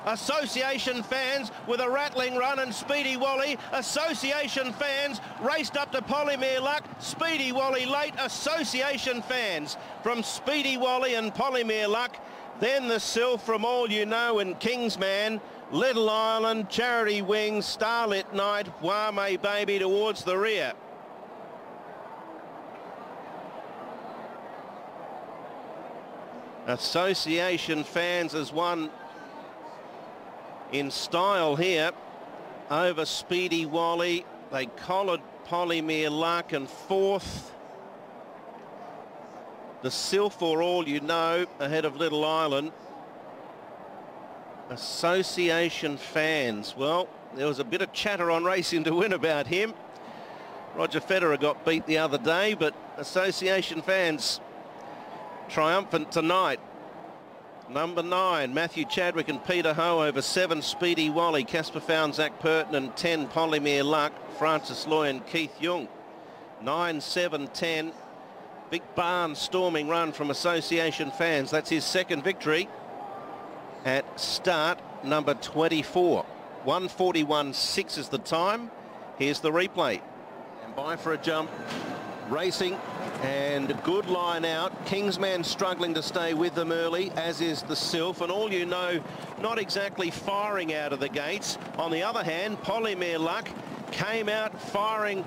Speaker 5: Association Fans with a rattling run, and Speedy Wally. Association Fans raced up to Polymere Luck. Speedy Wally late. Association Fans from Speedy Wally and Polymere Luck. Then the Sylph from All You Know and Kingsman. Little Island, Charity Wings, Starlit Night, Wame Baby towards the rear. Association Fans has won in style here over Speedy Wally. They collared Polymere Luck, and 4th the Sylph or All You Know ahead of Little Island. Association Fans, well, there was a bit of chatter on Racing to Win about him. Roger Federer got beat the other day, but Association Fans triumphant tonight. Number 9, Matthew Chadwick and Peter Ho over 7, Speedy Wally, Casper Found, Zach Purton, and 10, Polymere Luck, Francis Loy and Keith Young. 9, 7, 10. Big barn storming run from Association Fans. That's his second victory at start number 24. 1:41.6 is the time. Here's the replay. And by for a jump. Racing, and a good line out. Kingsman struggling to stay with them early, as is the Sylph, and All You Know not exactly firing out of the gates. On the other hand, Polymere Luck came out firing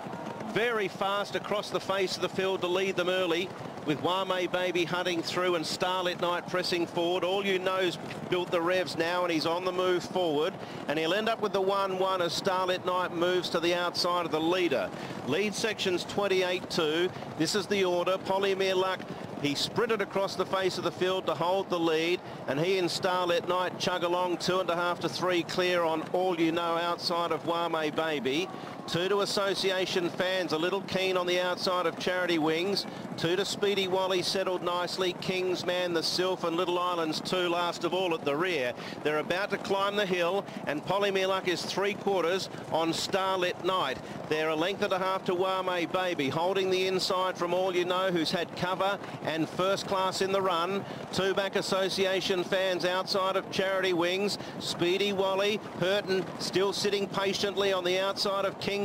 Speaker 5: very fast across the face of the field to lead them early, with Wame Baby hunting through and Starlit Night pressing forward. All You Know's built the revs now, and he's on the move forward, and he'll end up with the 1-1 as Starlit Night moves to the outside of the leader. Lead section's 28-2. This is the order. Polymere Luck, he sprinted across the face of the field to hold the lead, and he and Starlit Night chug along 2.5 to 3 clear on All You Know outside of Wame Baby. 2 to Association Fans, a little keen on the outside of Charity Wings. 2 to Speedy Wally, settled nicely. Kingsman, the Sylph, and Little Islands 2 last of all at the rear. They're about to climb the hill, and Polymere Luck is 3/4 on Starlit Night. They're a length and a half to Wame Baby, holding the inside from All You Know, who's had cover and first class in the run. 2 back Association Fans outside of Charity Wings. Speedy Wally, Hurton still sitting patiently on the outside of Kingsman.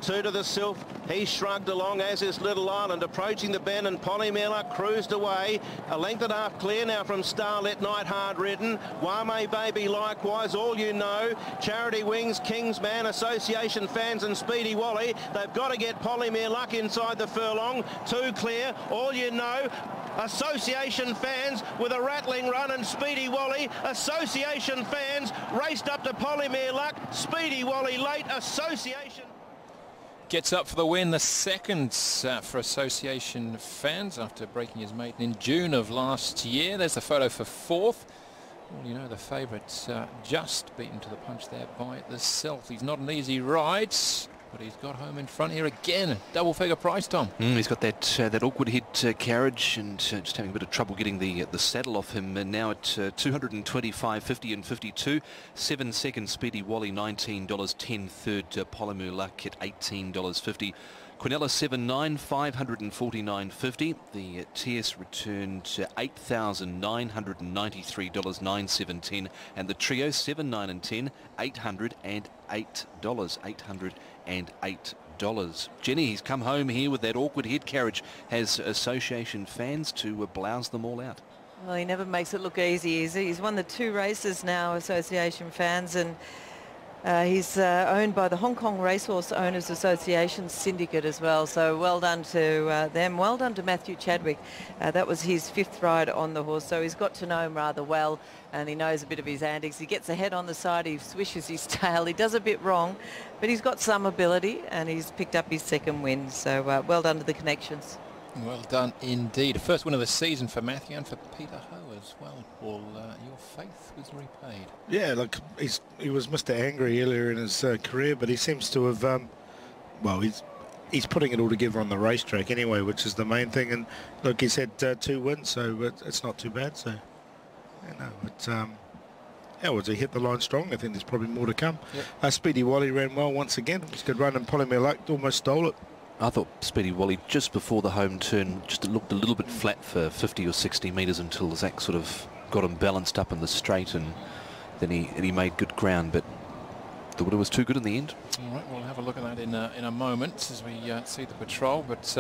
Speaker 5: 2 to the Sylph, he shrugged along, as is Little Island, approaching the bend, and Polymere Luck cruised away. A length and a half clear now from Starlit Night, hard ridden. Wame Baby likewise. All You Know, Charity Wings, Kingsman, Association Fans and Speedy Wally. They've got to get Polymere Luck inside the furlong. 2 clear. All You Know, Association Fans with a rattling run, and Speedy Wally. Association Fans raced up to Polymere Luck. Speedy Wally late. Association
Speaker 2: gets up for the win, the second for Association Fans after breaking his maiden in June of last year. There's the photo for 4th. Well, you know, the favourite just beaten to the punch there by the Sylph. He's not an easy ride, but he's got home in front here again. Double figure price, Tom.
Speaker 3: He's got that awkward head carriage, and just having a bit of trouble getting the saddle off him. And now at 225.50 and 52. 7 second Speedy Wally, $19.10. Third Polymere Luck at $18.50. Quinella 7-9, $549.50. The TS returned $8,993.9710, and the trio 7, 9 and 10, $808. $808. Jenny, he's come home here with that awkward head carriage. Has Association Fans to blouse them all out?
Speaker 1: Well, he never makes it look easy. He's won the 2 races now, Association Fans, and he's owned by the Hong Kong Racehorse Owners Association Syndicate as well. So well done to them. Well done to Matthew Chadwick. That was his 5th ride on the horse, so he's got to know him rather well, and he knows a bit of his antics. He gets ahead on the side, he swishes his tail, he does a bit wrong, but he's got some ability, and he's picked up his 2nd win. So well done to the connections.
Speaker 2: Well done indeed. First win of the season for Matthew and for Peter Ho as well. Paul, your faith was repaid.
Speaker 4: Yeah, look, he was Mr. Angry earlier in his career, but he seems to have, well, he's putting it all together on the racetrack anyway, which is the main thing. And look, he's had 2 wins, so it's not too bad. So, you know, how was he hit the line strong? I think there's probably more to come. Yep. Speedy Wally ran well once again. It was a good run, and Polymere Luck almost stole it.
Speaker 3: I thought Speedy Wally, just before the home turn, just looked a little bit flat for 50 or 60 metres until Zach sort of got him balanced up in the straight, and then he made good ground, but the winner was too good in the end.
Speaker 2: All right, we'll have a look at that in a moment as we see the patrol. But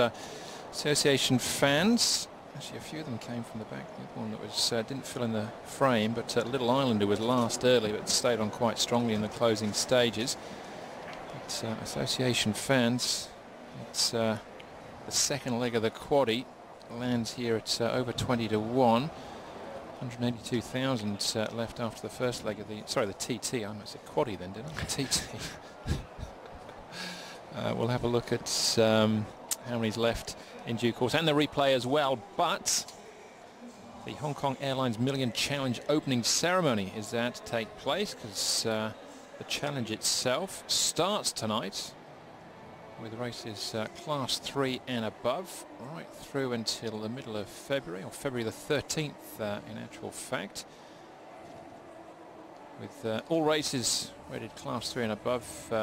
Speaker 2: Association Fans, actually a few of them came from the back. The one that was didn't fill in the frame, but Little Islander was last early, but stayed on quite strongly in the closing stages. But Association Fans, it's the second leg of the quaddie, lands here at over 20 to 1. 182,000 left after the first leg of the TT. I almost said quaddie then, didn't I? TT. We'll have a look at how many's left in due course, and the replay as well. But the Hong Kong Airlines Million Challenge opening ceremony is that to take place, because the challenge itself starts tonight with races class 3 and above right through until the middle of February, or February the 13th in actual fact, with all races rated class 3 and above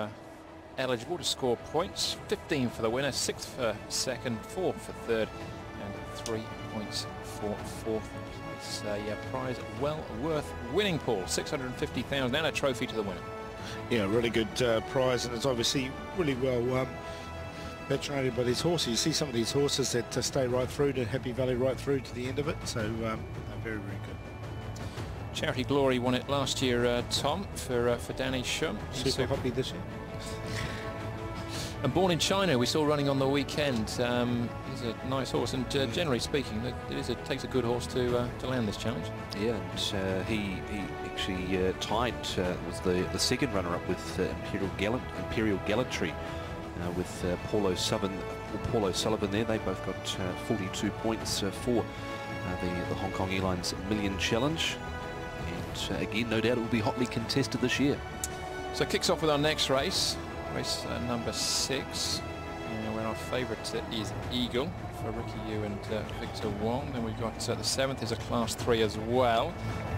Speaker 2: eligible to score points. 15 for the winner, 6 for second, 4 for third, and 3 points for fourth place. A prize well worth winning, Paul. 650,000 and a trophy to the winner.
Speaker 4: Yeah, really good prize, and it's obviously really well patronated by these horses. You see some of these horses that stay right through to Happy Valley, right through to the end of it, so they're very, very good.
Speaker 2: Charity Glory won it last year, Tom, for Danny Shum.
Speaker 4: Super happy this year.
Speaker 2: And Born in China, we saw running on the weekend. He's a nice horse, and generally speaking, it takes a good horse to land this challenge.
Speaker 3: Yeah, and he actually tied, was the second runner-up with Imperial Gallantry with Paulo Sullivan there. They both got 42 points for the Hong Kong Airlines Million Challenge. And again, no doubt it will be hotly contested this year.
Speaker 2: So it kicks off with our next race number 6, where our favourite is Eagle for Ricky Yu and Victor Wong. Then we've got the 7th is a Class 3 as well.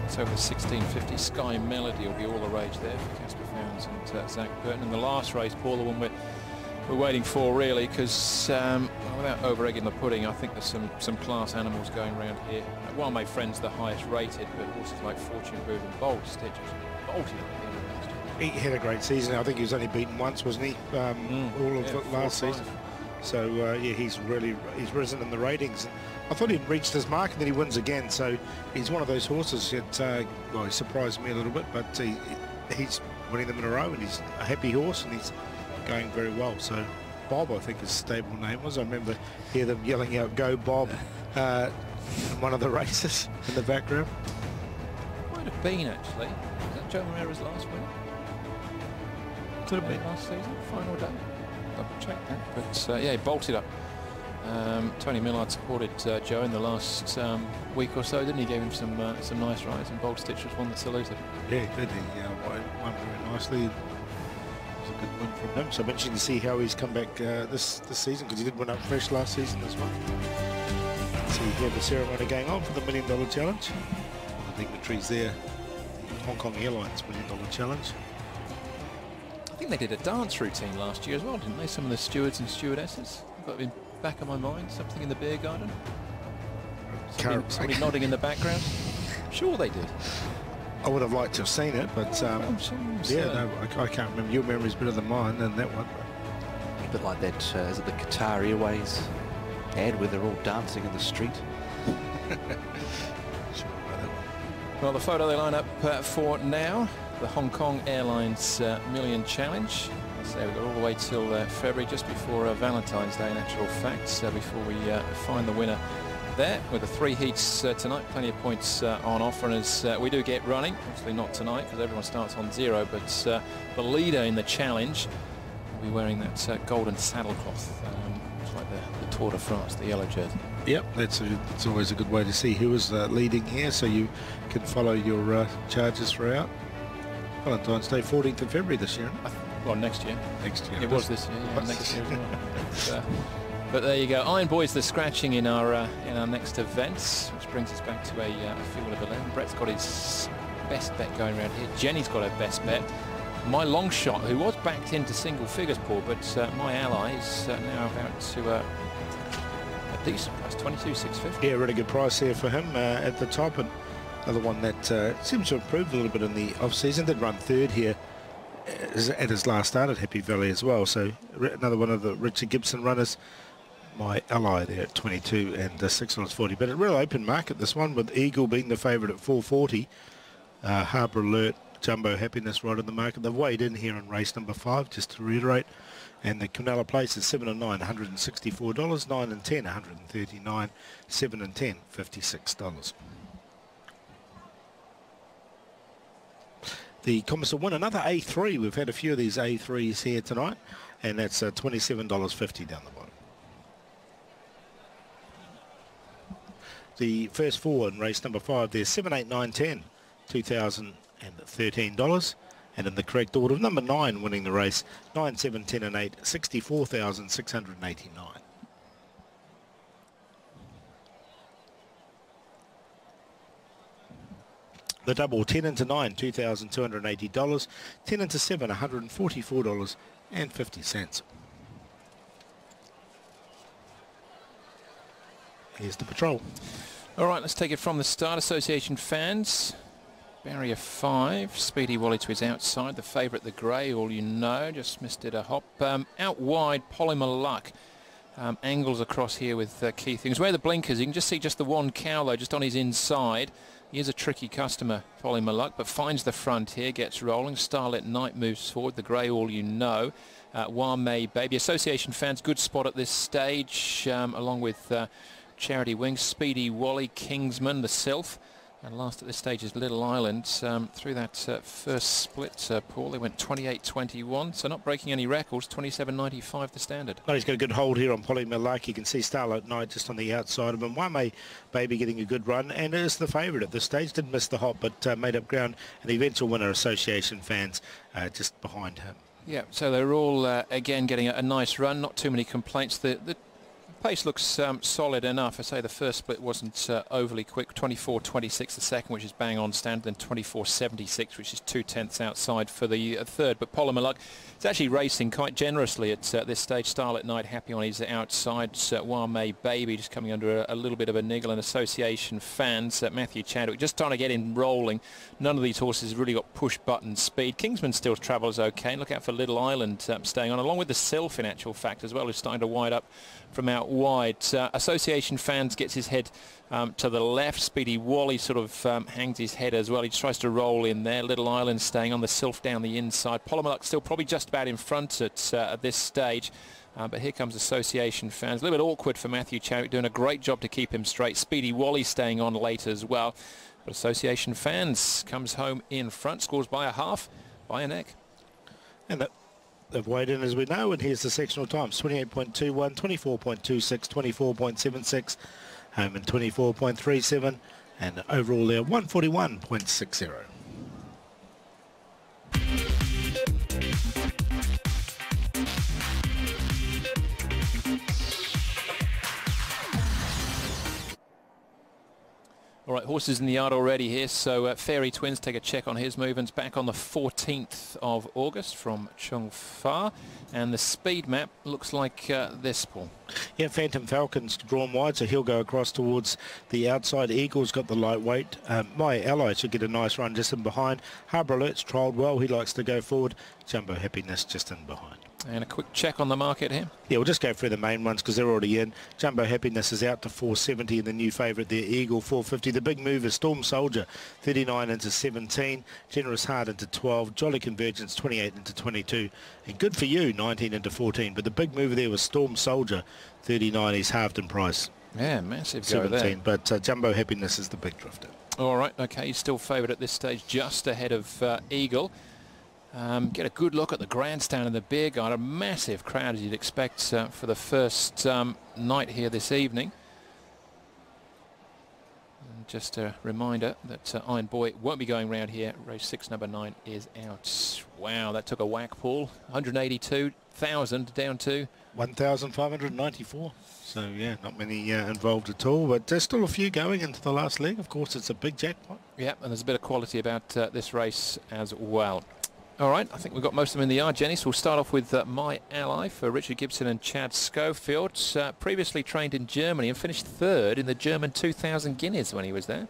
Speaker 2: So over the 1650 Sky Melody will be all the rage there for Casper Fownes and Zach Burton. And the last race, Paul, the one we're waiting for really, because without over-egging the pudding, I think there's some class animals going around here. While my friend's the highest rated, but horses like Fortune Boot and Bold Stitch bolted up.
Speaker 4: He had a great season. I think he was only beaten once, wasn't he? All of last season. So yeah, he's risen in the ratings. I thought he'd reached his mark, and then he wins again. So he's one of those horses that well, he surprised me a little bit, but he's winning them in a row, and he's a happy horse, and he's going very well. So Bob, I think his stable name was. I remember hear them yelling out "Go Bob" in one of the races in the background.
Speaker 2: Might have been actually. Was that Joe Moreira's last win?
Speaker 4: Could have been
Speaker 2: last season, final day. Double check that. But yeah, he bolted up. Tony Millard supported Joe in the last week or so, didn't he? Gave him some nice rides, and Bold Stitch was one that saluted.
Speaker 4: Yeah, did he? Won very nicely. It was a good win from him. So I'm interested to see how he's come back this season, because he did win up fresh last season as well. So you have the ceremony going on for the $1 Million Challenge. All the dignitaries there. The Hong Kong Airlines $1 Million Challenge.
Speaker 2: I think they did a dance routine last year as well, didn't they? Some of the stewards and stewardesses. I've got it in back of my mind, something in the beer garden. Somebody nodding in the background. Sure they did.
Speaker 4: I would have liked to have seen it, but yeah, no, I can't remember. Your memory's better than mine than that one.
Speaker 3: A bit like that, is it the Qatar Airways ad where they're all dancing in the street?
Speaker 2: Well, the photo they line up for now, the Hong Kong Airlines Million Challenge. So we've got all the way till February, just before Valentine's Day in actual fact, before we find the winner there. With the 3 heats tonight, plenty of points on offer, and as we do get running, obviously not tonight because everyone starts on 0, but the leader in the challenge will be wearing that golden saddlecloth, it's like the Tour de France, the yellow jersey.
Speaker 4: Yep, it's always a good way to see who is leading here, so you can follow your charges throughout. Valentine's Day, 14th of February this year.
Speaker 2: Well, next year.
Speaker 4: Next year.
Speaker 2: It was this year, yeah, next year as well. But there you go. Iron Boys, the scratching in our next events, which brings us back to a field of 11. Brett's got his best bet going around here. Jenny's got her best bet. My long shot, who was backed into single figures, Paul, but my ally is now about to a decent price, 22,650.
Speaker 4: Yeah, really good price here for him at the top, and another one that seems to have improved a little bit in the off-season. Did run third here at his last start at Happy Valley as well. So another one of the Richard Gibson runners. My ally there at 22 and $6.40. But a real open market, this one, with Eagle being the favourite at 440. Harbour Alert, Jumbo Happiness right in the market. They've weighed in here in race number 5, just to reiterate. And the Canella Place is 7 and 9, $164. 9 and 10, $139. 7 and 10, $56. The Commissar win another A3. We've had a few of these A3s here tonight, and that's $27.50 down the bottom. The first 4 in race number 5, there's 7, 8, 9, 10, $2,013. And in the correct order, number 9 winning the race, 9, 7, 10 and 8, $64,689. The double, 10 into 9, $2,280. 10 into 7, $144.50. Here's the patrol.
Speaker 2: All right, let's take it from the start. Association fans. Barrier 5. Speedy Wally to his outside. The favourite, the grey, all you know. Just missed it a hop. Out wide, Polymer Luck. Angles across here with key things. Where the blinkers, you can just see just the one cow, though, just on his inside. He is a tricky customer, Folly My Luck, but finds the front here, gets rolling. Starlit Night moves forward, the grey All You Know. Wame Baby. Association Fans, good spot at this stage, along with Charity Wings, Speedy Wally, Kingsman, the Sylph. And last at this stage is Little Island. Through that first split, Paul, they went 28-21, so not breaking any records, 27.95 the standard.
Speaker 4: No, he's got a good hold here on Polly Malak. You can see Starlight Night just on the outside of him. Wame Baby getting a good run, and is the favourite at this stage. Didn't miss the hop, but made up ground. An eventual winner, Association Fans, just behind him.
Speaker 2: Yeah, so they're all, again, getting a nice run. Not too many complaints. The pace looks solid enough. I say the first split wasn't overly quick. 24.26 the second, which is bang on standard, then 24.76, which is 2/10 outside for the third. But Polymaluk is actually racing quite generously at this stage. Starlit Night happy on his outside. Wame Baby just coming under a little bit of a niggle. And Association Fans, Matthew Chadwick just trying to get him rolling. None of these horses have really got push button speed. Kingsman still travels okay. And look out for Little Island staying on, along with the Sylph in actual fact as well, who's starting to wide up from out wide. Association Fans gets his head to the left. Speedy Wally sort of hangs his head as well. He just tries to roll in there. Little Island staying on, the Sylph down the inside. Polymaluk still probably just about in front at this stage. But here comes Association Fans. A little bit awkward for Matthew Chadwick, doing a great job to keep him straight. Speedy Wally staying on late as well. But Association Fans comes home in front, scores by a half, by a neck.
Speaker 4: And they've weighed in, as we know, and here's the sectional times: 28.21, 24.26, 24.76, home in 24.37, and overall there 141.60.
Speaker 2: All right, horses in the yard already here, so Fairy Twins take a check on his movements back on the 14th of August from Chung Fa, and the speed map looks like this, Paul.
Speaker 4: Yeah, Phantom Falcon's drawn wide, so he'll go across towards the outside. Eagle's got the lightweight. My Ally should get a nice run just in behind. Harbour Alert's trialled well. He likes to go forward. Jumbo Happiness just in behind.
Speaker 2: And a quick check on the market here.
Speaker 4: Yeah, we'll just go through the main ones because they're already in. Jumbo Happiness is out to 470, and the new favourite there, Eagle, 450. The big move is Storm Soldier, 39 into 17. Generous Heart into 12. Jolly Convergence, 28 into 22. And Good For You, 19 into 14. But the big mover there was Storm Soldier, 39. He's halved in price.
Speaker 2: Yeah, massive
Speaker 4: 17.
Speaker 2: Go there.
Speaker 4: But Jumbo Happiness is the big drifter.
Speaker 2: All right, okay, he's still favourite at this stage, just ahead of Eagle. Get a good look at the grandstand and the beer garden. A massive crowd, as you'd expect, for the first night here this evening. And just a reminder that Iron Boy won't be going round here. Race 6, number 9 is out. Wow, that took a whack, Paul. 182,000 down to
Speaker 4: 1,594. So, yeah, not many involved at all. But there's still a few going into the last leg. Of course, it's a big jackpot.
Speaker 2: Yeah, and there's a bit of quality about this race as well. All right, I think we've got most of them in the yard, Jenny, so we'll start off with My Ally for Richard Gibson and Chad Schofield. Previously trained in Germany and finished third in the German 2,000 Guineas when he was there.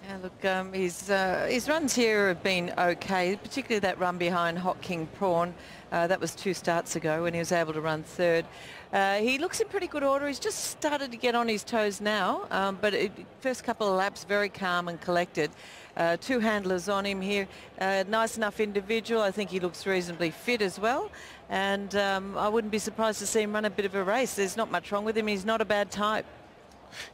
Speaker 1: Yeah, look, his runs here have been okay, particularly that run behind Hot King Prawn. That was 2 starts ago when he was able to run third. He looks in pretty good order. He's just started to get on his toes now, but first couple of laps very calm and collected. 2 handlers on him here. Nice enough individual. I think he looks reasonably fit as well. And I wouldn't be surprised to see him run a bit of a race. There's not much wrong with him. He's not a bad type.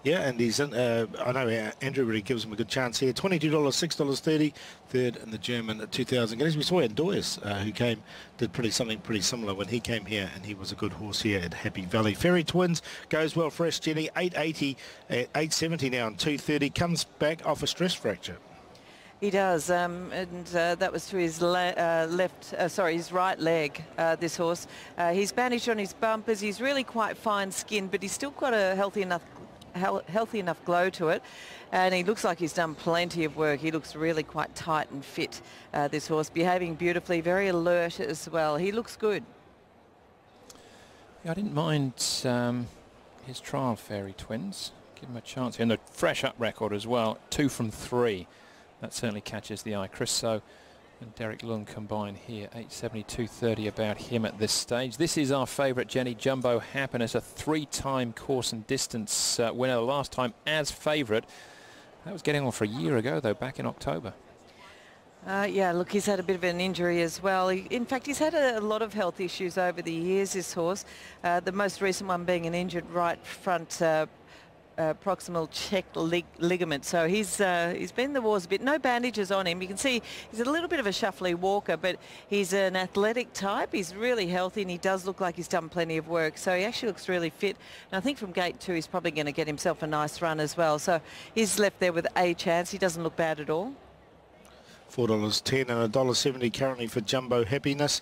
Speaker 4: Yeah, and he's in, I know Andrew really gives him a good chance here. $22, $6.30, third in the German 2,000 Guineas. We saw Andoyas, who did something pretty similar when he came here, and he was a good horse here at Happy Valley. Fairy Twins goes well fresh, Jenny, 880, 870 now, and 230, comes back off a stress fracture.
Speaker 1: He does, and that was to his his right leg, this horse. He's bandaged on his bumpers. He's really quite fine-skinned, but he's still got a healthy enough glow to it, and he looks like he's done plenty of work. He looks really quite tight and fit, this horse, behaving beautifully, very alert as well. He looks good.
Speaker 2: Yeah, I didn't mind his trial, Fairy Twins. Give him a chance here, and the fresh up record as well, 2 from 3. That certainly catches the eye. Chris So and Derek Lund combine here. 872.30 about him at this stage. This is our favourite, Jenny, Jumbo Happiness, a 3-time course and distance winner. The last time as favourite That was getting on for a year ago, though, back in October.
Speaker 1: Yeah, look, he's had a bit of an injury as well. In fact, he's had a lot of health issues over the years, this horse. The most recent one being an injured right front proximal check ligament. So he's been in the wars a bit. No bandages on him. You can see he's a little bit of a shuffly walker, but he's an athletic type. He's really healthy, and he does look like he's done plenty of work. So he actually looks really fit. And I think from gate 2, he's probably going to get himself a nice run as well. So he's left there with a chance. He doesn't look bad at all.
Speaker 4: $4.10 and $1.70 currently for Jumbo Happiness,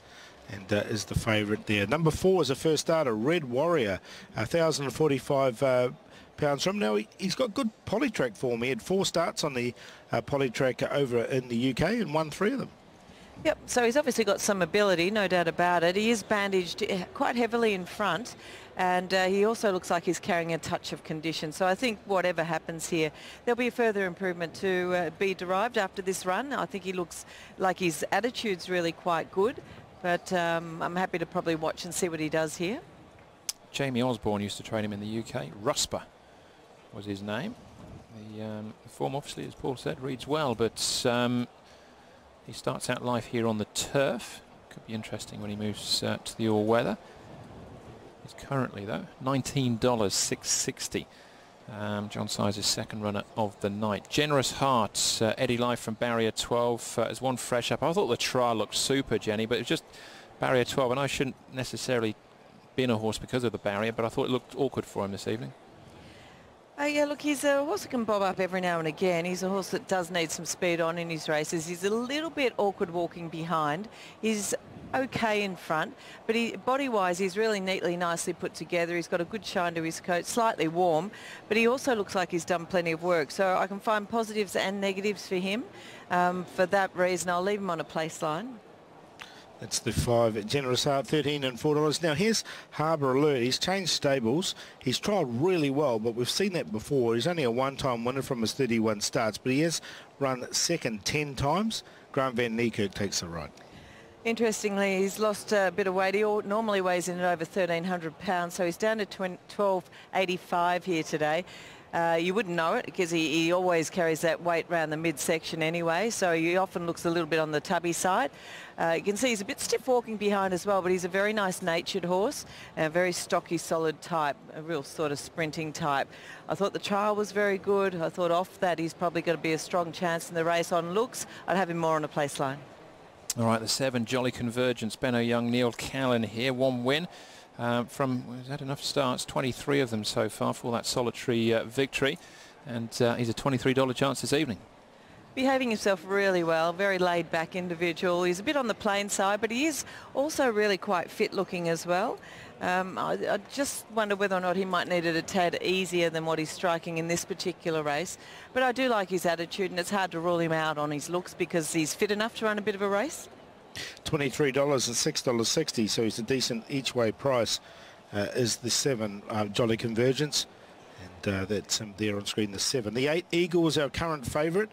Speaker 4: and is the favourite there. Number 4 is a first starter, Red Warrior, 1,045 pounds from. Now he's got good polytrack form. He had 4 starts on the polytrack over in the UK and won 3 of them.
Speaker 1: Yep, so he's obviously got some ability, no doubt about it. He is bandaged quite heavily in front, and he also looks like he's carrying a touch of condition. So I think whatever happens here, there'll be a further improvement to be derived after this run. I think he looks like his attitude's really quite good, but I'm happy to probably watch and see what he does here.
Speaker 2: Jamie Osborne used to train him in the UK. Rusper was his name. The form, obviously, as Paul said, reads well, but he starts out life here on the turf. Could be interesting when he moves to the all-weather. He's currently, though, $19.660. John Sizer's second runner of the night. Generous Heart, Eddie Life from Barrier 12 as one fresh up. I thought the trial looked super, Jenny, but it was just Barrier 12, and I shouldn't necessarily be in a horse because of the barrier, but I thought it looked awkward for him this evening.
Speaker 1: Yeah, look, he's a horse that can bob up every now and again. He's a horse that does need some speed on in his races. He's a little bit awkward walking behind. He's okay in front, but body-wise, he's really neatly, nicely put together. He's got a good shine to his coat, slightly warm, but he also looks like he's done plenty of work. So I can find positives and negatives for him. For that reason, I'll leave him on a place line.
Speaker 4: That's the 5 at Generous Heart, $13 and $4. Now here's Harbour Alert. He's changed stables. He's trialled really well, but we've seen that before. He's only a one-time winner from his 31 starts, but he has run second 10 times. Grant Van Niekerk takes the ride.
Speaker 1: Interestingly, he's lost a bit of weight. He normally weighs in at over 1,300 pounds, so he's down to 1285 here today. You wouldn't know it because he always carries that weight around the midsection anyway, so he often looks a little bit on the tubby side. You can see he's a bit stiff walking behind as well, but he's a very nice natured horse, a very stocky, solid type, a real sort of sprinting type. I thought the trial was very good. I thought off that he's probably going to be a strong chance in the race. On looks, I'd have him more on a place line.
Speaker 2: All right, the 7, Jolly Convergence, Benno Young, Neil Callan here, 1 win. From, he's had enough starts, 23 of them so far for that solitary victory, and he's a $23 chance this evening.
Speaker 1: Behaving himself really well, very laid back individual. He's a bit on the plain side, but he is also really quite fit looking as well. I just wonder whether or not he might need it a tad easier than what he's striking in this particular race. But I do like his attitude, and it's hard to rule him out on his looks because he's fit enough to run a bit of a race.
Speaker 4: $23 and $6.60, so he's a decent each way price. Is the 7 Jolly Convergence, and that's there on screen, the 7. The 8 Eagle is our current favourite.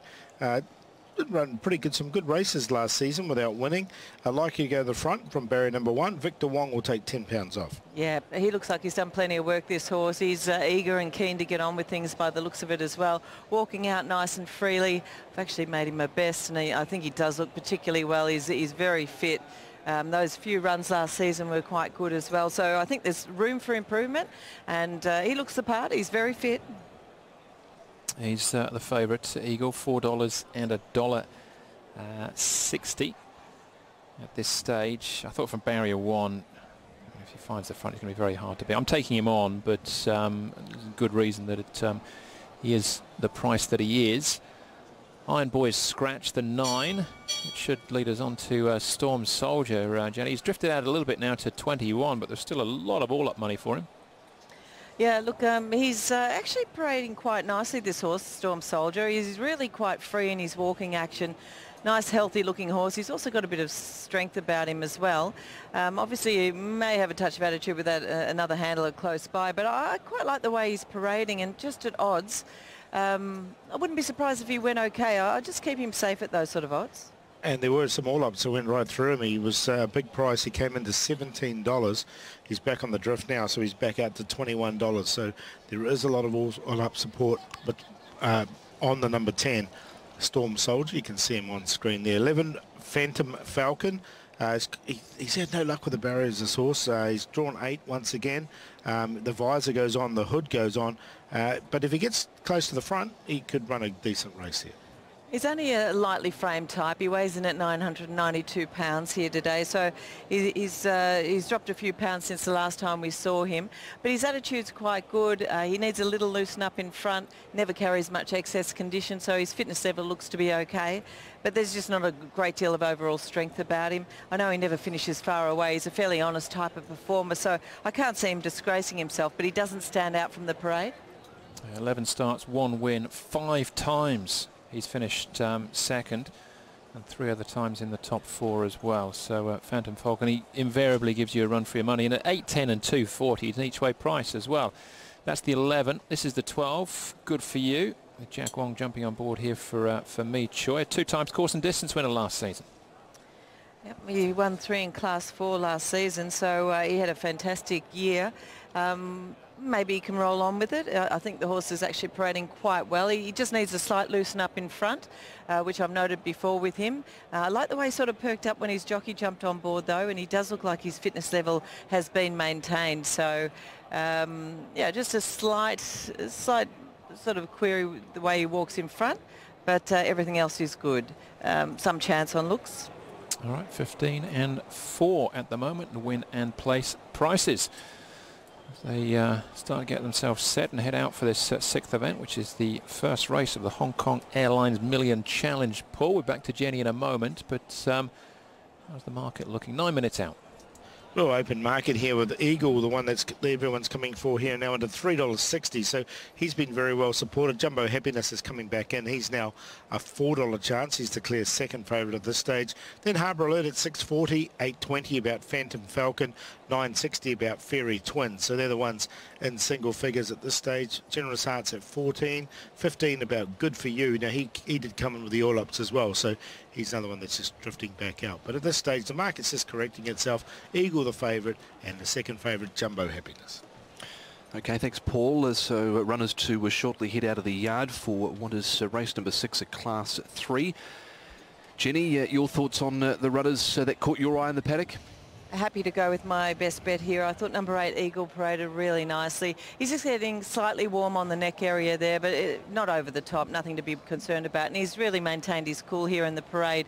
Speaker 4: Did run pretty good, some good races last season without winning. I'd like you to go to the front from barrier number 1. Victor Wong will take £10 off. Yeah,
Speaker 1: he looks like he's done plenty of work, this horse. He's eager and keen to get on with things by the looks of it as well. Walking out nice and freely. I've actually made him my best, and I think he does look particularly well. He's very fit. Those few runs last season were quite good as well. So I think there's room for improvement, and he looks the part. He's very fit.
Speaker 2: He's the favourite, Eagle, $4 and $1.60 at this stage. I thought from barrier 1, if he finds the front, it's going to be very hard to beat. I'm taking him on, but there's a good reason that he is the price that he is. Iron Boy's scratch, the 9. It should lead us on to Storm Soldier, Jenny. He's drifted out a little bit now to 21, but there's still a lot of all-up money for him.
Speaker 1: Yeah, look, he's actually parading quite nicely, this horse, Storm Soldier. He's really quite free in his walking action. Nice, healthy-looking horse. He's also got a bit of strength about him as well. Obviously, he may have a touch of attitude with that another handler close by, but I quite like the way he's parading, and just at odds, I wouldn't be surprised if he went okay. I'd just keep him safe at those sort of odds.
Speaker 4: And there were some all-ups that went right through him. He was a big price. He came into $17. He's back on the drift now, so he's back out to $21. So there is a lot of all-up support, but on the number 10, Storm Soldier. You can see him on screen there. 11, Phantom Falcon. He's had no luck with the barriers, this horse. He's drawn 8 once again. The visor goes on, the hood goes on. But if he gets close to the front, he could run a decent race here.
Speaker 1: He's only a lightly framed type. He weighs in at 992 pounds here today, so he's dropped a few pounds since the last time we saw him. But his attitude's quite good. He needs a little loosen up in front, never carries much excess condition, so his fitness level looks to be okay. But there's just not a great deal of overall strength about him. I know he never finishes far away. He's a fairly honest type of performer, so I can't see him disgracing himself, but he doesn't stand out from the parade.
Speaker 2: 11 starts, 1 win, 5 times. He's finished second, and 3 other times in the top 4 as well. So Phantom Falcon, he invariably gives you a run for your money. And at 8, 10 and 240, it's an each way price as well. That's the 11. This is the 12. Good for you. With Jack Wong jumping on board here for me, Choi. 2 times course and distance winner last season.
Speaker 1: Yep, he won 3 in Class 4 last season, so he had a fantastic year. Maybe he can roll on with it. I think the horse is actually parading quite well. He just needs a slight loosen up in front, which I've noted before with him. I like the way he sort of perked up when his jockey jumped on board, though, and he does look like his fitness level has been maintained. So, yeah, just a slight sort of query with the way he walks in front, but everything else is good. Some chance on looks.
Speaker 2: All right, 15 and 4 at the moment, and win and place prices. They start to get themselves set and head out for this 6th event, which is the first race of the Hong Kong Airlines Million Challenge pool. We're back to Jenny in a moment, but how's the market looking? 9 minutes out.
Speaker 4: Well, open market here with Eagle, the one that's everyone's coming for here now, under $3.60. So he's been very well supported. Jumbo Happiness is coming back in. He's now a $4 chance. He's declared second favourite at this stage. Then Harbour Alert at $6.40, $8.20 about Phantom Falcon, $9.60 about Fairy Twin. So they're the ones in single figures at this stage. Generous Hearts at $14, $15 about Good For You. Now he did come in with the all-ups as well, so he's another one that's just drifting back out. But at this stage, the market's just correcting itself. Eagle the favourite, and the second favourite, Jumbo Happiness.
Speaker 3: Okay, thanks, Paul. So runners 2 will shortly head out of the yard for what is race number 6 at Class 3. Jenny, your thoughts on the runners that caught your eye in the paddock?
Speaker 1: Happy to go with my best bet here. I thought number 8 Eagle paraded really nicely. He's just getting slightly warm on the neck area there, but not over the top, nothing to be concerned about. And he's really maintained his cool here in the parade.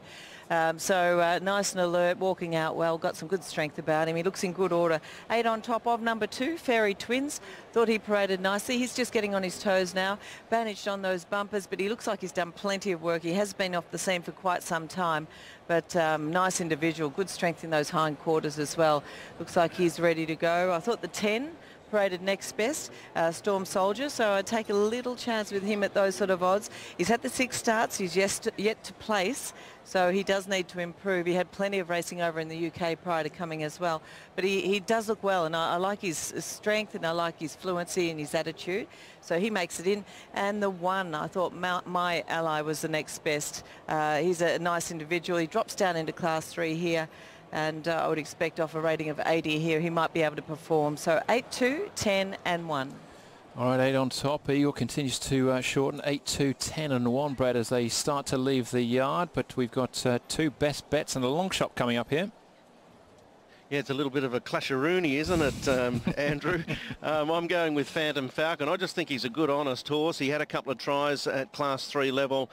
Speaker 1: So nice and alert, walking out well, got some good strength about him. He looks in good order. 8 on top of number 2, Fairy Twins. Thought he paraded nicely. He's just getting on his toes now, bandaged on those bumpers, but he looks like he's done plenty of work. He has been off the scene for quite some time, but nice individual, good strength in those hindquarters as well. Looks like he's ready to go. I thought the 10 paraded next best, Storm Soldier, so I'd take a little chance with him at those sort of odds. He's had the 6 starts, he's yet to place, so he does need to improve. He had plenty of racing over in the UK prior to coming as well, but he does look well, and I like his strength, and I like his fluency and his attitude, so he makes it in. And the 1, I thought My Ally was the next best. He's a nice individual. He drops down into Class 3 here, and I would expect off a rating of 80 here he might be able to perform. So 8, 2, 10 and 1.
Speaker 2: All right, 8 on top. Eagle continues to shorten. 8, 2, 10 and 1, Brad, as they start to leave the yard. But we've got 2 best bets and a long shot coming up here.
Speaker 5: Yeah, it's a little bit of a clasheroonie, isn't it, Andrew? I'm going with Phantom Falcon. I just think he's a good, honest horse. He had a couple of tries at Class 3 level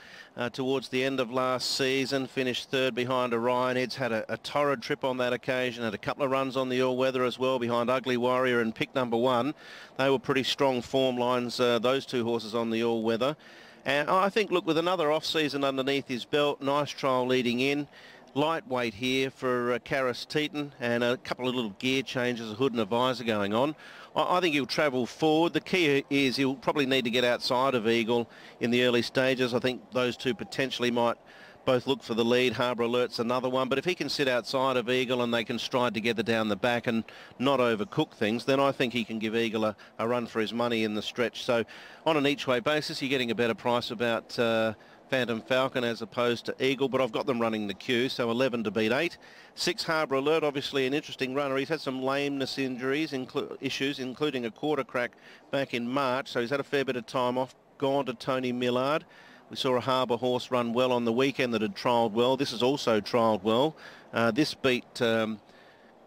Speaker 5: towards the end of last season, finished 3rd behind Orion. Head's had a torrid trip on that occasion, had a couple of runs on the all-weather as well behind Ugly Warrior and pick number 1. They were pretty strong form lines, those 2 horses on the all-weather. And I think, look, with another off-season underneath his belt, nice trial leading in. Lightweight here for Karis Teton, and a couple of little gear changes, a hood and a visor going on. I think he'll travel forward. The key is he'll probably need to get outside of Eagle in the early stages. I think those 2 potentially might both look for the lead. Harbour Alert's another one, but if he can sit outside of Eagle and they can stride together down the back and not overcook things, then I think he can give Eagle a run for his money in the stretch. So on an each way basis, you're getting a better price about Phantom Falcon as opposed to Eagle, but I've got them running the queue, so 11 to beat 8. 6 Harbour Alert, obviously an interesting runner. He's had some lameness injuries, issues, including a quarter crack back in March, so he's had a fair bit of time off, gone to Tony Millard. We saw a Harbour horse run well on the weekend that had trialled well. This has also trialled well. This beat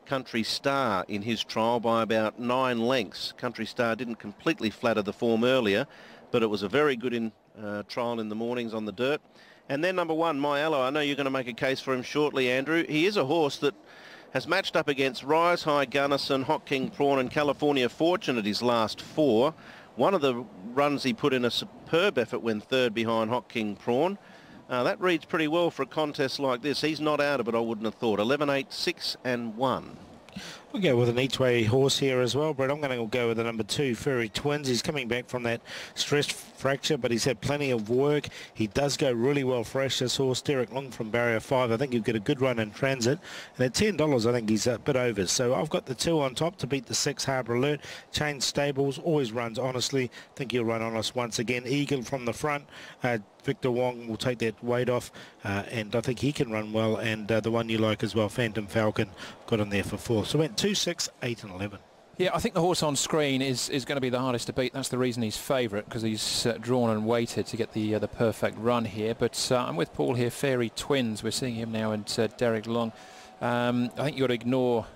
Speaker 5: Country Star in his trial by about 9 lengths. Country Star didn't completely flatter the form earlier, but it was a very good trial in the mornings on the dirt. And then number 1, My Aloe. I know you're going to make a case for him shortly, Andrew. He is a horse that has matched up against Rise High Gunnison, Hot King Prawn and California Fortune at his last 4. One of the runs he put in a superb effort when third behind Hot King Prawn. That reads pretty well for a contest like this. He's not out of it, I wouldn't have thought. 11, 8, 6 and 1.
Speaker 4: We'll go with an each-way horse here as well, Brett. I'm going to go with the number 2, Fairy Twins. He's coming back from that stress fracture, but he's had plenty of work. He does go really well fresh, this horse. Derek Long from Barrier 5. I think he'll get a good run in transit. And at $10, I think he's a bit over. So I've got the 2 on top to beat the 6, Harbour Alert. Chain Stables always runs honestly. I think he'll run honest once again. Eagle from the front. Victor Wong will take that weight off, and I think he can run well. And the one you like as well, Phantom Falcon, got him there for 4. So went 2, 6, 8 and 11.
Speaker 2: Yeah, I think the horse on screen is going to be the hardest to beat. That's the reason he's favourite, because he's drawn and weighted to get the perfect run here. But I'm with Paul here, Fairy Twins. We're seeing him now, and Derek Long. I think you've got to ignore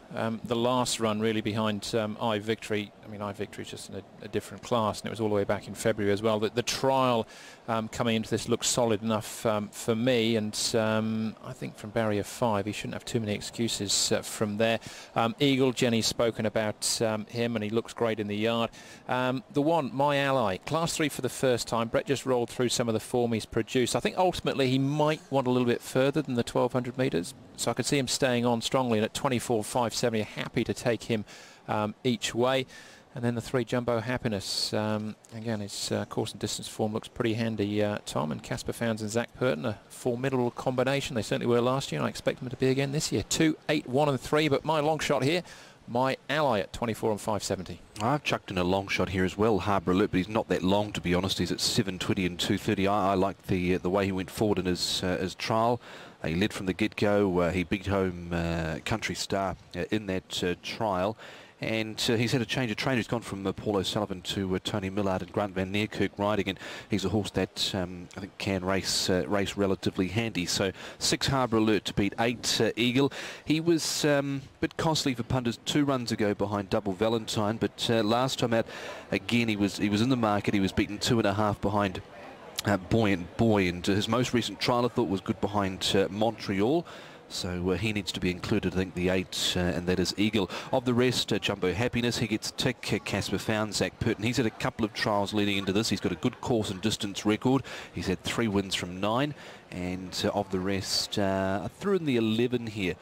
Speaker 2: the last run really behind I Victory. I mean, I Victory is just in a different class, and it was all the way back in February as well. The trial coming into this looks solid enough for me, and I think from Barrier 5 he shouldn't have too many excuses from there. Eagle, Jenny's spoken about him, and he looks great in the yard. The one, My Ally, Class 3 for the first time. Brett just rolled through some of the form he's produced. I think ultimately he might want a little bit further than the 1,200 metres, so I could see him staying on strongly, and at 24,570 happy to take him each way. And then the 3, Jumbo Happiness. Again, his course and distance form looks pretty handy, Tom. And Casper Founds and Zach Purton, a formidable combination. They certainly were last year, and I expect them to be again this year. 2, 8, 1 and 3, but my long shot here, My Ally at 24 and 570.
Speaker 3: I've chucked in a long shot here as well, Harbour Alert, but he's not that long, to be honest. He's at 7.20 and 2.30. I like the way he went forward in his trial. He led from the get-go. He beat home Country Star in that trial. And he's had a change of trainer. He's gone from Paul O'Sullivan to Tony Millard and Grant Van Neerkerk riding, and he's a horse that I think can race relatively handy. So 6, Harbour Alert to beat 8, Eagle. He was a bit costly for punters 2 runs ago behind Double Valentine, but last time out, again, he was in the market. He was beaten 2.5 behind Buoyant Boy, and his most recent trial I thought was good behind Montreal. So he needs to be included, I think, the 8, and that is Eagle. Of the rest, Jumbo Happiness, he gets a tick. Casper Found, Zach Purton. He's had a couple of trials leading into this. He's got a good course and distance record. He's had 3 wins from 9. And of the rest, I threw in the 11 here.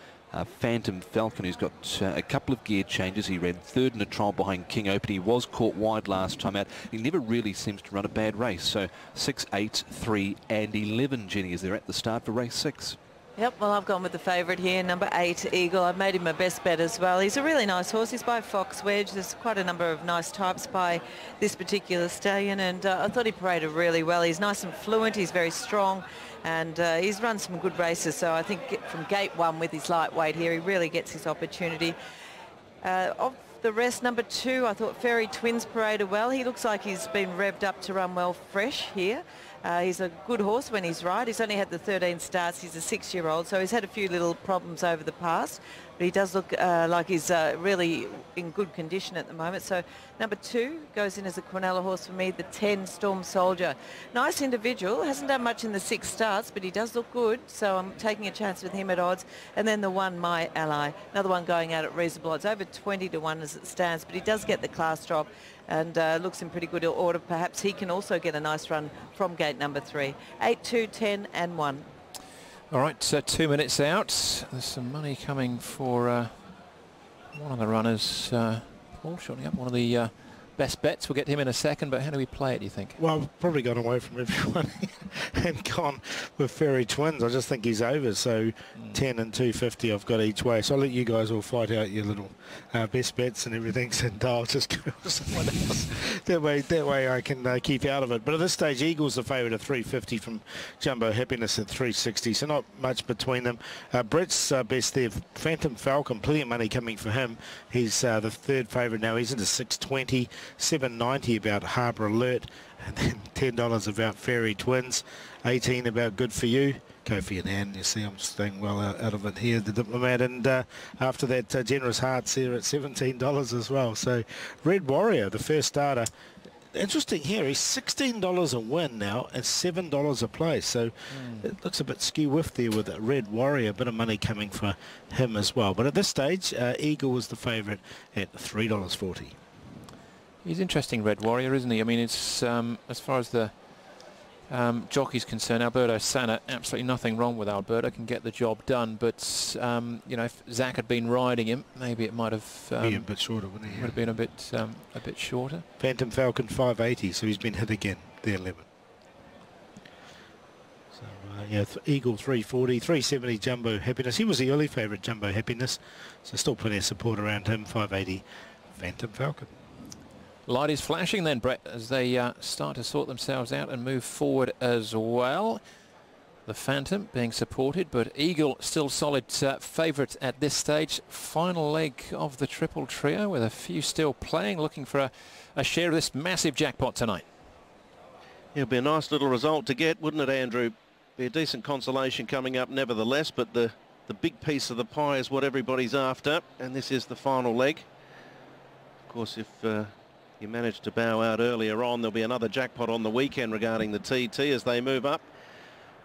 Speaker 3: Phantom Falcon, who's got a couple of gear changes. He ran 3rd in a trial behind King Open. He was caught wide last time out. He never really seems to run a bad race. So 6, 8, 3 and 11, Jenny, as they're at the start for race 6.
Speaker 1: Yep, well, I've gone with the favourite here, number 8, Eagle. I've made him my best bet as well. He's a really nice horse. He's by Fox Wedge. There's quite a number of nice types by this particular stallion, and I thought he paraded really well. He's nice and fluent. He's very strong, and he's run some good races. So I think from gate 1 with his lightweight here, he really gets his opportunity. Of the rest, number 2, I thought Fairy Twins paraded well. He looks like he's been revved up to run well fresh here. He's a good horse when he's right. He's only had the 13 starts. He's a 6-year-old, so he's had a few little problems over the past. But he does look like he's really in good condition at the moment. So number 2 goes in as a Quinella horse for me, the 10, Storm Soldier. Nice individual. Hasn't done much in the 6 starts, but he does look good. So I'm taking a chance with him at odds. And then the 1, My Ally. Another one going out at reasonable odds. Over 20 to 1 as it stands, but he does get the class drop and looks in pretty good order. Perhaps he can also get a nice run from gate number 3. 8, 2, 10 and 1.
Speaker 2: All right, 2 minutes out. There's some money coming for one of the runners. Paul shorting up one of the best bets. We'll get him in a second, but how do we play it, do you think?
Speaker 4: Well, I've probably gone away from everyone and gone with Fairy Twins. I just think he's over, so 10 and 250 I've got each way. So I'll let you guys all fight out your little best bets and everything, and I'll just go with someone else. That way I can keep out of it. But at this stage, Eagle's the favourite at 350 from Jumbo Happiness at 360, so not much between them. Brett's best there, Phantom Falcon, plenty of money coming for him. He's the 3rd favourite now. He's into 620. $7.90 about Harbour Alert, and then $10 about Fairy Twins, $18 about Good For You. Kofi and Ann, you see I'm staying well out of it here, the Diplomat, and after that Generous Hearts here at $17 as well. So Red Warrior, the first starter, interesting here, he's $16 a win now and $7 a place, so it looks a bit skew-whiff there with Red Warrior, a bit of money coming for him as well. But at this stage, Eagle was the favourite at $3.40.
Speaker 2: He's interesting, Red Warrior, isn't he? I mean, it's as far as the jockey's concerned, Alberto Sana, absolutely nothing wrong with Alberto, can get the job done, but you know, if Zach had been riding him, maybe it might have
Speaker 4: be a bit shorter, wouldn't he?
Speaker 2: Would have been a bit shorter.
Speaker 4: Phantom Falcon 580, so he's been hit again, the 11. So yeah, Eagle 340, 370 Jumbo Happiness. He was the early favourite, Jumbo Happiness, so still plenty of support around him. 580 Phantom Falcon.
Speaker 2: Light is flashing then, Brett, as they start to sort themselves out and move forward as well. The Phantom being supported, but Eagle still solid favourite at this stage. Final leg of the triple trio with a few still playing, looking for a share of this massive jackpot tonight.
Speaker 5: It'll be a nice little result to get, wouldn't it, Andrew? Be a decent consolation coming up nevertheless, but the big piece of the pie is what everybody's after, and this is the final leg. Of course, if you managed to bow out earlier on, there'll be another jackpot on the weekend regarding the TT as they move up.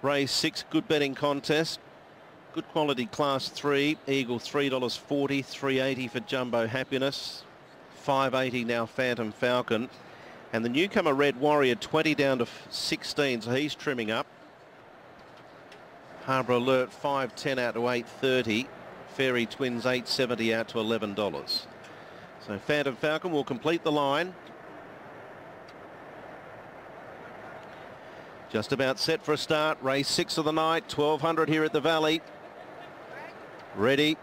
Speaker 5: Race 6, good betting contest. Good quality class 3. Eagle $3.40, $3.80 for Jumbo Happiness. $5.80 now Phantom Falcon. And the newcomer Red Warrior 20 down to 16, so he's trimming up. Harbour Alert 5.10 out to 8.30. Fairy Twins 8.70 out to $11. So Phantom Falcon will complete the line. Just about set for a start. Race 6 of the night, 1200 here at the Valley. Ready.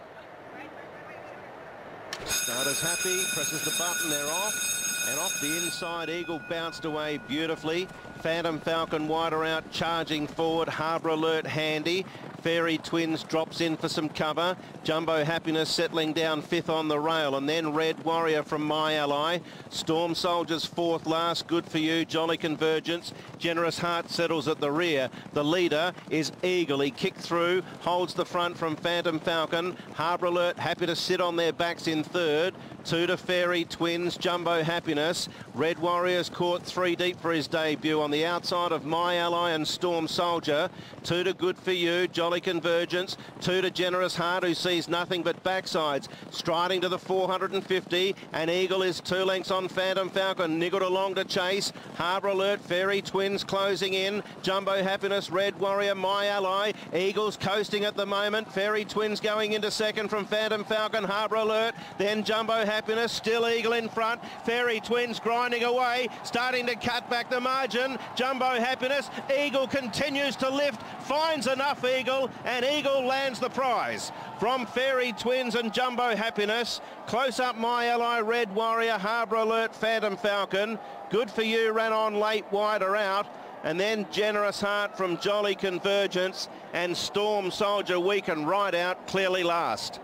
Speaker 5: Starter's happy, presses the button, they're off. And off the inside, Eagle bounced away beautifully. Phantom Falcon wider out, charging forward. Harbour Alert handy. Fairy Twins drops in for some cover. Jumbo Happiness settling down 5th on the rail, and then Red Warrior from My Ally. Storm Soldiers 4th last, Good For You. Jolly Convergence. Generous Heart settles at the rear. The leader is Eagle. He kicked through, holds the front from Phantom Falcon. Harbour Alert happy to sit on their backs in 3rd. 2 to Fairy Twins, Jumbo Happiness. Red Warrior's caught 3 deep for his debut on the outside of My Ally and Storm Soldier. 2 to Good For You, Jolly Convergence. 2 to Generous Heart, who sees nothing but backsides. Striding to the 450, and Eagle is 2 lengths on Phantom Falcon. Niggled along to chase. Harbour Alert, Fairy Twins closing in. Jumbo Happiness, Red Warrior, My Ally. Eagle's coasting at the moment. Fairy Twins going into 2nd from Phantom Falcon. Harbour Alert, then Jumbo Happiness, still Eagle in front. Fairy Twins grinding away, starting to cut back the margin. Jumbo Happiness, Eagle continues to lift, finds enough Eagle, and Eagle lands the prize. From Fairy Twins and Jumbo Happiness, close up My Ally, Red Warrior, Harbour Alert, Phantom Falcon. Good For You ran on late, wider out. And then Generous Heart from Jolly Convergence, and Storm Soldier weak and right out, clearly last.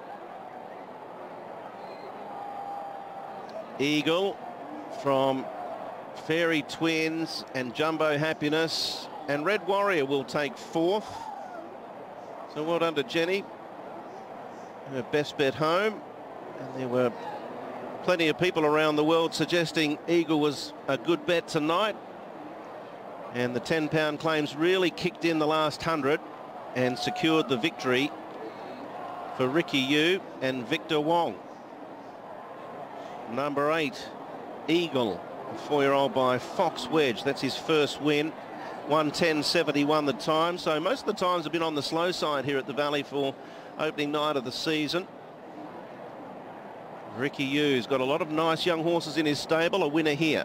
Speaker 5: Eagle from Fairy Twins and Jumbo Happiness, and Red Warrior will take 4th. So well done to Jenny, her best bet home. And there were plenty of people around the world suggesting Eagle was a good bet tonight, and the £10 claims really kicked in the last 100 and secured the victory for Ricky Yu and Victor Wong. Number 8, Eagle, a 4-year-old by Fox Wedge. That's his first win. 1:10.71 the time. So most of the times have been on the slow side here at the Valley for opening night of the season. Ricky Yu's got a lot of nice young horses in his stable. A winner here.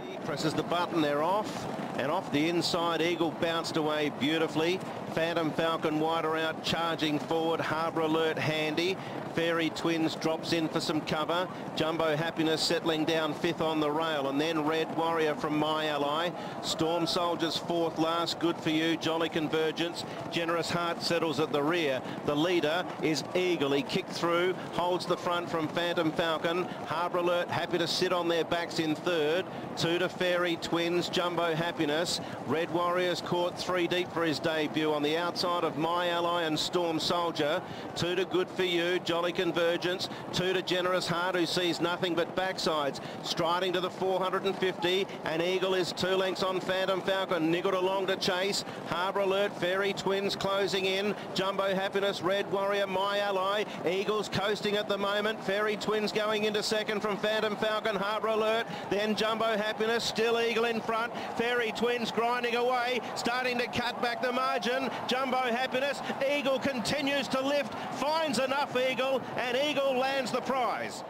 Speaker 5: He presses the button, they're off. And off the inside, Eagle bounced away beautifully. Phantom Falcon wider out, charging forward. Harbour Alert handy. Fairy Twins drops in for some cover. Jumbo Happiness settling down 5th on the rail, and then Red Warrior from My Ally. Storm Soldiers 4th last, good for you. Jolly Convergence. Generous Heart settles at the rear. The leader is Eagle. He kicked through, holds the front from Phantom Falcon. Harbour Alert happy to sit on their backs in 3rd. 2 to Fairy Twins, Jumbo Happiness. Red Warrior's caught 3 deep for his debut on the outside of My Ally and Storm Soldier. 2 to Good For You, Jolly Convergence. 2 to Generous Heart, who sees nothing but backsides. Striding to the 450, and Eagle is 2 lengths on Phantom Falcon. Niggled along to chase. Harbour Alert, Fairy Twins closing in. Jumbo Happiness, Red Warrior, My Ally. Eagles coasting at the moment. Fairy Twins going into 2nd from Phantom Falcon. Harbour Alert, then Jumbo Happiness, still Eagle in front. Fairy Twins grinding away, starting to cut back the margin. Jumbo Happiness, Eagle continues to lift, finds enough Eagle, and Eagle lands the prize.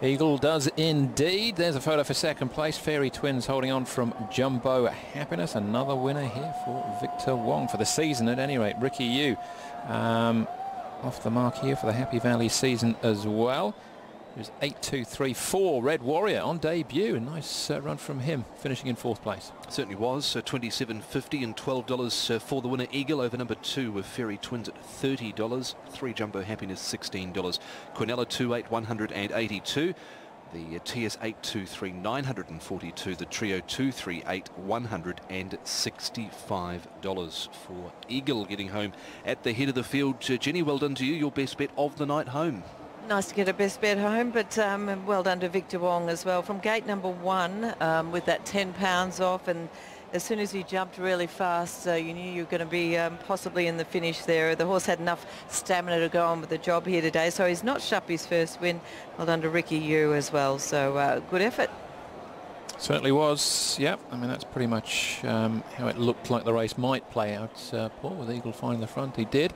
Speaker 2: Eagle does indeed. There's a photo for 2nd place. Fairy Twins holding on from Jumbo Happiness. Another winner here for Victor Wong for the season at any rate. Ricky Yu off the mark here for the Happy Valley season as well. It was 8-2-3-4 Red Warrior on debut. A nice run from him, finishing in 4th place.
Speaker 3: Certainly was. $27.50 and $12 for the winner Eagle over number 2 with Fairy Twins at $30. 3 Jumbo Happiness $16. Quinella 2-8 $182. The TS823 $942. The Trio 238 $165 for Eagle, getting home at the head of the field. Jenny, well done to you. Your best bet of the night home.
Speaker 1: Nice to get a best bet home, but well done to Victor Wong as well. From gate number 1 with that £10 off, and as soon as he jumped really fast, you knew you were going to be possibly in the finish there. The horse had enough stamina to go on with the job here today, so he's notched up his first win. Well done to Ricky Yu as well, so good effort.
Speaker 2: Certainly was, yep. I mean, that's pretty much how it looked like the race might play out, Paul, with Eagle finding the front. He did.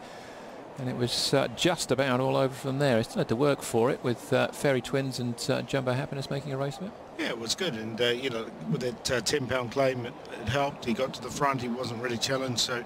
Speaker 2: And it was just about all over from there. He still had to work for it with Fairy Twins and Jumbo Happiness making a race of it.
Speaker 4: Yeah, it was good. And, you know, with that £10 claim, it helped. He got to the front. He wasn't really challenged. So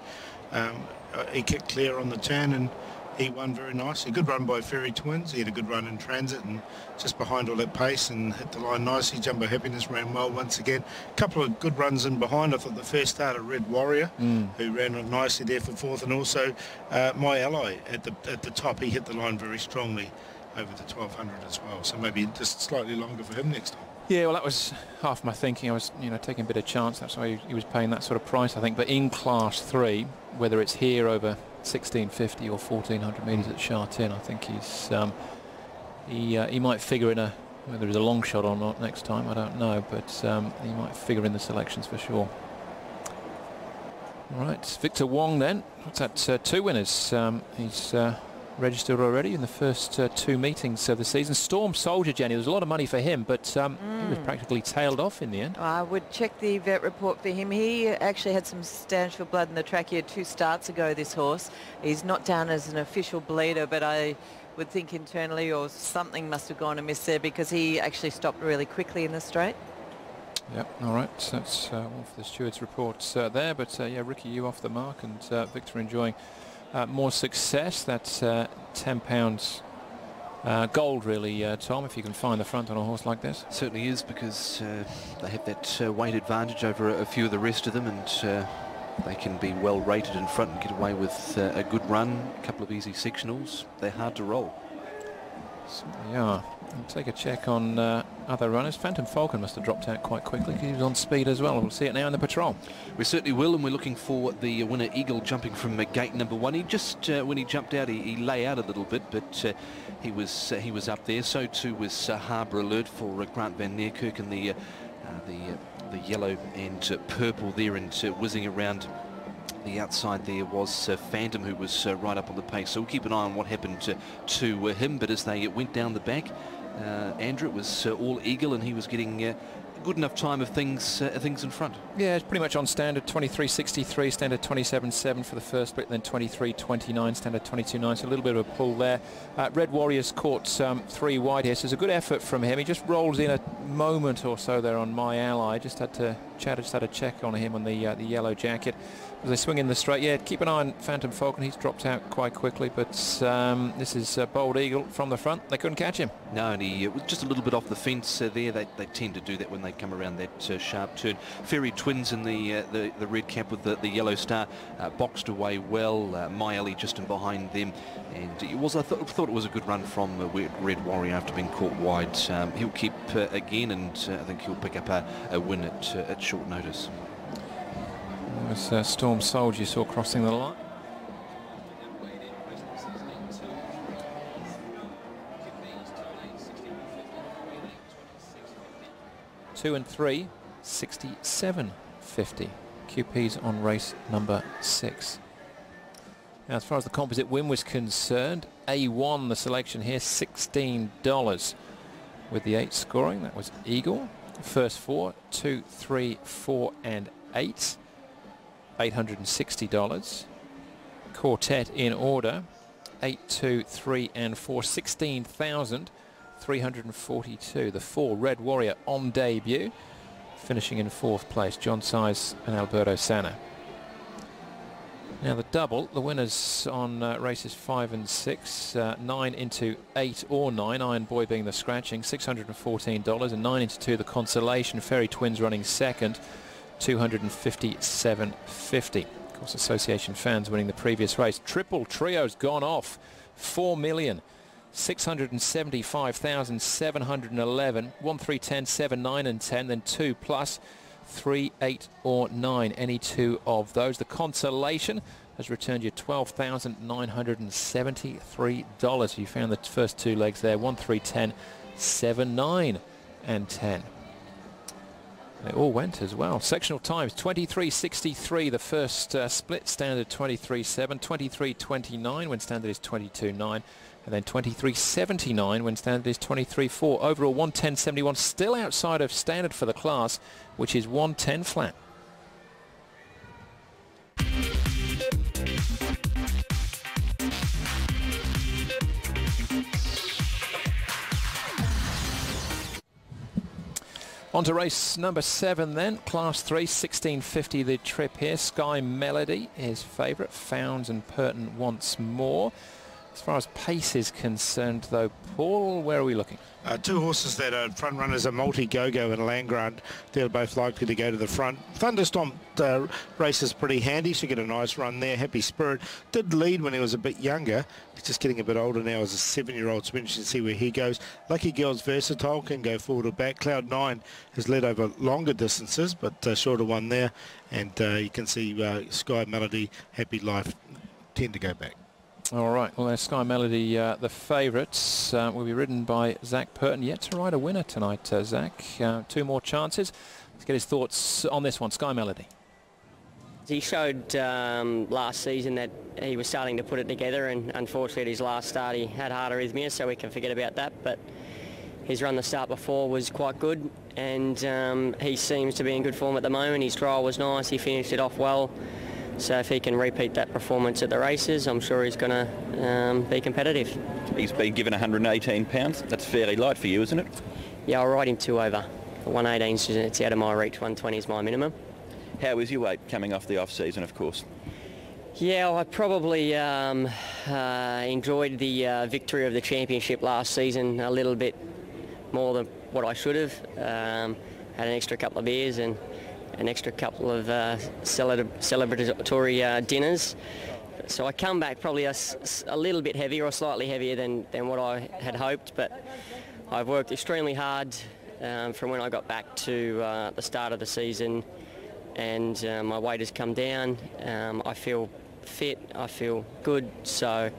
Speaker 4: he kicked clear on the turn and he won very nicely. Good run by Fairy Twins. He had a good run in transit and just behind all that pace and hit the line nicely. Jumbo Happiness ran well once again. A couple of good runs in behind. I thought the first start of Red Warrior, who ran nicely there for 4th, and also My Ally at the top. He hit the line very strongly over the 1200 as well. So maybe just slightly longer for him next time. Yeah,
Speaker 2: well, that was half my thinking. I was, taking a bit of chance. That's why he was paying that sort of price, I think. But in Class 3, whether it's here over 1650 or 1400 metres at Sha Tin, I think he might figure in whether it's a long shot or not next time, I don't know, but he might figure in the selections for sure. All right, Victor Wong then. What's that? 2 winners. He's registered already in the first 2 meetings of the season. Storm Soldier, Jenny, there was a lot of money for him, but he was practically tailed off in the end.
Speaker 1: I would check the vet report for him. He actually had some substantial blood in the track. He had 2 starts ago, this horse. He's not down as an official bleeder, but I would think internally or something must have gone amiss there, because he actually stopped really quickly in the straight.
Speaker 2: Yep, all right, so that's one for the steward's reports there, but yeah, Ricky Yu off the mark and Victor enjoying more success. That's £10 gold really, Tom, if you can find the front on a horse like this.
Speaker 3: Certainly is, because they have that weight advantage over a few of the rest of them, and they can be well rated in front and get away with a good run, a couple of easy sectionals. They're hard to roll.
Speaker 2: Certainly are. We'll take a check on other runners. Phantom Falcon must have dropped out quite quickly because he was on speed as well. We'll see it now in the patrol. We certainly will, and we're looking for the winner Eagle jumping from gate number 1. He just, when he jumped out, he lay out a little bit, but he was up there. So too was Harbour Alert for Grant Van Neerkerk, and the yellow and purple there, and whizzing around the outside there was Phantom, who was right up on the pace. So we'll keep an eye on what happened to him. But as they went down the back, Andrew, it was all Eagle, and he was getting
Speaker 3: good enough time of things in front.
Speaker 2: Yeah, it's pretty much on standard. 23.63, standard 27.7 for the first split, then 23.29, standard 22.9. So a little bit of a pull there. Red Warriors caught 3 wide here. So it's a good effort from him. He just rolls in a moment or so there on My Ally. Just had to check on him on the yellow jacket. As they swing in the straight, yeah, keep an eye on Phantom Falcon. He's dropped out quite quickly, but this is Bold Eagle from the front. They couldn't catch him.
Speaker 3: No, and he was just a little bit off the fence there. They tend to do that when they come around that sharp turn. Fairy Twins in the red cap with the yellow star boxed away well. My Ally just in behind them, and it was I thought it was a good run from Red Warrior after being caught wide. He'll keep again, and I think he'll pick up a win at short notice.
Speaker 2: It was Storm Soldier you saw crossing the line. Two and 3, 67.50. QP's on race number 6. Now, as far as the composite win was concerned, A1 the selection here, $16 with the 8 scoring. That was Eagle. First 4, 2, 3, 4 and 8. $860. Quartet in order, 8, 2, 3 and 4, 16,342. The 4 Red Warrior on debut, finishing in 4th place, John Size and Alberto Sana. Now the double, the winners on races 5 and 6, 9 into 8 or 9, Iron Boy being the scratching, $614, and 9 into 2 the consolation, Fairy Twins running second, $257.50. Of course, Association fans winning the previous race. Triple Trio's gone off. 4,675,711. 1, 3, 10, 7, 9 and 10. Then 2 plus 3, 8 or 9. Any 2 of those. The consolation has returned you $12,973. You found the first 2 legs there. 1, 3, 10, 7, 9 and 10. They all went as well. Sectional times 23.63 the first split, standard 23.7, 23.29 when standard is 22.9, and then 23.79 when standard is 23.4. Overall 110.71, still outside of standard for the class, which is 110 flat. On to race number 7 then, class 3, 16.50 the trip here. Sky Melody is favourite, Founds and Purton once more. As far as pace is concerned though, Paul, where are we looking?
Speaker 4: 2 horses that are front runners are Multi Go-Go and Land Grant. They're both likely to go to the front. Thunderstorm race is pretty handy. Should get a nice run there. Happy Spirit did lead when he was a bit younger. He's just getting a bit older now as a 7-year-old. So we should see where he goes. Lucky Girl's versatile, can go forward or back. Cloud 9 has led over longer distances, but shorter one there. And you can see Sky Melody, Happy Life tend to go back.
Speaker 2: All right, well, Sky Melody, the favourites, will be ridden by Zach Purton. Yet to ride a winner tonight, Zach. 2 more chances. Let's get his thoughts on this one, Sky Melody.
Speaker 8: He showed last season that he was starting to put it together, and unfortunately at his last start he had heart arrhythmia, so we can forget about that. But his run the start before was quite good, and he seems to be in good form at the moment. His trial was nice, he finished it off well. So if he can repeat that performance at the races, I'm sure he's going to be competitive.
Speaker 7: He's been given 118 pounds. That's fairly light for you, isn't it?
Speaker 8: Yeah, I'll ride him 2 over. 118, it's out of my reach. 120 is my minimum.
Speaker 7: How is your weight coming off the off-season, of course?
Speaker 8: Yeah, I probably enjoyed the victory of the championship last season a little bit more than what I should have. Had an extra couple of beers and an extra couple of celebratory dinners. So I come back probably a little bit heavier or slightly heavier than what I had hoped, but I've worked extremely hard from when I got back to the start of the season, and my weight has come down. I feel fit, I feel good, so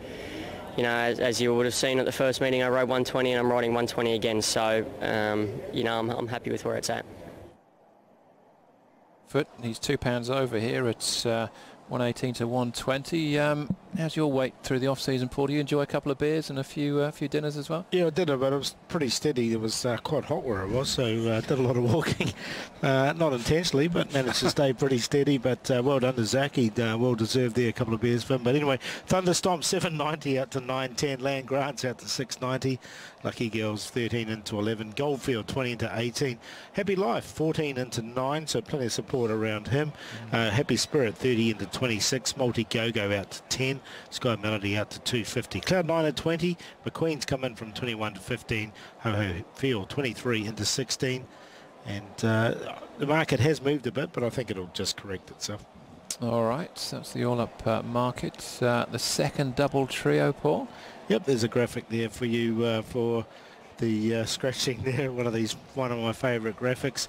Speaker 8: you know, as you would have seen at the first meeting, I rode 120 and I'm riding 120 again, so you know, I'm happy with where it's at.
Speaker 2: Foot, he's £2 over here. It's 118 to 120. How's your weight through the off-season, Paul? Do you enjoy a couple of beers and a few dinners as well?
Speaker 4: Yeah, I did, but it was pretty steady. It was quite hot where I was, so did a lot of walking. Not intentionally, but managed to stay pretty steady. But well done to Zaki. Well deserved there, a couple of beers for him. But anyway, Thunderstomp 790 out to 910. Land Grant's out to 690. Lucky Girls 13 into 11. Goldfield 20 into 18. Happy Life 14 into 9, so plenty of support around him. Happy Spirit 30 into 26. Multi Go-Go out to 10. Sky Melody out to 250. Cloud 9 at 20. McQueen's come in from 21 to 15. Ho Ho Field 23 into 16. And the market has moved a bit, but I think it'll just correct itself.
Speaker 2: All right, so that's the all-up market. The second double trio, Paul.
Speaker 4: Yep, there's a graphic there for you for the scratching there. One of my favourite graphics.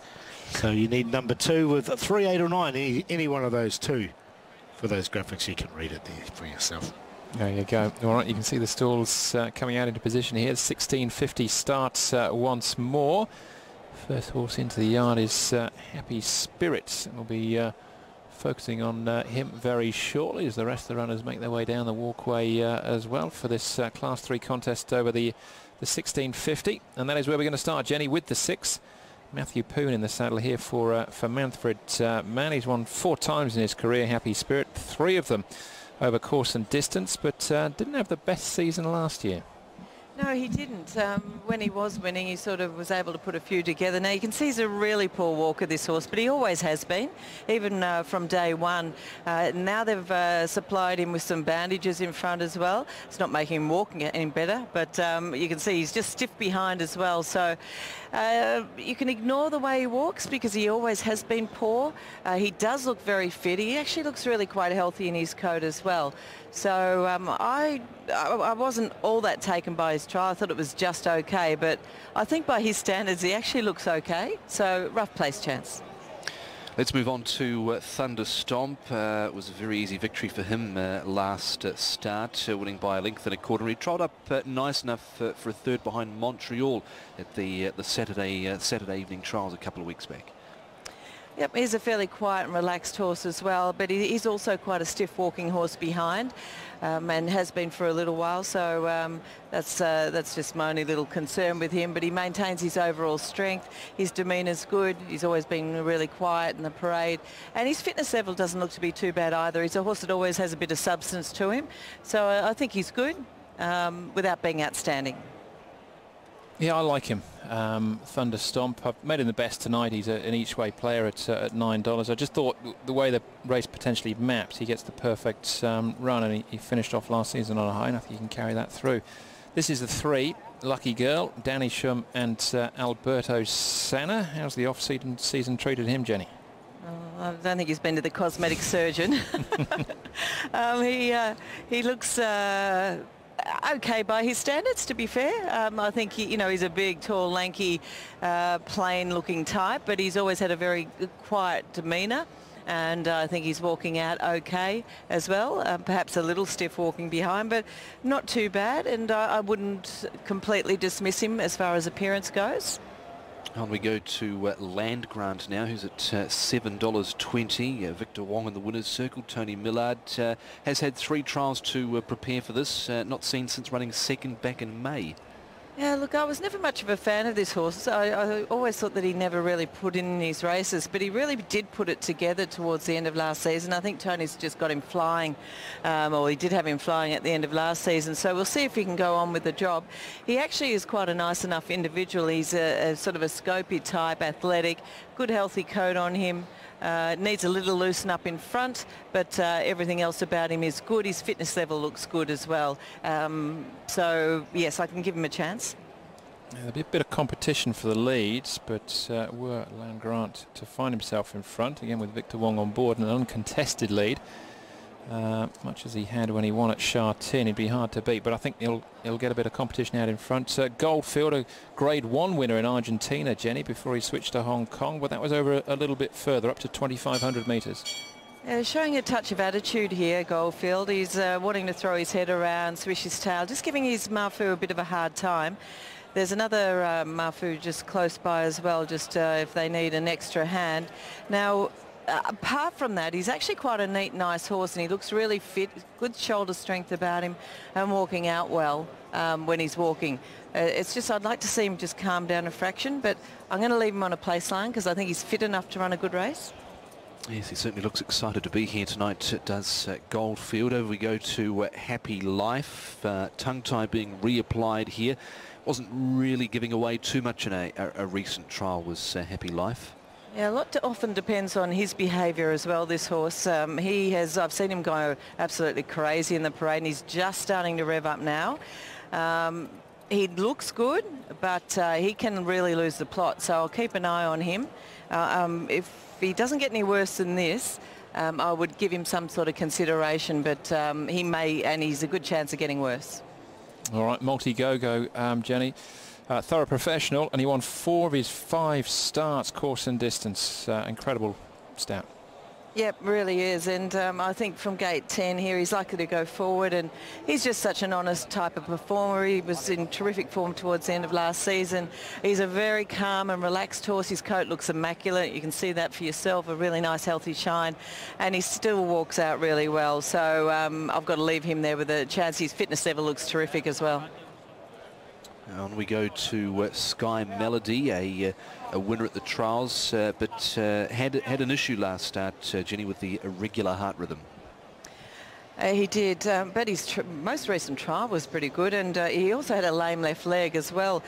Speaker 4: So you need number 2 with 3, 8 or 9. Any one of those two. For those graphics, you can read it there for yourself.
Speaker 2: There you go. All right, you can see the stalls coming out into position here. 1650 starts once more. First horse into the yard is Happy Spirits, and we'll be focusing on him very shortly as the rest of the runners make their way down the walkway as well for this Class 3 contest over the 1650. And that is where we're going to start, Jenny, with the 6. Matthew Poon in the saddle here for Manfred Mann. He's won 4 times in his career, Happy Spirit, 3 of them over course and distance, but didn't have the best season last year.
Speaker 1: No, he didn't. When he was winning, he sort of was able to put a few together. Now, you can see he's a really poor walker, this horse, but he always has been, even from day one. Now they've supplied him with some bandages in front as well. It's not making him walk any better, but you can see he's just stiff behind as well. So you can ignore the way he walks because he always has been poor. He does look very fit. He actually looks really quite healthy in his coat as well. So I wasn't all that taken by his trial. I thought it was just okay, but I think by his standards he actually looks okay. So rough place chance.
Speaker 3: Let's move on to Thunderstomp. It was a very easy victory for him last start, winning by a length and a quarter. He trotted up nice enough for a third behind Montreal at the Saturday evening trials a couple of weeks back.
Speaker 1: Yep, he's a fairly quiet and relaxed horse as well, but he's also quite a stiff walking horse behind and has been for a little while, so that's just my only little concern with him. But he maintains his overall strength. His demeanour's good. He's always been really quiet in the parade, and his fitness level doesn't look to be too bad either. He's a horse that always has a bit of substance to him, so I think he's good without being outstanding.
Speaker 2: Yeah, I like him. Thunderstomp. I've made him the best tonight. He's an each-way player at $9. I just thought the way the race potentially maps, he gets the perfect run, and he finished off last season on a high, and I think he can carry that through. This is the 3, Lucky Girl, Danny Shum and Alberto Senna. How's the off-season treated him, Jenny?
Speaker 1: I don't think he's been to the cosmetic surgeon. He looks okay by his standards, to be fair. I think he's a big, tall, lanky, plain-looking type, but he's always had a very quiet demeanour, and I think he's walking out okay as well. Perhaps a little stiff walking behind, but not too bad, and I wouldn't completely dismiss him as far as appearance goes.
Speaker 3: On we go to Land Grant now, who's at $7.20. Victor Wong in the winner's circle. Tony Millard has had 3 trials to prepare for this. Not seen since running second back in May.
Speaker 1: Yeah, look, I was never much of a fan of this horse. I always thought that he never really put in his races, but he really did put it together towards the end of last season. I think Tony's just got him flying, or he did have him flying at the end of last season, so we'll see if he can go on with the job. He actually is quite a nice enough individual. He's a sort of a scopy type, athletic, good healthy coat on him. Needs a little loosen up in front, but everything else about him is good. His fitness level looks good as well. So, yes, I can give him a chance.
Speaker 2: Yeah, there'll be a bit of competition for the leads, but were Land Grant to find himself in front, again with Victor Wong on board, an uncontested lead, much as he had when he won at Sha Tin, he'd be hard to beat, but I think he'll get a bit of competition out in front. Goldfield, a Grade 1 winner in Argentina, Jenny, before he switched to Hong Kong, but that was over a little bit further, up to 2,500 metres.
Speaker 1: Showing a touch of attitude here, Goldfield. He's wanting to throw his head around, swish his tail, just giving his Mafu a bit of a hard time. There's another Mafu just close by as well, just if they need an extra hand. Now, apart from that, he's actually quite a neat, nice horse, and he looks really fit, good shoulder strength about him, and walking out well when he's walking. It's just I'd like to see him just calm down a fraction, but I'm going to leave him on a place line because I think he's fit enough to run a good race.
Speaker 3: Yes, he certainly looks excited to be here tonight. It does Goldfield. Over we go to Happy Life. Tongue tie being reapplied here. Wasn't really giving away too much in a recent trial, was Happy Life.
Speaker 1: Yeah, a lot often depends on his behaviour as well, this horse. I've seen him go absolutely crazy in the parade, and he's just starting to rev up now. He looks good, but he can really lose the plot, so I'll keep an eye on him. If he doesn't get any worse than this, I would give him some sort of consideration, but he may, and he's a good chance of getting worse.
Speaker 2: All right, multi-go-go, Jenny. Thorough professional, and he won 4 of his 5 starts, course and distance. Incredible stat.
Speaker 1: Yep, really is, and I think from gate 10 here he's likely to go forward, and he's just such an honest type of performer. He was in terrific form towards the end of last season. He's a very calm and relaxed horse. His coat looks immaculate. You can see that for yourself, a really nice healthy shine, and he still walks out really well. So I've got to leave him there with a chance. His fitness level looks terrific as well.
Speaker 3: On we go to Sky Melody, a winner at the trials, but had an issue last start, Jenny, with the irregular heart rhythm.
Speaker 1: He did, but his most recent trial was pretty good, and he also had a lame left leg as well,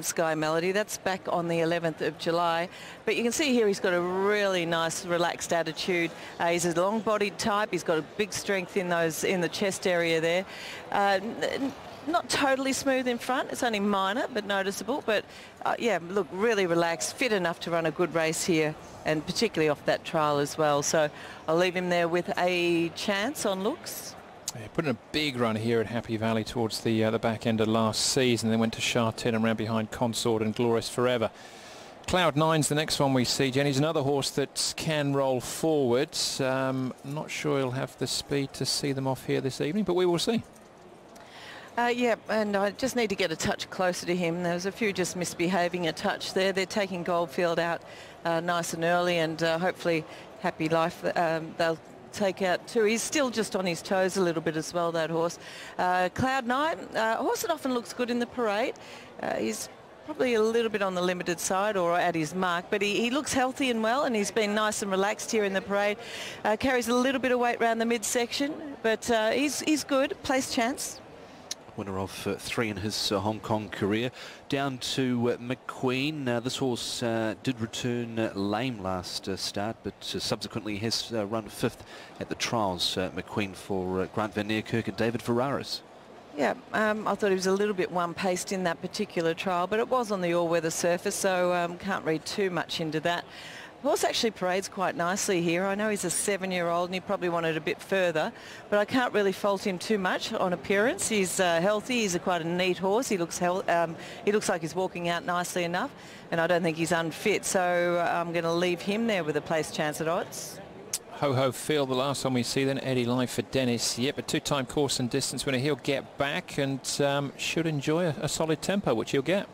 Speaker 1: Sky Melody. That's back on the 11th of July. But you can see here he's got a really nice relaxed attitude. He's a long-bodied type. He's got a big strength in the chest area there. Not totally smooth in front. It's only minor but noticeable. But yeah, look, really relaxed, fit enough to run a good race here, and particularly off that trial as well. So I'll leave him there with a chance on looks.
Speaker 2: Yeah, put in a big run here at Happy Valley towards the back end of last season. Then went to Chartin and ran behind Consort and Glorious Forever. Cloud 9's the next one we see. Jenny's another horse that can roll forwards. Not sure he'll have the speed to see them off here this evening, but we will see.
Speaker 1: Yeah, and I just need to get a touch closer to him. There was a few just misbehaving a touch there. They're taking Goldfield out nice and early, and hopefully Happy Life they'll take out too. He's still just on his toes a little bit as well, that horse. Cloud 9, a horse that often looks good in the parade. He's probably a little bit on the limited side or at his mark, but he looks healthy and well, and he's been nice and relaxed here in the parade. Carries a little bit of weight around the midsection, but he's good. Place chance.
Speaker 3: Winner of 3 in his Hong Kong career. Down to McQueen. This horse did return lame last start, but subsequently has run 5th at the trials. McQueen for Grant Van Niekerk and David Ferraris.
Speaker 1: Yeah, I thought he was a little bit one-paced in that particular trial, but it was on the all-weather surface, so can't read too much into that. The horse actually parades quite nicely here. I know he's a 7-year-old and he probably wanted a bit further, but I can't really fault him too much on appearance. He's healthy. He's quite a neat horse. He looks like he's walking out nicely enough, and I don't think he's unfit. So I'm going to leave him there with a place chance at odds.
Speaker 2: Ho-Ho Field, the last one we see then. Eddie Life for Dennis. Yep, a 2-time course and distance winner. He'll get back and should enjoy a solid tempo, which he'll get.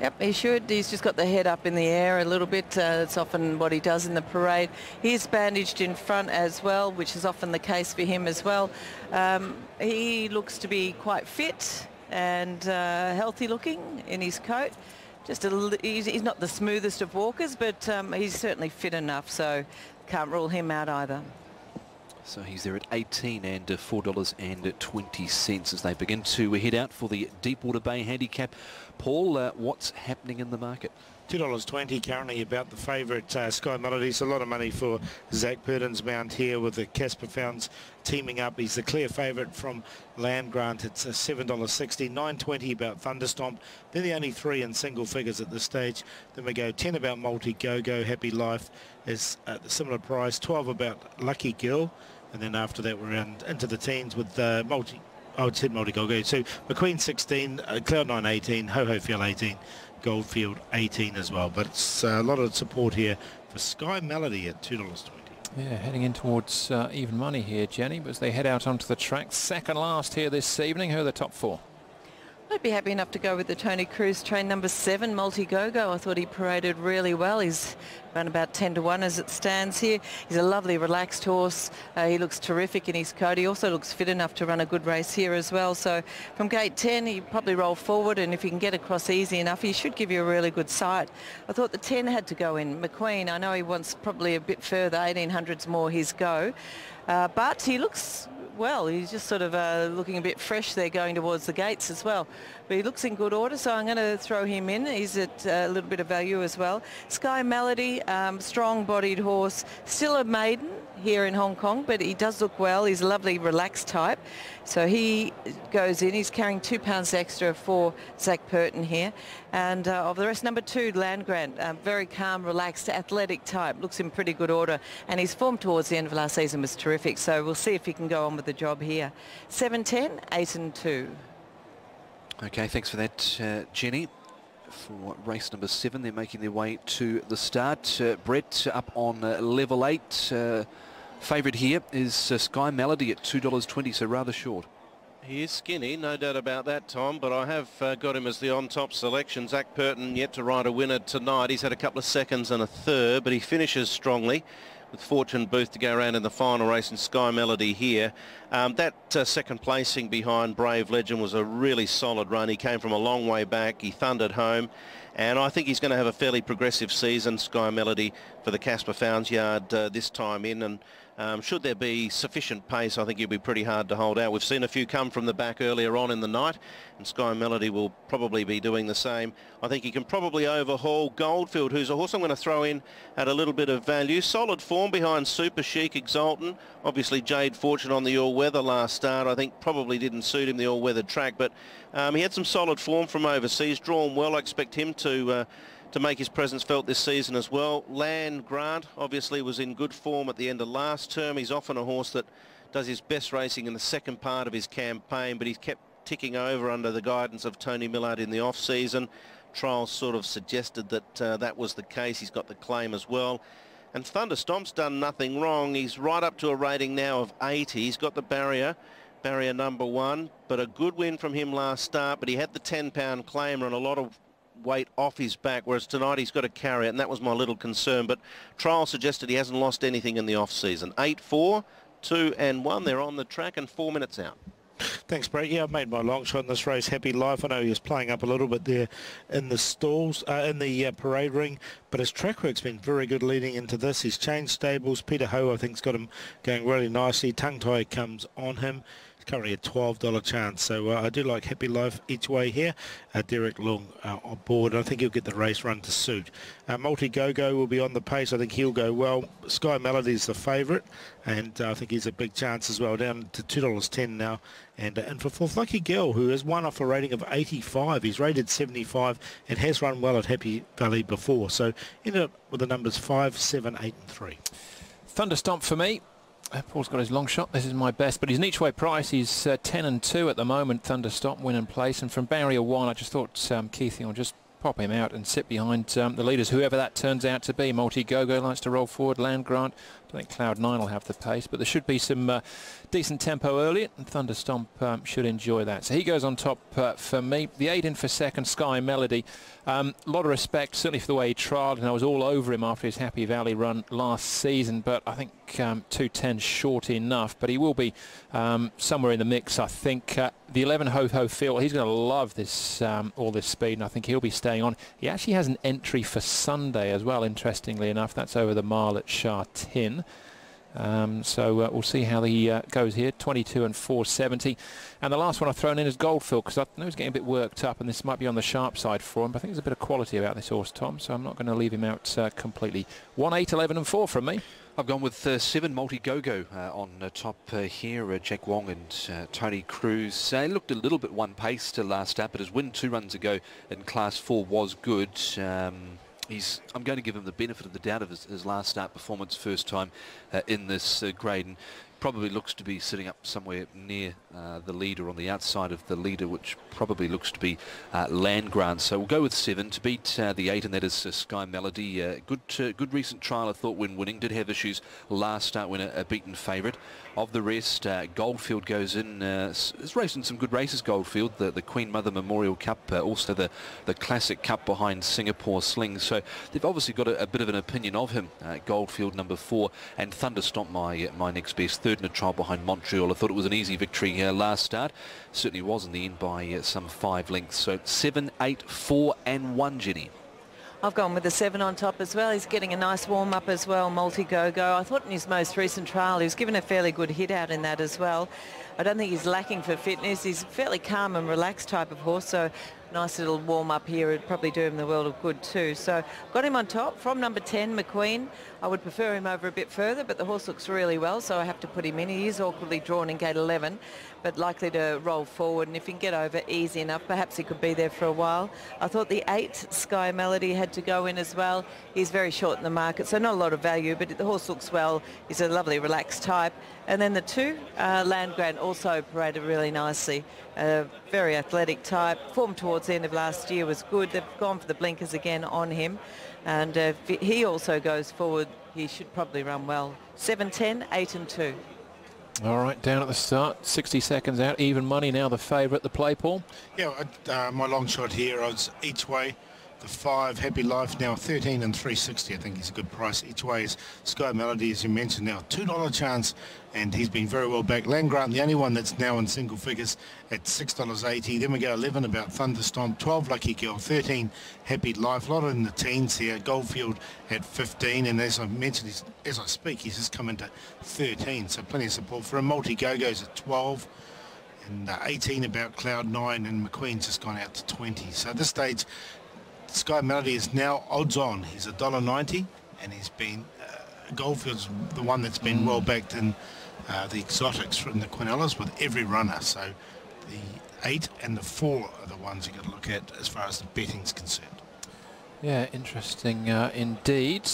Speaker 1: Yep, he should. He's just got the head up in the air a little bit. That's often what he does in the parade. He's bandaged in front as well, which is often the case for him as well. He looks to be quite fit and healthy looking in his coat. He's not the smoothest of walkers, but he's certainly fit enough, so can't rule him out either.
Speaker 3: So he's there at 18 and $4.20 as they begin to head out for the Deepwater Bay Handicap. Paul, what's happening in the market?
Speaker 4: $2.20 currently about the favourite Sky Melody. It's a lot of money for Zach Purdon's mount here with the Casper Founds teaming up. He's the clear favourite from Land Grant. It's $7.60, $9.20 about Thunderstomp. They're the only 3 in single figures at this stage. Then we go 10 about Multi Go-Go. Happy Life is at the similar price. 12 about Lucky Girl. And then after that we're into the teens with Multi Go-Go. So McQueen 16, Cloud9 18, Ho-Ho Field 18, Goldfield 18 as well. But it's a lot of support here for Sky Melody at $2.20.
Speaker 2: Yeah, heading in towards even money here, Jenny, as they head out onto the track. Second last here this evening. Who are the top 4?
Speaker 1: I'd be happy enough to go with the Tony Cruz train number 7, Multi Go-Go. I thought he paraded really well. He's run about 10 to 1 as it stands here. He's a lovely relaxed horse. He looks terrific in his coat. He also looks fit enough to run a good race here as well. So from gate 10 he probably roll forward, and if he can get across easy enough he should give you a really good sight. I thought the 10 had to go in. McQueen, I know he wants probably a bit further, 1800's more his go. But he looks, well, he's just sort of looking a bit fresh there going towards the gates as well. But he looks in good order, so I'm going to throw him in. He's at a little bit of value as well. Sky Melody, strong-bodied horse, still a maiden here in Hong Kong, but he does look well. He's a lovely relaxed type. So he goes in. He's carrying 2 pounds extra for Zach Purton here. And of the rest, number 2, Land Grant, very calm, relaxed, athletic type. Looks in pretty good order. And his form towards the end of last season was terrific. So we'll see if he can go on with the job here. 7-10, 8 and 2.
Speaker 3: Okay, thanks for that, Jenny. For race number 7, they're making their way to the start. Brett up on level 8. Favourite here is Sky Melody at $2.20, so rather short.
Speaker 5: He is skinny, no doubt about that, Tom, but I have got him as the on-top selection. Zach Purton yet to ride a winner tonight. He's had a couple of seconds and a third, but he finishes strongly with Fortune Booth to go around in the final race, and Sky Melody here. That second placing behind Brave Legend was a really solid run. He came from a long way back. He thundered home, and I think he's going to have a fairly progressive season, Sky Melody, for the Casper Founds Yard this time in. And should there be sufficient pace, I think he'll be pretty hard to hold out. We've seen a few come from the back earlier on in the night, and Sky Melody will probably be doing the same. I think he can probably overhaul Goldfield, who's a horse I'm going to throw in at a little bit of value. Solid form behind Super Chic Exultant. Obviously Jade Fortune on the all-weather last start, I think probably didn't suit him, the all-weather track, but he had some solid form from overseas, drawn well. I expect him to make his presence felt this season as well. Land Grant obviously was in good form at the end of last term. He's often a horse that does his best racing in the second part of his campaign, but he's kept ticking over under the guidance of Tony Millard in the off-season. Trials sort of suggested that that was the case. He's got the claim as well. And Thunderstomp's done nothing wrong. He's right up to a rating now of 80. He's got the barrier number 1, but a good win from him last start, but he had the 10-pound claimer and a lot of weight off his back, whereas tonight he's got to carry it, and that was my little concern. But trial suggested he hasn't lost anything in the off-season. 8-4, 2 and 1. They're on the track and 4 minutes out.
Speaker 4: Thanks, Brett. Yeah, I've made my long shot in this race. Happy Life. I know he was playing up a little bit there in the stalls, in the parade ring, but his track work's been very good leading into this. He's changed stables. Peter Ho, I think, has got him going really nicely. Tongue Tie comes on him. Currently a $12 chance, so I do like Happy Life each way here. Derek Long on board. I think he'll get the race run to suit. Multi Go-Go will be on the pace. I think he'll go well. Sky Melody is the favourite, and I think he's a big chance as well, down to $2.10 now. And for fourth, Lucky Girl, who has won off a rating of 85. He's rated 75 and has run well at Happy Valley before. So ended up with the numbers 5, 7, 8 and 3.
Speaker 2: Thunderstomp for me. Paul's got his long shot. This is my best, but he's an each way price. He's 10 and 2 at the moment. Thunderstop, win and place. And from barrier 1, I just thought Keithy will just pop him out and sit behind the leaders, whoever that turns out to be. Multi Go-Go likes to roll forward. Land Grant, I think Cloud 9 will have the pace, but there should be some decent tempo early, and Thunderstomp should enjoy that. So he goes on top for me. The 8 in for second, Sky Melody. A lot of respect, certainly for the way he trialled, and I was all over him after his Happy Valley run last season, but I think 2.10 short enough, but he will be somewhere in the mix, I think. The 11 Ho-Ho Phil, he's going to love this all this speed, and I think he'll be staying on. He actually has an entry for Sunday as well, interestingly enough. That's over the mile at Sha Tin. So we'll see how he goes here. 22 and 470. And the last one I've thrown in is Goldfield, because I know he's getting a bit worked up, and this might be on the sharp side for him, but I think there's a bit of quality about this horse, Tom, so I'm not going to leave him out completely. 1, 8, 11 and 4 from me.
Speaker 3: I've gone with 7 Multi Go-Go on top here. Jack Wong and Tony Cruz. Looked a little bit one-paced last start, but his win 2 runs ago in Class 4 was good. I'm going to give him the benefit of the doubt of his last start performance, first time in this grade, and probably looks to be sitting up somewhere near the leader, on the outside of the leader, which probably looks to be Land Grant. So we'll go with 7 to beat the 8, and that is Sky Melody. Good recent trial, I thought, when winning. Did have issues last start when a beaten favourite. of the rest. Goldfield goes in, is racing some good races, Goldfield, the Queen Mother Memorial Cup, also the Classic Cup behind Singapore Sling. So they've obviously got a bit of an opinion of him. Goldfield number 4, and Thunderstomp my next best, third in a trial behind Montreal. I thought it was an easy victory last start. Certainly was in the end by some 5 lengths. So 7, 8, 4 and 1, Jenny.
Speaker 1: I've gone with the 7 on top as well. He's getting a nice warm-up as well, multi-go-go. I thought in his most recent trial he was given a fairly good hit out in that as well. I don't think he's lacking for fitness. He's a fairly calm and relaxed type of horse, so nice little warm-up here would probably do him the world of good too. So got him on top from number 10, McQueen. I would prefer him over a bit further, but the horse looks really well, so I have to put him in. He is awkwardly drawn in gate 11, but likely to roll forward, and if he can get over easy enough, perhaps he could be there for a while. I thought the 8, Sky Melody, had to go in as well. He's very short in the market, so not a lot of value, but the horse looks well. He's a lovely relaxed type. And then the 2, Land Grant, also paraded really nicely. Very athletic type. Form towards the end of last year was good. They've gone for the blinkers again on him. And if he also goes forward, he should probably run well. 7, 10, 8 and 2.
Speaker 2: All right, down at the start, 60 seconds out, even money now, the favourite, the play, Paul.
Speaker 4: Yeah, my long shot here, I was each way. The 5, Happy Life, now 13 and 360. I think he's a good price each way. Is Sky Melody, as you mentioned, now $2 chance, and he's been very well back. Land Grant, the only one that's now in single figures at $6.80. Then we go 11 about Thunderstomp, 12 Lucky Girl, 13 Happy Life. A lot in the teens here. Goldfield at 15, and as I mentioned, as I speak, he's just come into 13, so plenty of support for him. Multi-Go-Go's at 12. And 18 about Cloud 9, and McQueen's just gone out to 20. So at this stage, Sky Melody is now odds on. He's $1.90, and he's been Goldfield's the one that's been well backed in the exotics from the Quinellas with every runner. So the 8 and the 4 are the ones you got to look at as far as the betting's concerned.
Speaker 2: Yeah, interesting indeed.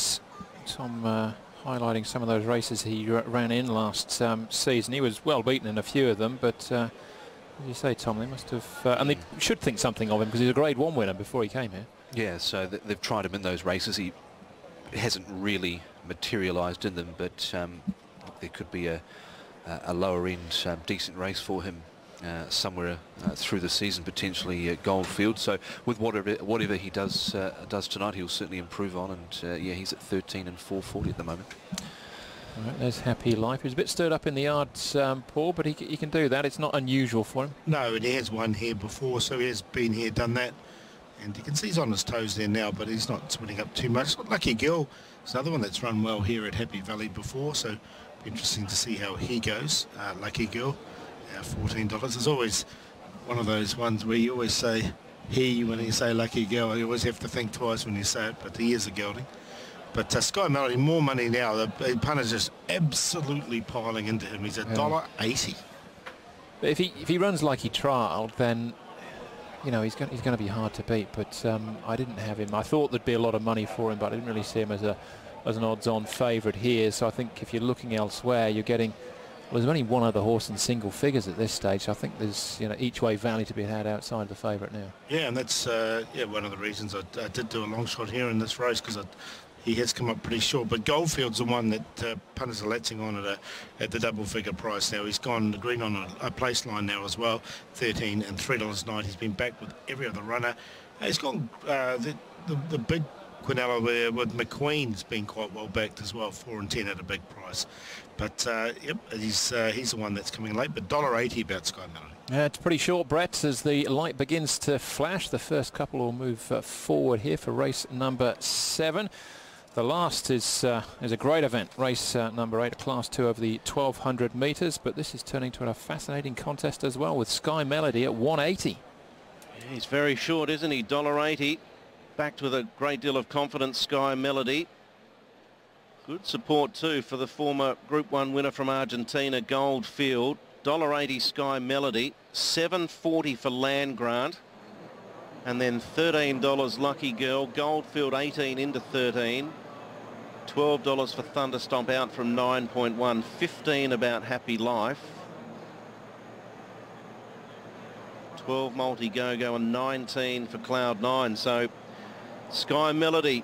Speaker 2: Tom highlighting some of those races he ran in last season. He was well beaten in a few of them, but as you say, Tom, they must have, and they should think something of him because he's a Grade 1 winner before he came here.
Speaker 3: Yeah, so they've tried him in those races. He hasn't really materialised in them, but there could be a lower end decent race for him somewhere through the season, potentially at Goldfield. So with whatever he does tonight, he'll certainly improve on, and yeah, he's at 13 and 440 at the moment.
Speaker 2: All right, there's Happy Life. He was a bit stirred up in the yards, Paul, but he can do that. It's not unusual for him.
Speaker 4: No, and he has won here before, so he has been here, done that. And you can see he's on his toes there now, but he's not splitting up too much. Lucky Girl is another one that's run well here at Happy Valley before, so interesting to see how he goes. Lucky Girl, $14. There's always one of those ones where you always say he when you say Lucky Girl. You always have to think twice when you say it, but he is a gelding. But Sky Melody, more money now. The punter's just absolutely piling into him. He's $1.80.
Speaker 2: But if he runs like he trialled, then you know he's going to be hard to beat. But I didn't have him. I thought there'd be a lot of money for him, but I didn't really see him as an odds-on favourite here. So I think if you're looking elsewhere, you're getting. Well, there's only one other horse in single figures at this stage. I think there's each way value to be had outside the favourite now. Yeah, and that's one of the reasons I did do a long shot here in this race, because he has come up pretty short, but Goldfield's the one that punters are latching on at the double figure price now. He's gone green on a place line now as well, 13 and $3.09. He's been back with every other runner. He's gone the big Quinella with McQueen's been quite well backed as well, 4 and 10 at a big price. But yep, he's the one that's coming late, but $1.80 about Sky Melody. It's pretty short, Brett, as the light begins to flash. The first couple will move forward here for race number 7. The last is a great event, race number 8, Class 2 over the 1,200 metres, but this is turning to a fascinating contest as well with Sky Melody at 180.
Speaker 5: Yeah, he's very short, isn't he? $1.80. Backed with a great deal of confidence, Sky Melody. Good support too for the former Group 1 winner from Argentina, Goldfield. $1.80 Sky Melody, $7.40 for Land Grant, and then $13 Lucky Girl. Goldfield 18 into 13. $12 for Thunderstomp out from 9.1. 15 about Happy Life. 12 Multi Go-Go and 19 for Cloud 9. So Sky Melody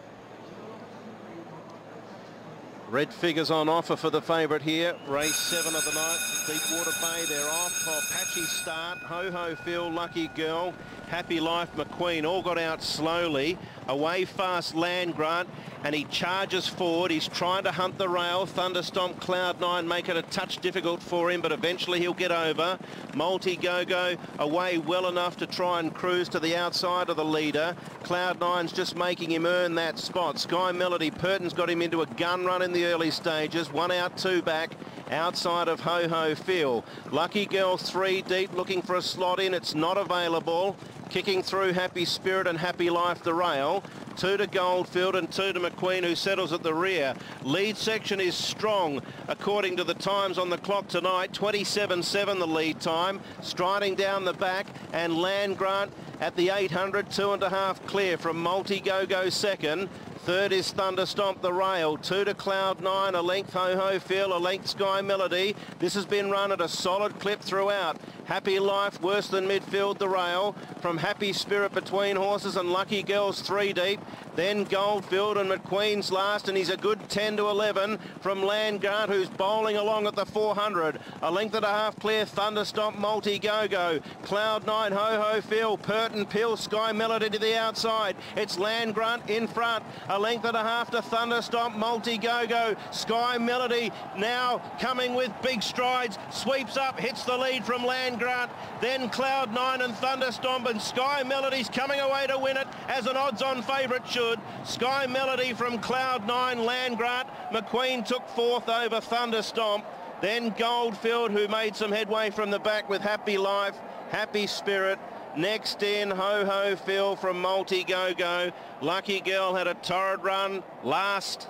Speaker 5: Red figures on offer for the favourite here. Race 7 of the night. Deepwater Bay, they're off. Patchy Start, Ho Ho Phil, Lucky Girl, Happy Life, McQueen, all got out slowly. Away Fast Land Grant, and he charges forward. He's trying to hunt the rail. Thunderstomp, Cloud9 make it a touch difficult for him, but eventually he'll get over. Multi Go-Go away well enough to try and cruise to the outside of the leader. Cloud9's just making him earn that spot. Sky Melody, Purton's got him into a gun run in the early stages. 1 out, 2 back. Outside of Ho Ho Phil. Lucky Girl 3 deep, looking for a slot in. It's not available. Kicking through Happy Spirit and Happy Life the rail. 2 to Goldfield and 2 to McQueen, who settles at the rear. Lead section is strong according to the times on the clock tonight. 27.7 the lead time. Striding down the back, and Land Grant at the 800, 2.5 clear from Multi Go-Go second. Third is Thunderstomp the rail. 2 to Cloud9, a length Ho Ho Phil, a length Sky Melody. This has been run at a solid clip throughout. Happy Life worse than midfield the rail. From Happy Spirit between horses and Lucky Girls 3 deep. Then Goldfield and McQueen's last, and he's a good 10 to 11 from Land Grant, who's bowling along at the 400. A length and a half clear, Thunderstomp, Multi Go-Go. Cloud9, Ho Ho Phil, Purton, Pill, Sky Melody to the outside. It's Land Grant in front. A length and a half to Thunderstomp, Multi Go-Go. Sky Melody now coming with big strides. Sweeps up, hits the lead from Land Grant. Then Cloud9 and Thunderstomp, and Sky Melody's coming away to win it as an odds-on favourite should. Sky Melody from Cloud9, Land Grant. McQueen took 4th over Thunderstomp. Then Goldfield, who made some headway from the back with Happy Life, Happy Spirit. Next in, Ho Ho Phil from Multi Go-Go. Lucky Girl had a torrid run last.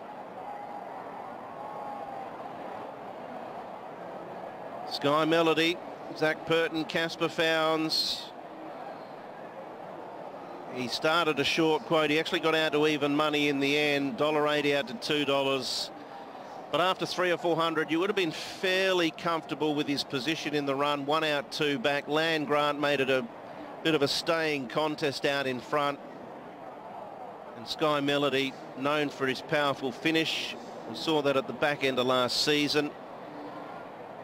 Speaker 5: Sky Melody, Zach Purton, Casper Founds. He started a short quote. He actually got out to even money in the end. $1.80 out to $2. But after 300 or 400, you would have been fairly comfortable with his position in the run. 1 out, 2 back. Land Grant made it a bit of a staying contest out in front. And Sky Melody, known for his powerful finish. We saw that at the back end of last season.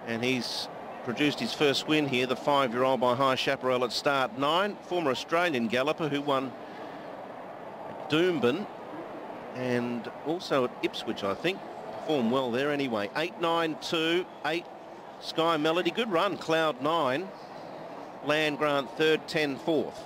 Speaker 5: And he's produced his first win here, the 5-year-old by High Chaparral at start 9. Former Australian galloper who won at Doomben and also at Ipswich, I think. Performed well there anyway. 8, 9, 2, 8. Sky Melody, good run. Cloud9. Land Grant 3rd, 10, 4th.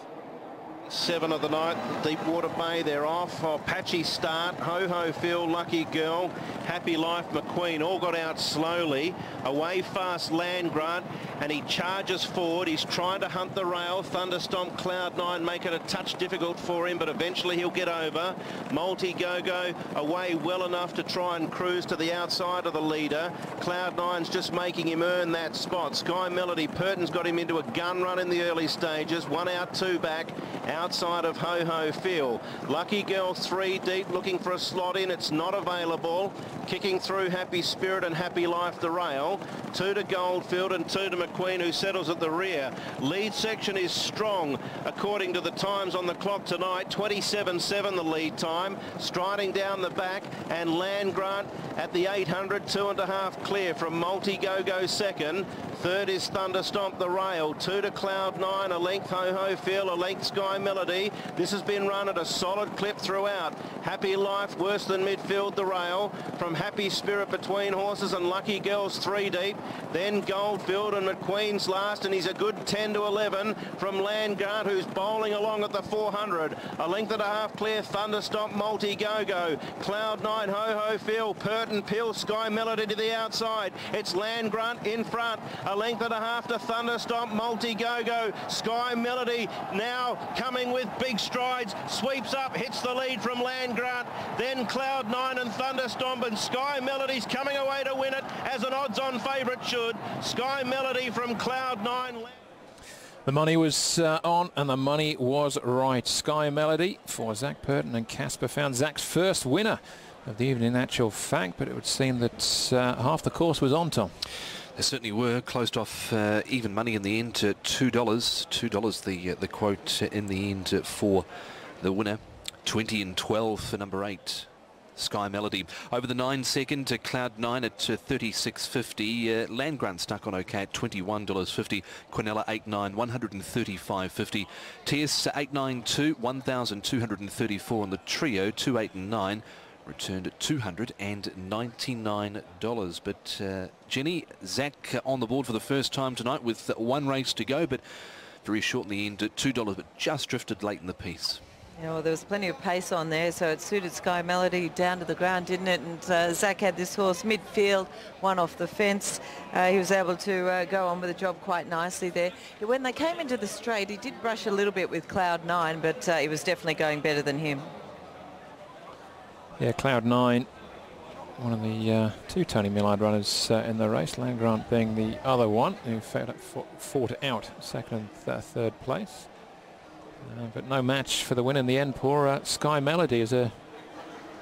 Speaker 5: 7 of the night, Deepwater Bay, they're off. Patchy Start, Ho Ho Phil, Lucky Girl, Happy Life, McQueen, all got out slowly. Away Fast Land Grant, and he charges forward. He's trying to hunt the rail. Thunderstomp, Cloud9 make it a touch difficult for him, but eventually he'll get over. Multi Go-Go away well enough to try and cruise to the outside of the leader. Cloud9's just making him earn that spot. Sky Melody, Purton's got him into a gun run in the early stages. 1 out, 2 back. Outside of Ho Ho Phil. Lucky Girl 3 deep, looking for a slot in. It's not available. Kicking through Happy Spirit and Happy Life the rail. 2 to Goldfield and 2 to McQueen, who settles at the rear. Lead section is strong according to the times on the clock tonight. 27.7 the lead time. Striding down the back, and Land Grant at the 800, 2.5 clear from Multi Go-Go second. Third is Thunderstomp the rail. 2 to Cloud9, a length Ho Ho Phil, a length Sky Melody. This has been run at a solid clip throughout. Happy Life worse than midfield the rail. From Happy Spirit between horses and Lucky Girls 3 deep. Then Goldfield and McQueen's last, and he's a good 10 to 11 from Land Grant, who's bowling along at the 400. A length and a half clear, Thunderstomp, Multi Go-Go. Cloud9, Ho Ho Phil, Purton, Pill, Sky Melody to the outside. It's Land Grant in front. A length and a half to Thunderstomp, Multi Go-Go. Sky Melody now coming with big strides. Sweeps up, hits the lead from Land Grant. Then Cloud9 and Thunderstomp, and Sky Melody's coming away to win it as an odds-on favourite should. Sky Melody from Cloud9.
Speaker 2: The money was on, and the money was right. Sky Melody for Zach Purton and Casper found Zach's first winner of the evening in actual fact, but it would seem that half the course was on, Tom.
Speaker 3: They certainly were. Closed off even money in the end at $2. $2 the quote in the end for the winner. 20 and 12 for number 8. Sky Melody. Over the 9 second to Cloud 9 at 36.50. Land Grant stuck on okay at $21.50. Quinella 8.9, 135.50. TS 892, 1,234 on the trio. 2, 8 and 9 returned at $299. But Jenny, Zach on the board for the first time tonight with one race to go, but very short in the end at $2, but just drifted late in the piece.
Speaker 1: Yeah, well, there was plenty of pace on there, so it suited Sky Melody down to the ground, didn't it? And Zach had this horse midfield, one off the fence. He was able to go on with the job quite nicely there. When they came into the straight, he did brush a little bit with Cloud 9, but he was definitely going better than him.
Speaker 2: Yeah, Cloud 9, one of the two Tony Millard runners in the race, Land Grant being the other one, who fought out second and third place. But no match for the win in the end. Poor Sky Melody is a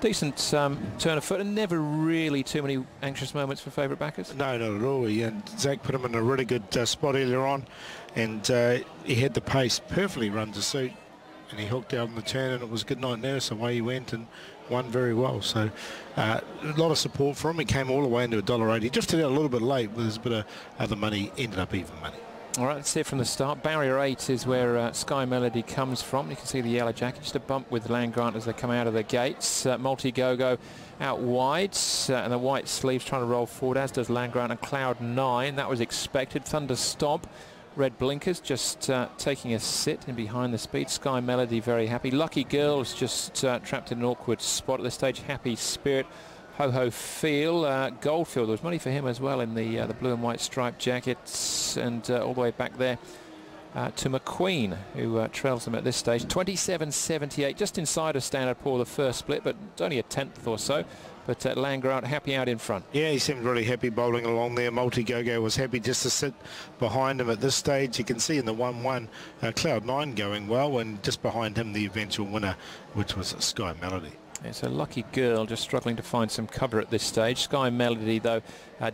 Speaker 2: decent turn of foot, and never really too many anxious moments for favourite backers.
Speaker 4: No, not at all. And Zach put him in a really good spot earlier on, and he had the pace perfectly run to suit, and he hooked out on the turn, and it was good night there, so away he went and won very well. So a lot of support for him. He came all the way into $1.80. He drifted out a little bit late with a bit of other money, ended up even money.
Speaker 2: All right, let's see it from the start. Barrier 8 is where Sky Melody comes from. You can see the yellow jacket, just a bump with Land Grant as they come out of the gates. Multi-Go-Go out wide, and the white sleeves trying to roll forward, as does Land Grant and Cloud 9. That was expected. Thunder Stomp, red blinkers, just taking a sit in behind the speed. Sky Melody very happy. Lucky Girl is just trapped in an awkward spot at this stage. Happy Spirit. Ho-Ho Feel, Goldfield, there was money for him as well in the blue and white striped jackets, and all the way back there to McQueen, who trails them at this stage. 27.78, just inside of Standard Poor the first split, but only a tenth or so. But Land Grant happy out in front.
Speaker 4: Yeah, he seemed really happy bowling along there. Multi-Go-Go was happy just to sit behind him at this stage. You can see in the 1-1, Cloud 9 going well, and just behind him the eventual winner, which was Sky Melody.
Speaker 2: It's a Lucky Girl just struggling to find some cover at this stage. Sky Melody, though,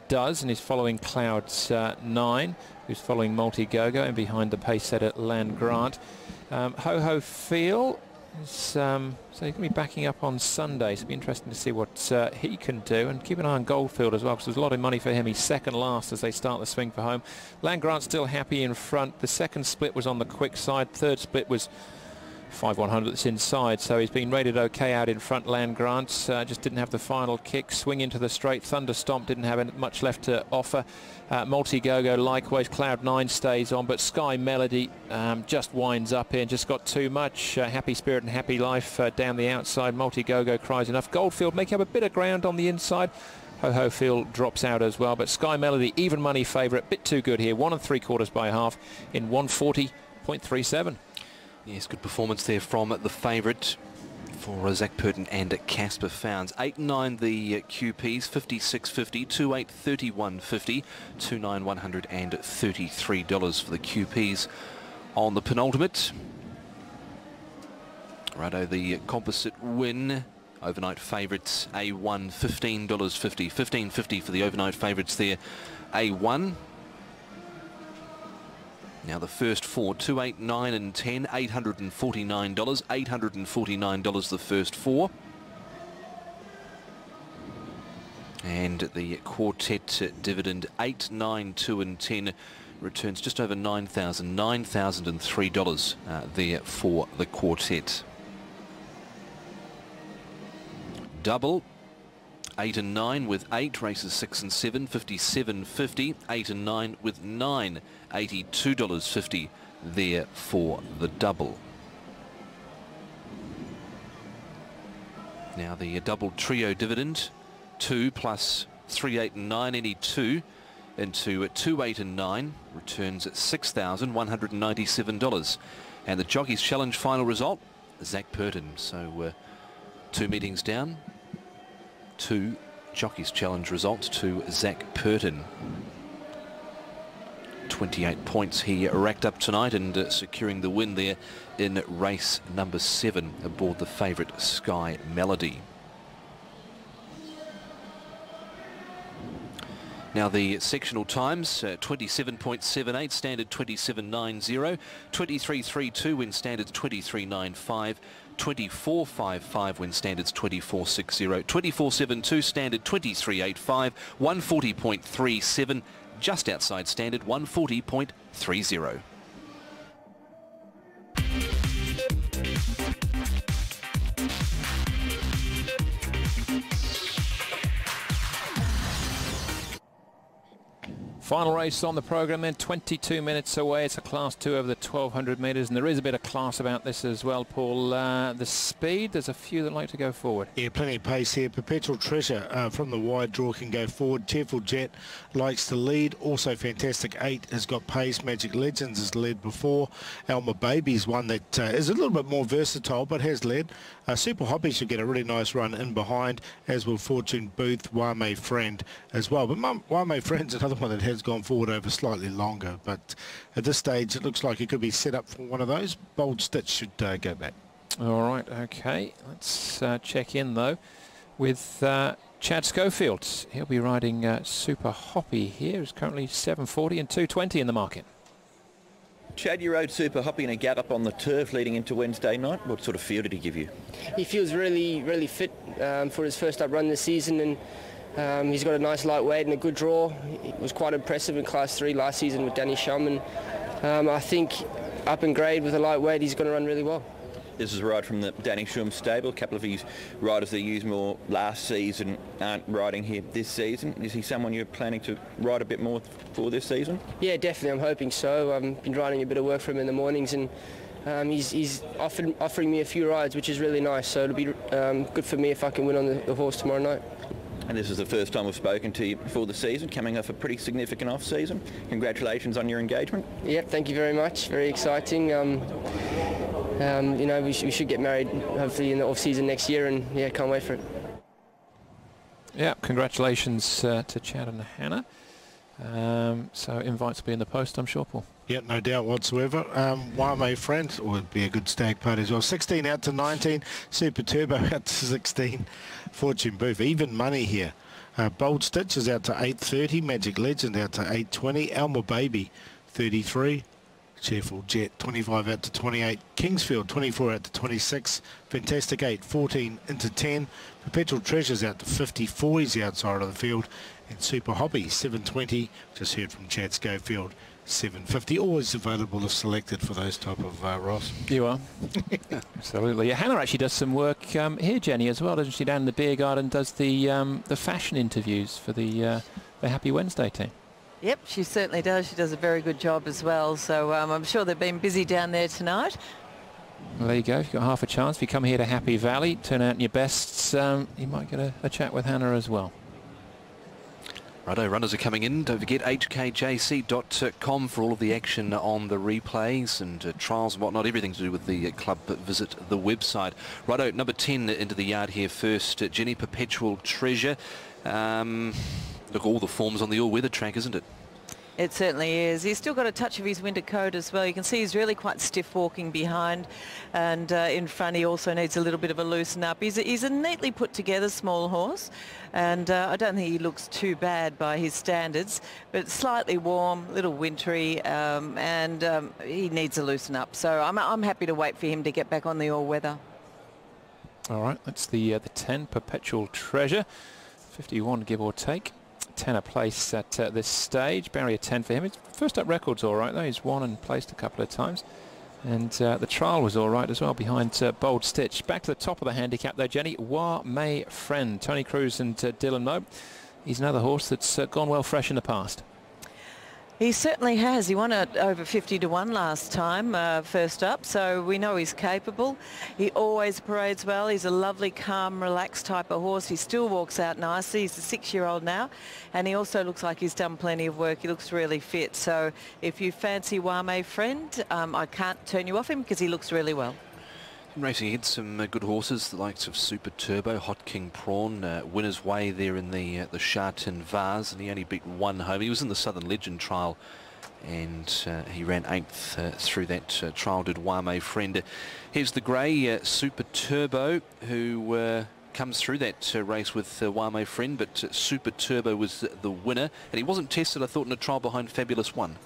Speaker 2: does, and is following Clouds 9, who's following Multi-Go-Go, and behind the pace setter Land Grant. Ho-Ho Feel is, so he's going to be backing up on Sunday, so it'll be interesting to see what he can do, and keep an eye on Goldfield as well, because there's a lot of money for him. He's second last as they start the swing for home. Land Grant still happy in front. The second split was on the quick side. Third split was 5/100ths inside, so he's been rated okay out in front. Land Grant just didn't have the final kick. Swing into the straight. Thunder Stomp didn't have much left to offer. Multi-Go-Go likewise. Cloud 9 stays on, but Sky Melody just winds up here and just got too much. Happy Spirit and Happy Life down the outside. Multi-Go-Go cries enough. Goldfield making up a bit of ground on the inside. Ho-Ho Field drops out as well, but Sky Melody even money favourite, bit too good here. 1 3/4 by half in 140.37.
Speaker 3: Yes, good performance there from the favourite for Zach Purton and Casper Founds. 8 and 9 the QPs, 56.50, 2-8, 31.50, 2-9, $133 for the QPs on the penultimate. Righto, the composite win. Overnight favourites, A1, $15.50. $15.50 for the overnight favourites there, A1. Now the first four, 2, 8, 9 and 10, $849. $849 the first four. And the quartet dividend, 8, 9, 2 and 10, returns just over $9,000, $9,003 there for the quartet. Double, 8 and 9 with 8, races 6 and 7, 57.50, 8 and 9 with 9, $82.50 there for the double. Now the double trio dividend, 2 plus 3, 8 and 9, any 2 into 2, 8 and 9, returns $6,197. And the Jockeys Challenge final result, Zach Purton. So 2 meetings down. 2 Jockeys Challenge results to Zach Purton. 28 points he racked up tonight, and securing the win there in race number 7 aboard the favourite Sky Melody. Now the sectional times, 27.78, standard 27.90, 23.32 in standards 23.95, 24.55 when standard's 24.60. 24.72 standard 23.85. 140.37 just outside standard 140.30.
Speaker 2: Final race on the programme then, 22 minutes away. It's a Class 2 over the 1,200 metres, and there is a bit of class about this as well, Paul. The speed, there's a few that like to go forward.
Speaker 4: Yeah, plenty of pace here. Perpetual Treasure from the wide draw can go forward. Cheerful Jet likes to lead. Also Fantastic 8 has got pace. Magic Legends has led before. Alma Baby's one that is a little bit more versatile but has led. Super Hobby should get a really nice run in behind, as will Fortune Booth, Wame Friend as well. But Wame Friend's another one that has gone forward over slightly longer, but at this stage it looks like it could be set up for one of those. Bold Stitch should go back. All
Speaker 2: right, okay, let's check in though with Chad Schofield. He'll be riding Super Hoppy here. It's currently 740 and 220 in the market.
Speaker 7: Chad, you rode Super Hoppy in a gallop on the turf leading into Wednesday night. What sort of feel did he give you?
Speaker 9: He feels really fit for his first up run this season, and he's got a nice lightweight and a good draw. He was quite impressive in Class 3 last season with Danny Shuman. I think up in grade with a lightweight, he's going to run really well.
Speaker 7: This is a ride from the Danny Shuman stable. A couple of his riders that used more last season aren't riding here this season. Is he someone you're planning to ride a bit more for this season?
Speaker 9: Yeah, definitely. I'm hoping so. I've been riding a bit of work for him in the mornings, and he's offering me a few rides, which is really nice. So it'll be good for me if I can win on the horse tomorrow night.
Speaker 7: And this is the first time we've spoken to you for the season, coming off a pretty significant off-season. Congratulations on your engagement.
Speaker 9: Yeah, thank you very much. Very exciting. You know, we should get married hopefully in the off-season next year, and yeah, can't wait for it.
Speaker 2: Yeah, congratulations to Chad and Hannah. So invites will be in the post, I'm sure, Paul.
Speaker 4: Yeah, no doubt whatsoever. Wame Friend would be a good stag party as well. 16 out to 19. Super Turbo out to 16. Fortune Booth. Even money here. Bold Stitch is out to 8.30. Magic Legend out to 8.20. Alma Baby 33. Cheerful Jet 25 out to 28. Kingsfield 24 out to 26. Fantastic 8 14 into 10. Perpetual Treasures out to 54. He's the outside of the field. And Super Hobby 720. Just heard from Chad Schofield 750. Always available if selected for those type of Ross.
Speaker 2: You are. Absolutely. Yeah, Hannah actually does some work here, Jenny, as well, doesn't she? Down in the beer garden, does the fashion interviews for the Happy Wednesday team.
Speaker 1: Yep, she certainly does. She does a very good job as well. So I'm sure they've been busy down there tonight.
Speaker 2: Well, there you go. If you've got half a chance, if you come here to Happy Valley, turn out in your bests, you might get a chat with Hannah as well.
Speaker 3: Righto, runners are coming in. Don't forget hkjc.com for all of the action on the replays and trials and whatnot. Everything to do with the club, but visit the website. Righto, number 10 into the yard here first. Jenny, Perpetual Treasure. Look, all the form's on the all-weather track, isn't it?
Speaker 1: It certainly is. He's still got a touch of his winter coat as well. You can see he's really quite stiff walking behind, and in front he also needs a little bit of a loosen up. He's a neatly put together small horse, and I don't think he looks too bad by his standards, but slightly warm, a little wintry, and he needs a loosen up. So I'm happy to wait for him to get back on the all-weather.
Speaker 2: All right, that's the 10, Perpetual Treasure, 51 give or take. 10 a place at this stage. Barrier 10 for him. His first up record's all right though. He's won and placed a couple of times, and the trial was all right as well behind Bold Stitch. Back to the top of the handicap though, Jenny. Wame Friend, Tony Cruz and Dylan Moe. He's another horse that's gone well fresh in the past.
Speaker 1: He certainly has. He won it over 50 to 1 last time, first up, so we know he's capable. He always parades well. He's a lovely, calm, relaxed type of horse. He still walks out nicely. He's a 6-year-old now, and he also looks like he's done plenty of work. He looks really fit. So if you fancy Wame Friend, I can't turn you off him because he looks really well.
Speaker 3: Racing ahead, some good horses, the likes of Super Turbo, Hot King Prawn, Winner's Way there in the Chartin Vase, and he only beat one home. He was in the Southern Legend trial, and he ran 8th through that trial, did Wame Friend. Here's the grey Super Turbo, who comes through that race with Wame Friend, but Super Turbo was the winner, and he wasn't tested, I thought, in a trial behind Fabulous One.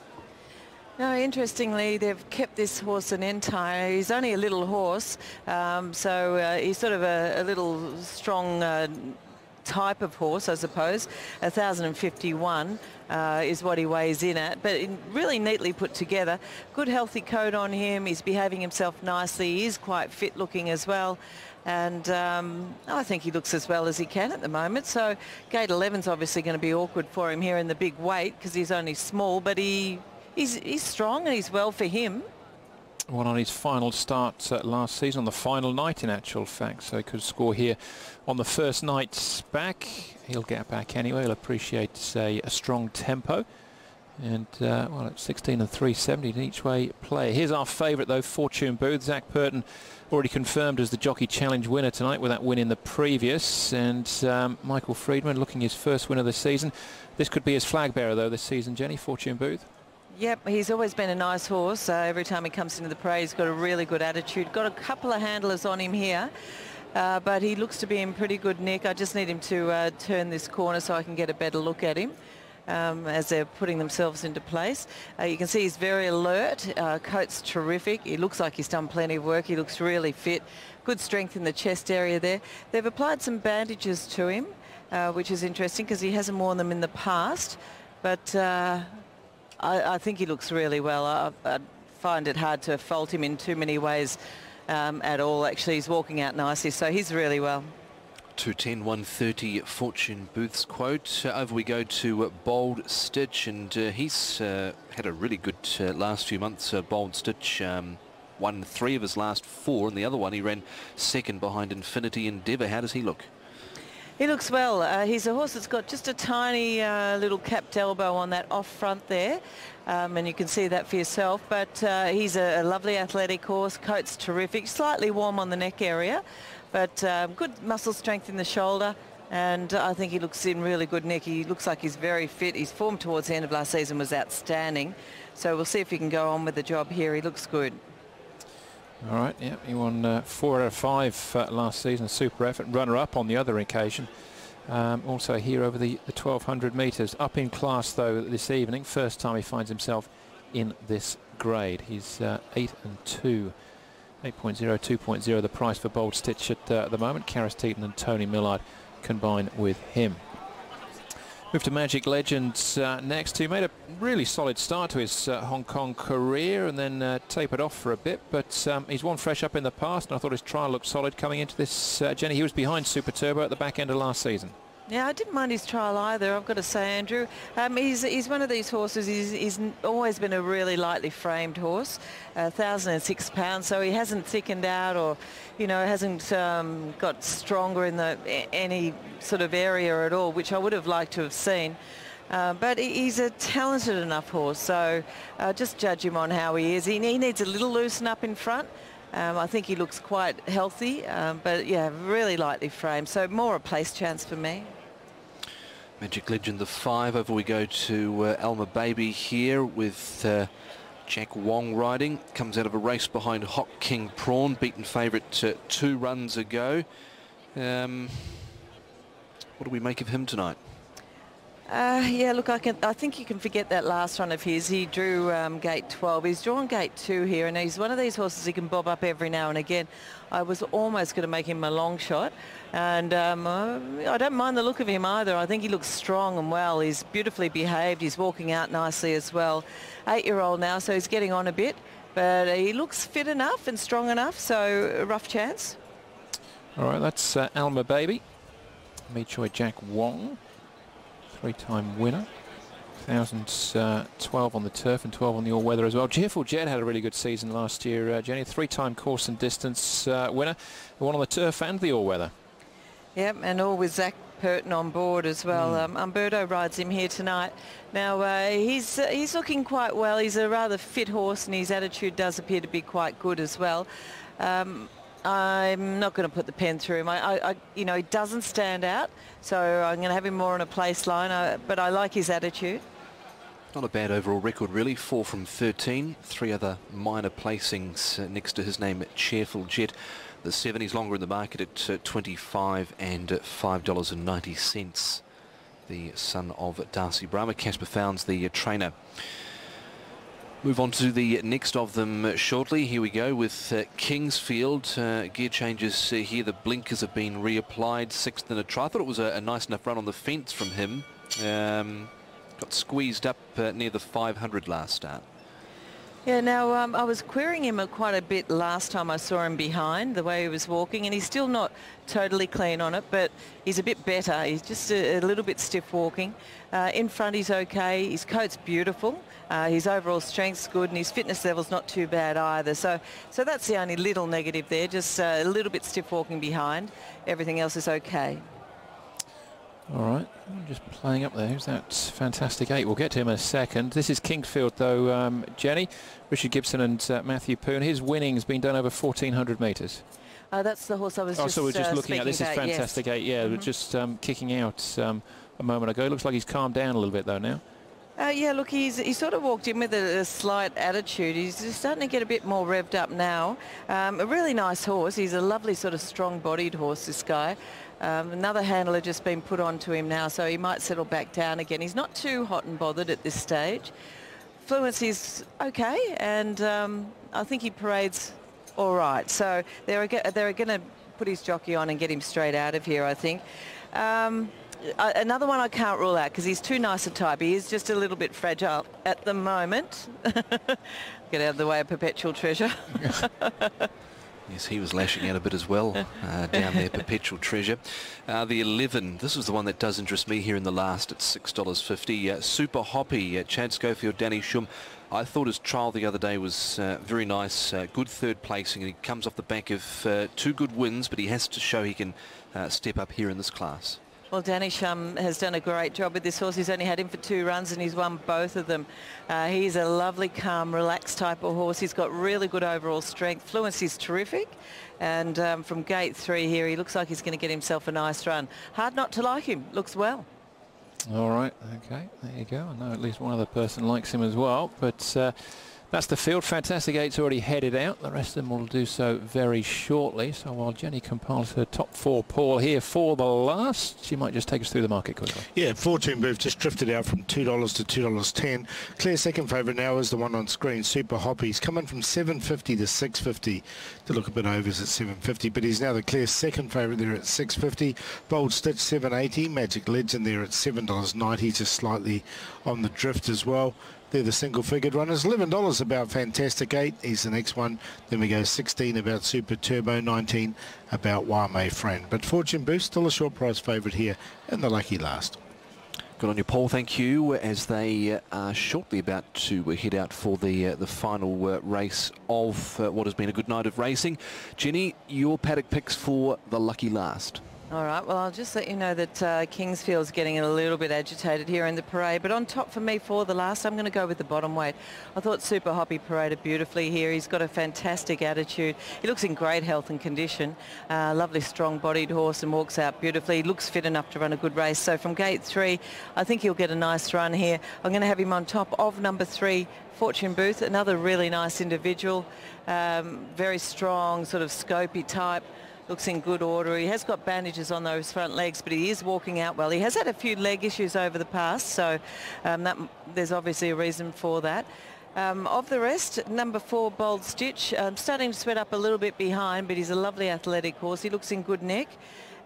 Speaker 1: No, interestingly, they've kept this horse an entire. He's only a little horse, so he's sort of a little strong type of horse, I suppose. 1,051 is what he weighs in at, but really neatly put together. Good healthy coat on him. He's behaving himself nicely. He is quite fit looking as well. And I think he looks as well as he can at the moment. So gate 11's obviously going to be awkward for him here in the big weight because he's only small, but he's strong and he's well for him.
Speaker 2: One on his final start last season, on the final night in actual fact, so he could score here on the first night's back. He'll get back anyway. He'll appreciate, say, a strong tempo. And, well, at 16 and 370 in each way play. Here's our favourite, though, Fortune Booth. Zach Purton already confirmed as the Jockey Challenge winner tonight with that win in the previous. And Michael Friedman looking his first win of the season. This could be his flag bearer, though, this season, Jenny, Fortune Booth.
Speaker 1: Yep, he's always been a nice horse. Every time he comes into the parade, he's got a really good attitude. Got a couple of handlers on him here, but he looks to be in pretty good nick. I just need him to turn this corner so I can get a better look at him as they're putting themselves into place. You can see he's very alert. Coat's terrific. He looks like he's done plenty of work. He looks really fit. Good strength in the chest area there. They've applied some bandages to him, which is interesting because he hasn't worn them in the past. But I think he looks really well. I find it hard to fault him in too many ways at all. Actually, he's walking out nicely, so he's really well.
Speaker 3: 210, 130 Fortune Booth's quote. Over we go to Bold Stitch, and he's had a really good last few months. Bold Stitch won 3 of his last 4, and the other one he ran second behind Infinity Endeavour. How does he look?
Speaker 1: He looks well. He's a horse that's got just a tiny little capped elbow on that off front there, and you can see that for yourself. But he's a lovely athletic horse. Coat's terrific. Slightly warm on the neck area, but good muscle strength in the shoulder. And I think he looks in really good nick. He looks like he's very fit. His form towards the end of last season was outstanding. So we'll see if he can go on with the job here. He looks good.
Speaker 2: All right, yeah, he won 4 out of 5 last season, a super effort, runner-up on the other occasion. Also here over the 1,200 metres. Up in class, though, this evening. First time he finds himself in this grade. He's 8 and 2. 8.0, 2.0, the price for Bold Stitch at the moment. Karis Teeton and Tony Millard combine with him. Move to Magic Legends next, who made a really solid start to his Hong Kong career and then tapered off for a bit, but he's won fresh up in the past, and I thought his trial looked solid coming into this. Jenny, he was behind Super Turbo at the back end of last season.
Speaker 1: Yeah, I didn't mind his trial either, I've got to say, Andrew. He's one of these horses. He's always been a really lightly framed horse, 1,006 pounds, so he hasn't thickened out or, you know, hasn't got stronger in any sort of area at all, which I would have liked to have seen. But he's a talented enough horse, so just judge him on how he is. He needs a little loosen up in front. I think he looks quite healthy, but yeah, really lightly framed, so more a place chance for me.
Speaker 3: Magic Legend, the 5. Over we go to Alma Baby here with Jack Wong riding. Comes out of a race behind Hot King Prawn, beaten favourite 2 runs ago. What do we make of him tonight?
Speaker 1: Yeah, look, I think you can forget that last run of his. He drew gate 12. He's drawn gate 2 here, and he's one of these horses he can bob up every now and again. I was almost going to make him a long shot, and I don't mind the look of him either. I think he looks strong and well. He's beautifully behaved. He's walking out nicely as well. 8-year-old now, so he's getting on a bit, but he looks fit enough and strong enough, so a rough chance.
Speaker 2: All right, that's Alma Baby. Mechoy Jack Wong. 3-time winner. 12 on the turf and 12 on the all-weather as well. Cheerful Jet had a really good season last year, Jenny. 3-time course and distance winner. The one on the turf and the all-weather.
Speaker 1: Yep, and all with Zach Purton on board as well. Umberto rides him here tonight. Now, he's looking quite well. He's a rather fit horse, and his attitude does appear to be quite good as well. I'm not going to put the pen through him. You know, he doesn't stand out, so I'm going to have him more on a place line, but I like his attitude.
Speaker 3: Not a bad overall record, really. 4 from 13. 3 other minor placings next to his name, Cheerful Jet. The 7, he's longer in the market at $25 and $5.90. The son of Darcy Brahma. Casper Founds, the trainer. Move on to the next of them shortly. Here we go with Kingsfield. Gear changes here. The blinkers have been reapplied. 6th in a try. I thought it was a nice enough run on the fence from him. Got squeezed up near the 500 last start.
Speaker 1: Yeah, now I was querying him quite a bit last time I saw him behind, the way he was walking, and he's still not totally clean on it, but he's a bit better. He's just a little bit stiff walking. In front he's okay. His coat's beautiful. His overall strength's good, and his fitness level's not too bad either. So that's the only little negative there, just a little bit stiff walking behind. Everything else is okay.
Speaker 2: All right, I'm just playing up there. Who's that Fantastic 8? We'll get to him in a second. This is Kingsfield, though, Jenny. Richard Gibson and Matthew Poon. His winning's been done over 1,400 metres.
Speaker 1: That's the horse I was
Speaker 2: so we're just looking at. This is Fantastic 8, yeah. We're just kicking out a moment ago. Looks like he's calmed down a little bit, though, now.
Speaker 1: Yeah, look, he sort of walked in with a slight attitude. He's just starting to get a bit more revved up now. A really nice horse. He's a lovely sort of strong-bodied horse, this guy. Another handler just been put onto him now, so he might settle back down again. He's not too hot and bothered at this stage. Fluency's okay, and I think he parades all right. So they're going to put his jockey on and get him straight out of here, I think. Another one I can't rule out because he's too nice a type. He is just a little bit fragile at the moment. Get out of the way of Perpetual Treasure.
Speaker 3: Yes, he was lashing out a bit as well down there, Perpetual Treasure. The 11, this was the one that does interest me here in the last at $6.50. Super Hoppy, Chad Schofield, Danny Shum. I thought his trial the other day was very nice, good third placing, and he comes off the back of 2 good wins, but he has to show he can step up here in this class.
Speaker 1: Well, Danny Shum has done a great job with this horse. He's only had him for 2 runs and he's won both of them. He's a lovely, calm, relaxed type of horse. He's got really good overall strength. Fluency's terrific. And from gate 3 here, he looks like he's going to get himself a nice run. Hard not to like him. Looks well.
Speaker 2: All right. Okay. There you go. I know at least one other person likes him as well. But that's the field. Fantastic 8's already headed out. The rest of them will do so very shortly. So while Jenny compiles her top 4, Paul here for the last, she might just take us through the market quickly. Yeah,
Speaker 4: Fortune Booth just drifted out from $2 to $2.10. Clear second favourite now is the one on screen, Super Hoppy. He's coming from $7.50 to $6.50. To look a bit overs at $7.50, but he's now the clear second favourite there at $6.50. Bold Stitch $7.80. Magic Legend there at $7.90, just slightly on the drift as well. They're the single-figured runners. $11 about Fantastic 8. He's the next one. Then we go 16 about Super Turbo, 19 about Wame Friend. But Fortune Boost still a short price favourite here in the lucky last.
Speaker 3: Good on your Paul, thank you. As they are shortly about to head out for the final race of what has been a good night of racing. Jenny, your paddock picks for the lucky last.
Speaker 1: All right, well, I'll just let you know that Kingsfield's getting a little bit agitated here in the parade, but on top for me for the last, I'm going to go with the bottom weight. I thought Super Hoppy paraded beautifully here. He's got a fantastic attitude. He looks in great health and condition. Lovely strong-bodied horse and walks out beautifully. He looks fit enough to run a good race. So from gate 3, I think he'll get a nice run here. I'm going to have him on top of number 3, Fortune Booth, another really nice individual, very strong, sort of scopy type. Looks in good order. He has got bandages on those front legs, but he is walking out well. He has had a few leg issues over the past, so there's obviously a reason for that. Of the rest, number 4, Bold Stitch, starting to sweat up a little bit behind, but he's a lovely athletic horse. He looks in good nick.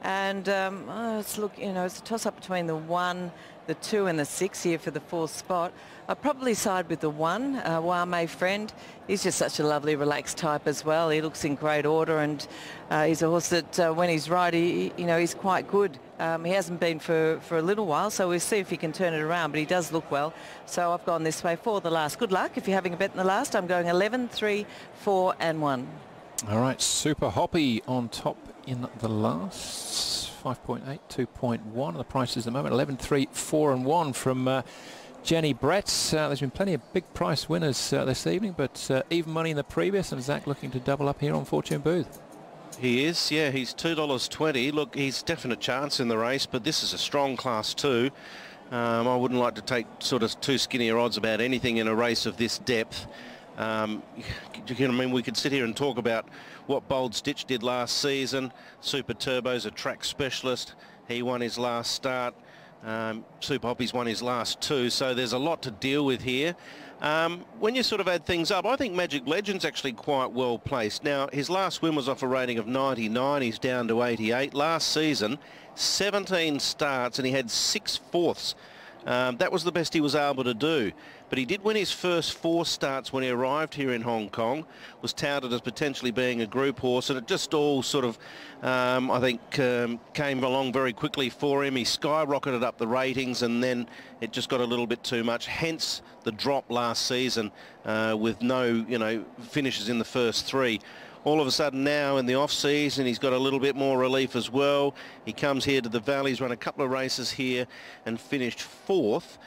Speaker 1: And it's a toss-up between the 1, the 2 and the 6 here for the 4th spot. I'd probably side with the 1, Wame Friend. He's just such a lovely, relaxed type as well. He looks in great order, and he's a horse that when he's right, he's quite good. He hasn't been for a little while, so we'll see if he can turn it around, but he does look well. So I've gone this way for the last. Good luck. If you're having a bet in the last, I'm going 11, 3, 4 and 1.
Speaker 2: All right, Super Hoppy on top in the last. 5.8, 2.1. The prices at the moment, 11, 3, 4 and 1 from Jenny Bretts. There's been plenty of big price winners this evening, but even money in the previous, and Zach looking to double up here on Fortune Booth.
Speaker 5: He is, yeah, he's $2.20. Look, he's definite chance in the race, but this is a strong class too. I wouldn't like to take sort of too skinnier odds about anything in a race of this depth. We could sit here and talk about what Bold Stitch did last season. Super Turbo's a track specialist. He won his last start. Super Hoppy's won his last 2, so there's a lot to deal with here. When you sort of add things up, I think Magic Legend's actually quite well placed. Now, his last win was off a rating of 99. He's down to 88. Last season, 17 starts and he had 6 fourths. That was the best he was able to do. But he did win his first 4 starts when he arrived here in Hong Kong, was touted as potentially being a group horse, and it just all sort of, I think, came along very quickly for him. He skyrocketed up the ratings, and then it just got a little bit too much, hence the drop last season with no, finishes in the first 3. All of a sudden now in the off-season, he's got a little bit more relief as well. He comes here to the Valleys, run a couple of races here and finished 4th.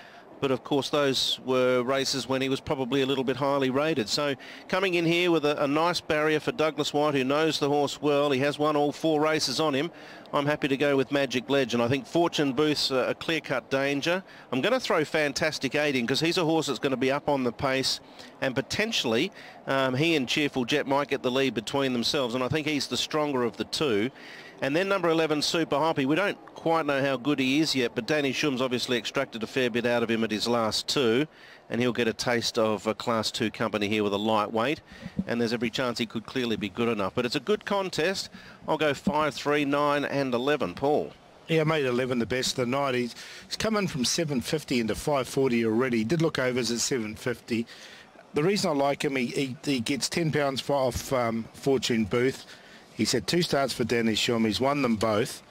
Speaker 5: But of course those were races when he was probably a little bit highly rated. So coming in here with a nice barrier for Douglas White, who knows the horse well. He has won all 4 races on him. I'm happy to go with Magic Legend. I think Fortune Booth's a clear-cut danger. I'm going to throw Fantastic 8 in because he's a horse that's going to be up on the pace, and potentially he and Cheerful Jet might get the lead between themselves, and I think he's the stronger of the 2. And then number 11, Super Hoppy. We don't quite know how good he is yet, but Danny Shum's obviously extracted a fair bit out of him at his last 2, and he'll get a taste of a Class 2 company here with a lightweight, and there's every chance he could clearly be good enough. But it's a good contest. I'll go 5, 3, 9 and 11. Paul?
Speaker 4: Yeah, I made 11 the best of the night. He's come in from 750 into 540 already. He did look overs at 750. The reason I like him, he gets £10 off Fortune Booth. He's had 2 starts for Danny Shum. He's won them both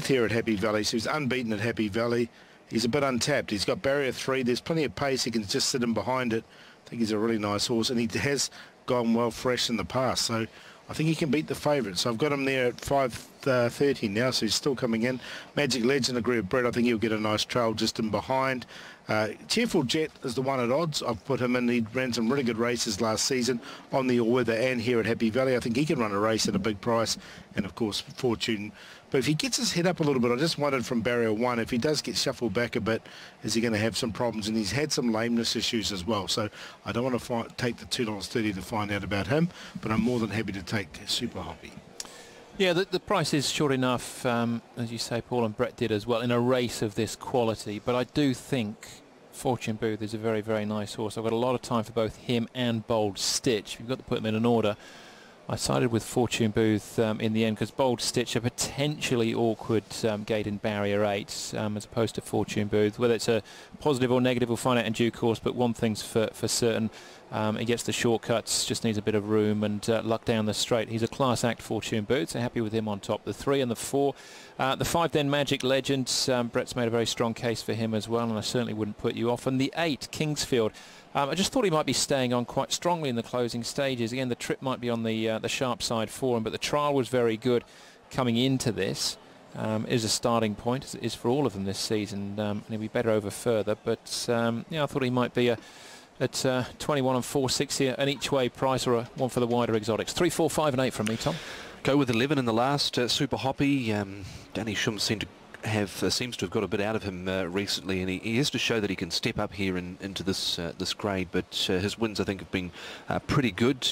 Speaker 4: here at Happy Valley. So he's unbeaten at Happy Valley. He's a bit untapped. He's got barrier 3. There's plenty of pace. He can just sit in behind it. I think he's a really nice horse, and he has gone well fresh in the past. So I think he can beat the favourite. So I've got him there at 5.30 now, so he's still coming in. Magic Legend, agree with Brett. I think he'll get a nice trail just in behind. Cheerful Jet is the one at odds. I've put him in. He ran some really good races last season on the all-weather and here at Happy Valley. I think he can run a race at a big price, and of course Fortune. But if he gets his head up a little bit, I just wondered from barrier 1, if he does get shuffled back a bit, is he going to have some problems? And he's had some lameness issues as well. So I don't want to take the $2.30 to find out about him, but I'm more than happy to take Super Hoppy.
Speaker 2: Yeah, the price is short enough, as you say, Paul, and Brett did as well, in a race of this quality. But I do think Fortune Booth is a very, very nice horse. I've got a lot of time for both him and Bold Stitch. You've got to put them in an order. I sided with Fortune Booth in the end because Bold Stitch, a potentially awkward gate in barrier 8 as opposed to Fortune Booth. Whether it's a positive or negative, we'll find out in due course, but one thing's for certain. He gets the shortcuts, just needs a bit of room and luck down the straight. He's a class act, Fortune Booth, so happy with him on top. The 3 and the 4. The 5 then, Magic Legend. Brett's made a very strong case for him as well, and I certainly wouldn't put you off. And the 8, Kingsfield. I just thought he might be staying on quite strongly in the closing stages. Again, the trip might be on the sharp side for him, but the trial was very good coming into this. Is a starting point, is for all of them this season. And he'll be better over further, but yeah, I thought he might be at 21 and 4.6 here, an each way price, or one for the wider exotics. 3, 4, 5 and 8 from me, Tom.
Speaker 3: Go with 11 in the last. Super Hoppy. Danny Shum seems to have got a bit out of him recently, and he has to show that he can step up here into this grade. But his wins, I think, have been pretty good.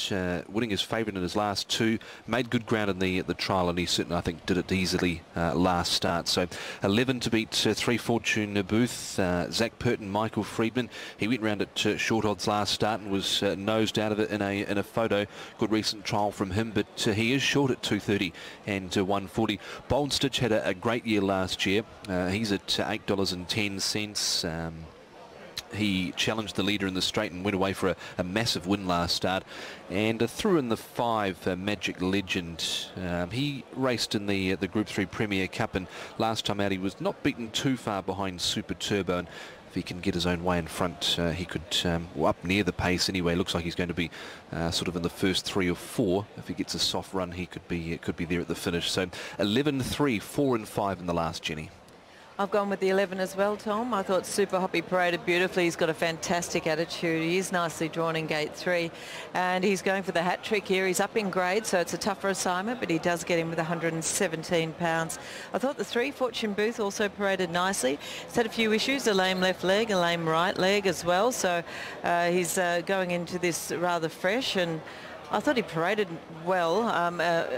Speaker 3: Winning his favourite in his last 2, made good ground in the trial, and he certainly, I think, did it easily last start. So 11 to beat 3 Fortune Booth, Zach Purton, Michael Friedman. He went round at short odds last start and was nosed out of it in a photo. Good recent trial from him, but he is short at 2.30 and 1.40. Bold Stitch had a great year last year. He's at $8.10. He challenged the leader in the straight and went away for a massive win last start. And threw in the 5, Magic Legend. He raced in the Group 3 Premier Cup, and last time out he was not beaten too far behind Super Turbo. And if he can get his own way in front, he could, up near the pace anyway. Looks like he's going to be sort of in the first 3 or 4. If he gets a soft run, he could be there at the finish. So 11, 3, 4 and 5 in the last, Jenny.
Speaker 1: I've gone with the 11 as well, Tom. I thought Super Hoppy paraded beautifully. He's got a fantastic attitude. He is nicely drawn in gate 3, and he's going for the hat trick here. He's up in grade, so it's a tougher assignment, but he does get in with 117 pounds. I thought the 3, Fortune Booth, also paraded nicely. He's had a few issues, a lame left leg, a lame right leg as well, so he's going into this rather fresh, and I thought he paraded well.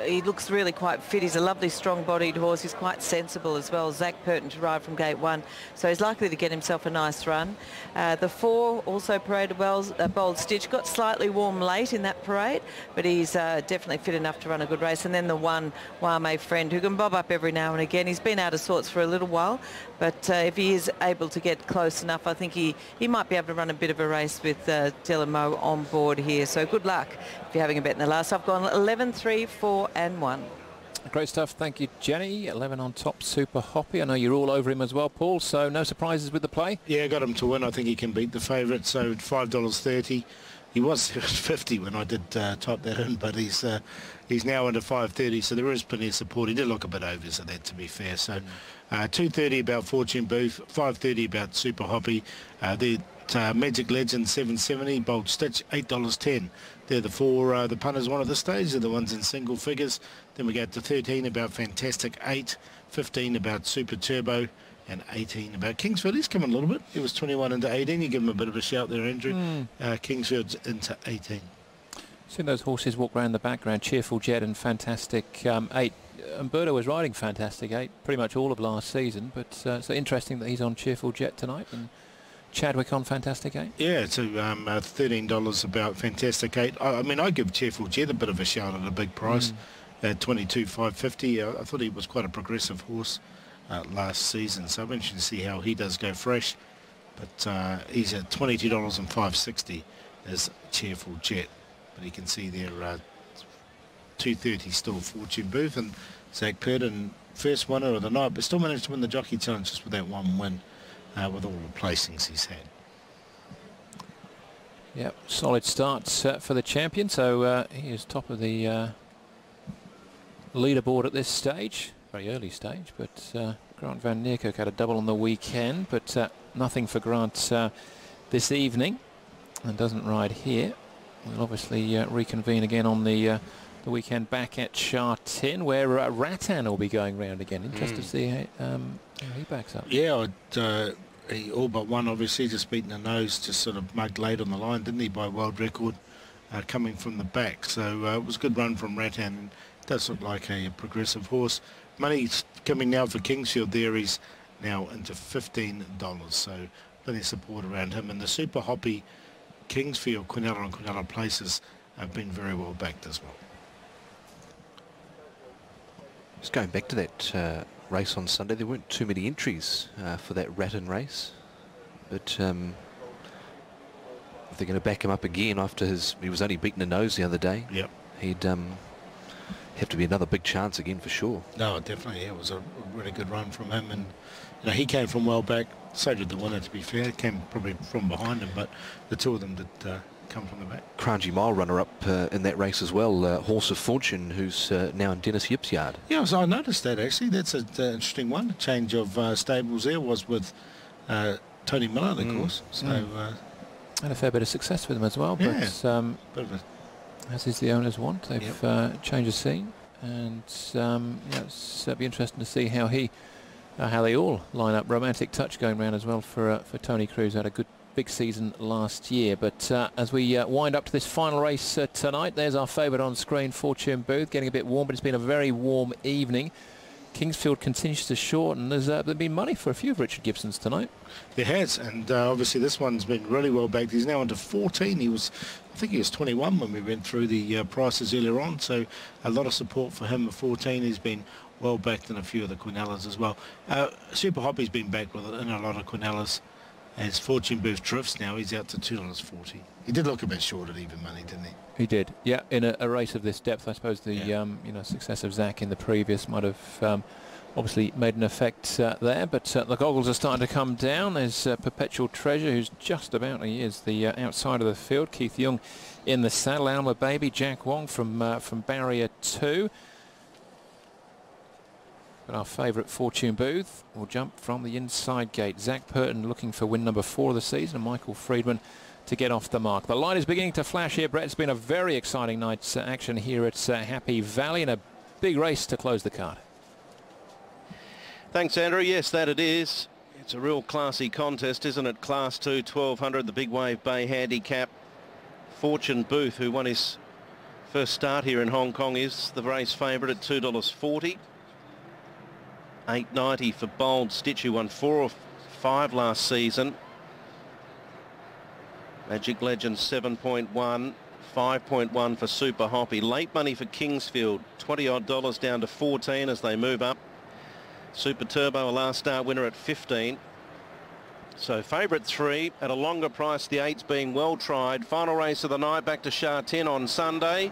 Speaker 1: He looks really quite fit. He's a lovely strong-bodied horse. He's quite sensible as well. Zach Purton to ride from gate 1, so he's likely to get himself a nice run. The 4 also paraded well. Bold Stitch got slightly warm late in that parade, but he's definitely fit enough to run a good race. And then the 1, Wame Friend, who can bob up every now and again. He's been out of sorts for a little while, but if he is able to get close enough, I think he might be able to run a bit of a race with Dylan Moe on board here. So good luck if you're having a bet in the last. I've gone 11, 3, 4 and 1.
Speaker 2: Great stuff. Thank you, Jenny. 11 on top, Super Hoppy. I know you're all over him as well, Paul, so no surprises with the play?
Speaker 4: Yeah, I got him to win. I think he can beat the favourite, so $5.30. He was 50 when I did type that in, but he's now under 5.30, so there is plenty of support. He did look a bit over, so that to be fair. So 2.30 about Fortune Booth, 5.30 about Super Hoppy. The Magic Legend 7.70, Bold Stitch $8.10. They're the 4 the punters won at this stage. They're the ones in single figures. Then we go to 13 about Fantastic 8, 15 about Super Turbo, and 18 about Kingsfield. He's coming a little bit. He was 21 into 18. You give him a bit of a shout there, Andrew. Kingsfield's into 18.
Speaker 2: Seen those horses walk around the background, Cheerful Jet and Fantastic 8. Umberto was riding Fantastic 8 pretty much all of last season, but so interesting that he's on Cheerful Jet tonight. And Chadwick on Fantastic 8?
Speaker 4: Yeah, so $13 about Fantastic 8. I mean, I give Cheerful Jet a bit of a shout at a big price at 22,550. I thought he was quite a progressive horse last season, so I'm interested to see how he does go fresh. But he's at $22.560 as Cheerful Jet. But you can see there 2.30 still Fortune Booth, and Zach Purton, first winner of the night, but still managed to win the Jockey Challenge just with that one win. With all the placings he's had.
Speaker 2: Yep, solid start for the champion. So he is top of the leaderboard at this stage, very early stage. But Grant Van Niekerk had a double on the weekend, but nothing for Grant this evening, and doesn't ride here. We'll obviously reconvene again on the weekend back at Sha-Tin, where Rattan will be going round again. Interested to see how he backs up.
Speaker 4: Yeah, he all but one, obviously, just beating the nose, just sort of mugged late on the line, didn't he, by world record, coming from the back. So it was a good run from Rattan, and does look like a progressive horse. Money's coming now for Kingsfield there. He's now into $15, so plenty of support around him. And the Super Hoppy Kingsfield, Quinella and Quinella places have been very well backed as well.
Speaker 3: Just going back to that race on Sunday, there weren't too many entries for that Rattan race, but if they're going to back him up again after he was only beaten a nose the other day,
Speaker 4: yep,
Speaker 3: he'd have to be another big chance again for sure.
Speaker 4: No, definitely. It was a really good run from him, and he came from well back. So did the winner, to be fair. Came probably from behind him, but the two of them did come from the back.
Speaker 3: Cranji Mile runner-up in that race as well, Horse of Fortune, who's now in Dennis Yip's yard.
Speaker 4: Yeah, so I noticed that actually. That's an interesting one. A change of stables there was with Tony Miller, of course. So
Speaker 2: had a fair bit of success with him as well,
Speaker 4: yeah,
Speaker 2: but as is the owners want, they've changed the scene, and it'll be interesting to see how they all line up. Romantic Touch going round as well for Tony Cruz. Had a good big season last year, but as we wind up to this final race tonight, there's our favourite on screen, Fortune Booth, getting a bit warm, but it's been a very warm evening. Kingsfield continues to shorten. There's been money for a few of Richard Gibson's tonight.
Speaker 4: There has, and obviously this one's been really well backed. He's now into 14. I think he was 21 when we went through the prices earlier on, so a lot of support for him at 14. He's been well backed in a few of the Quinellas as well. Super Hoppy's been backed with it in a lot of Quinellas. As Fortune Booth drifts now, he's out to $2.40. He did look a bit short at even money, didn't he?
Speaker 2: He did, yeah. In a race of this depth, I suppose the success of Zach in the previous might have obviously made an effect there. But the goggles are starting to come down. There's Perpetual Treasure, who's just about, he is the outside of the field. Keith Young in the saddle. Alma Baby, Jack Wong from Barrier 2. But our favourite Fortune Booth will jump from the inside gate. Zach Purton looking for win number 4 of the season, and Michael Friedman to get off the mark. The light is beginning to flash here, Brett. It's been a very exciting night's action here at Happy Valley, and a big race to close the card.
Speaker 5: Thanks, Andrew. Yes, that it is. It's a real classy contest, isn't it? Class 2, 1200, the Big Wave Bay Handicap. Fortune Booth, who won his First start here in Hong Kong is the race favourite at $2.40. $8.90 for Bold Stitch, who won 4 or 5 last season. Magic Legend 7.1, 5.1 for Super Hoppy. Late money for Kingsfield, $20 odd down to 14 as they move up. Super Turbo, a last start winner at 15. So favourite 3 at a longer price, the 8's being well tried. Final race of the night, back to Sha Tin on Sunday.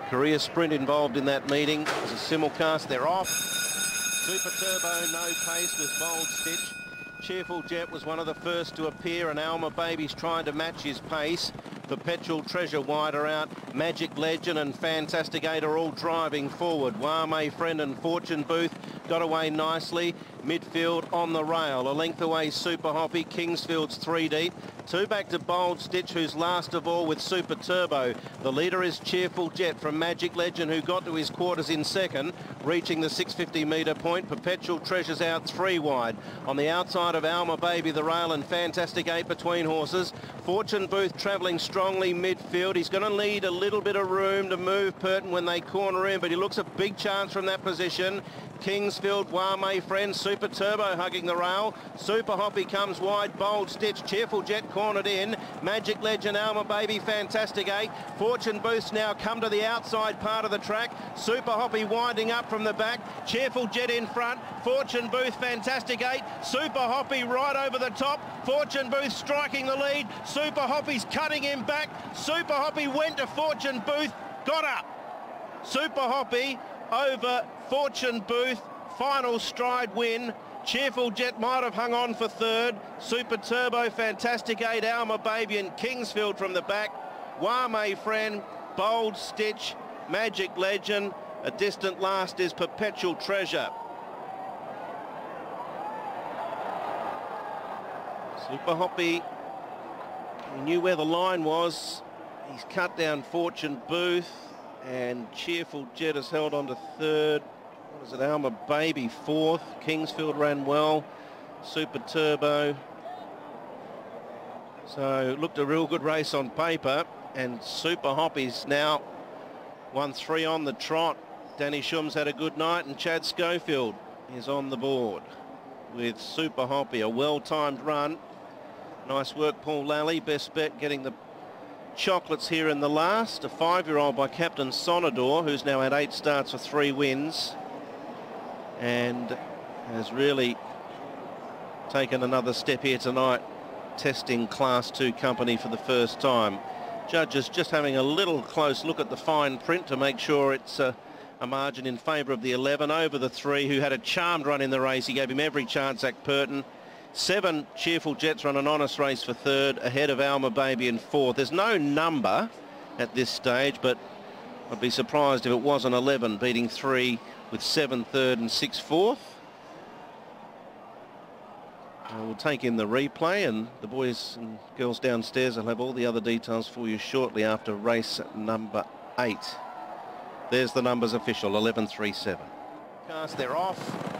Speaker 5: Korea Sprint involved in that meeting. As a simulcast, they're off. Super Turbo, no pace with Bold Stitch. Cheerful Jet was one of the first to appear, and Alma Baby's trying to match his pace. Perpetual Treasure wider out. Magic Legend and Fantastic 8 are all driving forward. Wame Friend and Fortune Booth got away nicely. Midfield on the rail. A length away Super Hoppy. Kingsfield's 3 deep. 2 back to Bold Stitch, who's last of all with Super Turbo. The leader is Cheerful Jet from Magic Legend, who got to his quarters in second, reaching the 650 metre point. Perpetual Treasure's out 3 wide. On the outside of Alma Baby, the rail, and Fantastic 8 between horses. Fortune Booth travelling strongly midfield. He's going to need a little bit of room to move Purton when they corner in, but he looks a big chance from that position. Kingsfield, Wame Friend, Super Turbo hugging the rail. Super Hoppy comes wide. Bold Stitch, Cheerful Jet cornered in. Magic Legend, Alma Baby, Fantastic 8. Fortune Boost now come to the outside part of the track. Super Hoppy winding up from the back. Cheerful Jet in front. Fortune Booth, Fantastic 8. Super Hoppy right over the top. Fortune Booth striking the lead. Super Hoppy's cutting him back. Super Hoppy went to Fortune Booth, got up. Super Hoppy over Fortune Booth, final stride win. Cheerful Jet might have hung on for third. Super Turbo, Fantastic 8, Alma Baby and Kingsfield from the back. Wame Friend, Bold Stitch, Magic Legend. A distant last is Perpetual Treasure. Super Hoppy, he knew where the line was. He's cut down Fortune Booth, and Cheerful Jet has held on to third. What is it, Alma Baby fourth. Kingsfield ran well. Super Turbo. So looked a real good race on paper, and Super Hoppy's now won 3 on the trot. Danny Shum's had a good night, and Chad Schofield is on the board with Super Hoppy. A well-timed run. Nice work, Paul Lally. Best bet getting the chocolates here in the last. A 5-year-old by Captain Sonador, who's now had 8 starts for 3 wins and has really taken another step here tonight, testing Class 2 company for the first time. Judges just having a little close look at the fine print to make sure it's a margin in favour of the 11 over the 3, who had a charmed run in the race. He gave him every chance, Zach Purton. 7 Cheerful Jets run an honest race for third, ahead of Alma Baby in fourth. There's no number at this stage, but I'd be surprised if it was an 11, beating 3 with 7 third and 6 fourth. We'll take in the replay, and the boys and girls downstairs will have all the other details for you shortly after race number 8. There's the numbers official, 11.37. They're off.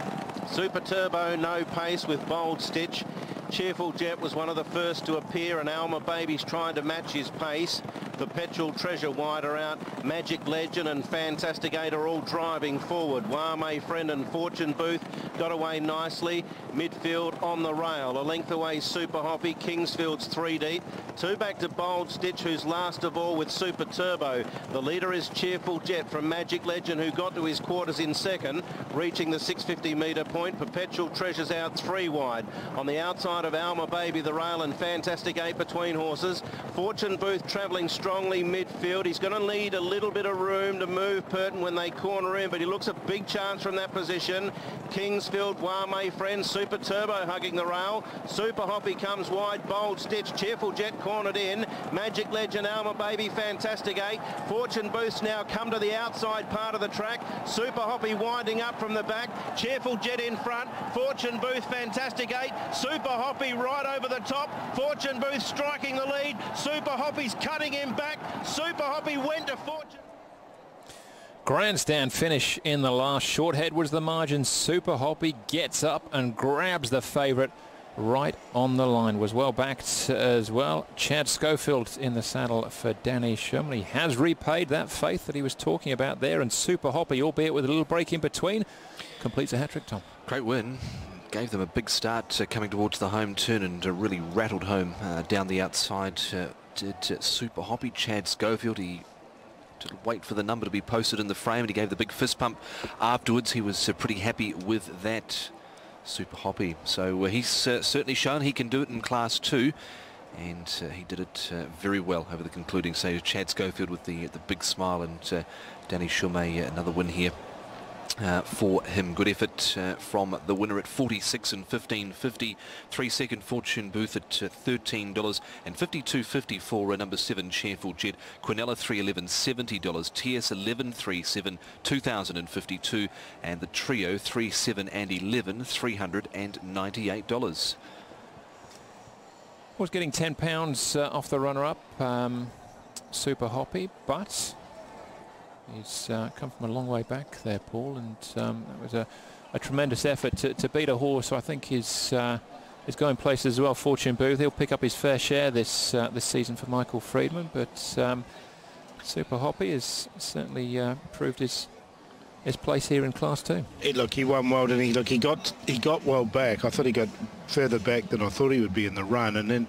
Speaker 5: Super Turbo, no pace with Bold Stitch. Cheerful Jet was one of the first to appear, and Alma Baby's trying to match his pace. Perpetual Treasure wider out. Magic Legend and Fantastic 8 are all driving forward. Wame Friend and Fortune Booth got away nicely. Midfield on the rail. A length away Super Hoppy. Kingsfield's 3 deep. 2 back to Bold Stitch, who's last of all with Super Turbo. The leader is Cheerful Jet from Magic Legend, who got to his quarters in second, reaching the 650 metre point. Perpetual Treasure's out 3 wide. On the outside of Alma Baby, the rail, and Fantastic 8 between horses. Fortune Booth travelling strongly midfield. He's going to need a little bit of room to move Purton when they corner in, but he looks a big chance from that position. Kingsfield, Wame Friend, Super Turbo hugging the rail. Super Hoppy comes wide. Bold Stitch, Cheerful Jet cornered in. Magic Legend, Alma Baby, Fantastic 8. Fortune Boost now come to the outside part of the track. Super Hoppy winding up from the back. Cheerful Jet in front. Fortune Booth, Fantastic 8. Super Hoppy right over the top. Fortune Booth striking the lead. Super Hoppy's cutting him back. Super Hoppy went to Fortune.
Speaker 2: Grandstand finish in the last. Shorthead was the margin. Super Hoppy gets up and grabs the favourite right on the line. Was well backed as well. Chad Schofield in the saddle for Danny Shumley. Has repaid that faith that he was talking about there, and Super Hoppy, albeit with a little break in between, completes a hat-trick, Tom.
Speaker 3: Great win. Gave them a big start coming towards the home turn, and really rattled home down the outside. Did Super Hoppy. Chad Schofield, he did wait for the number to be posted in the frame, and he gave the big fist pump afterwards. He was pretty happy with that, Super Hoppy. So he's certainly shown he can do it in Class 2, and he did it very well over the concluding stage. Chad Schofield with the big smile, and Danny Shumley, another win here for him. Good effort from the winner at 46 and 15.50. 3-second Fortune Booth at $13 and 52.50 for number 7 Cheerful Jet. Quinella 3.11, $70. TS 11.37, $2,052, and the trio 3.7 and 11, $398.
Speaker 2: Was getting £10 off the runner-up, Super Hoppy, but he's come from a long way back there, Paul, and that was a tremendous effort to beat a horse. I think is going places as well. Fortune Booth, he'll pick up his fair share this season for Michael Friedman, but Super Hoppy has certainly proved his place here in Class 2.
Speaker 4: Hey, look, he won well, didn't he? Look, he got well back. I thought he got further back than I thought he would be in the run, and then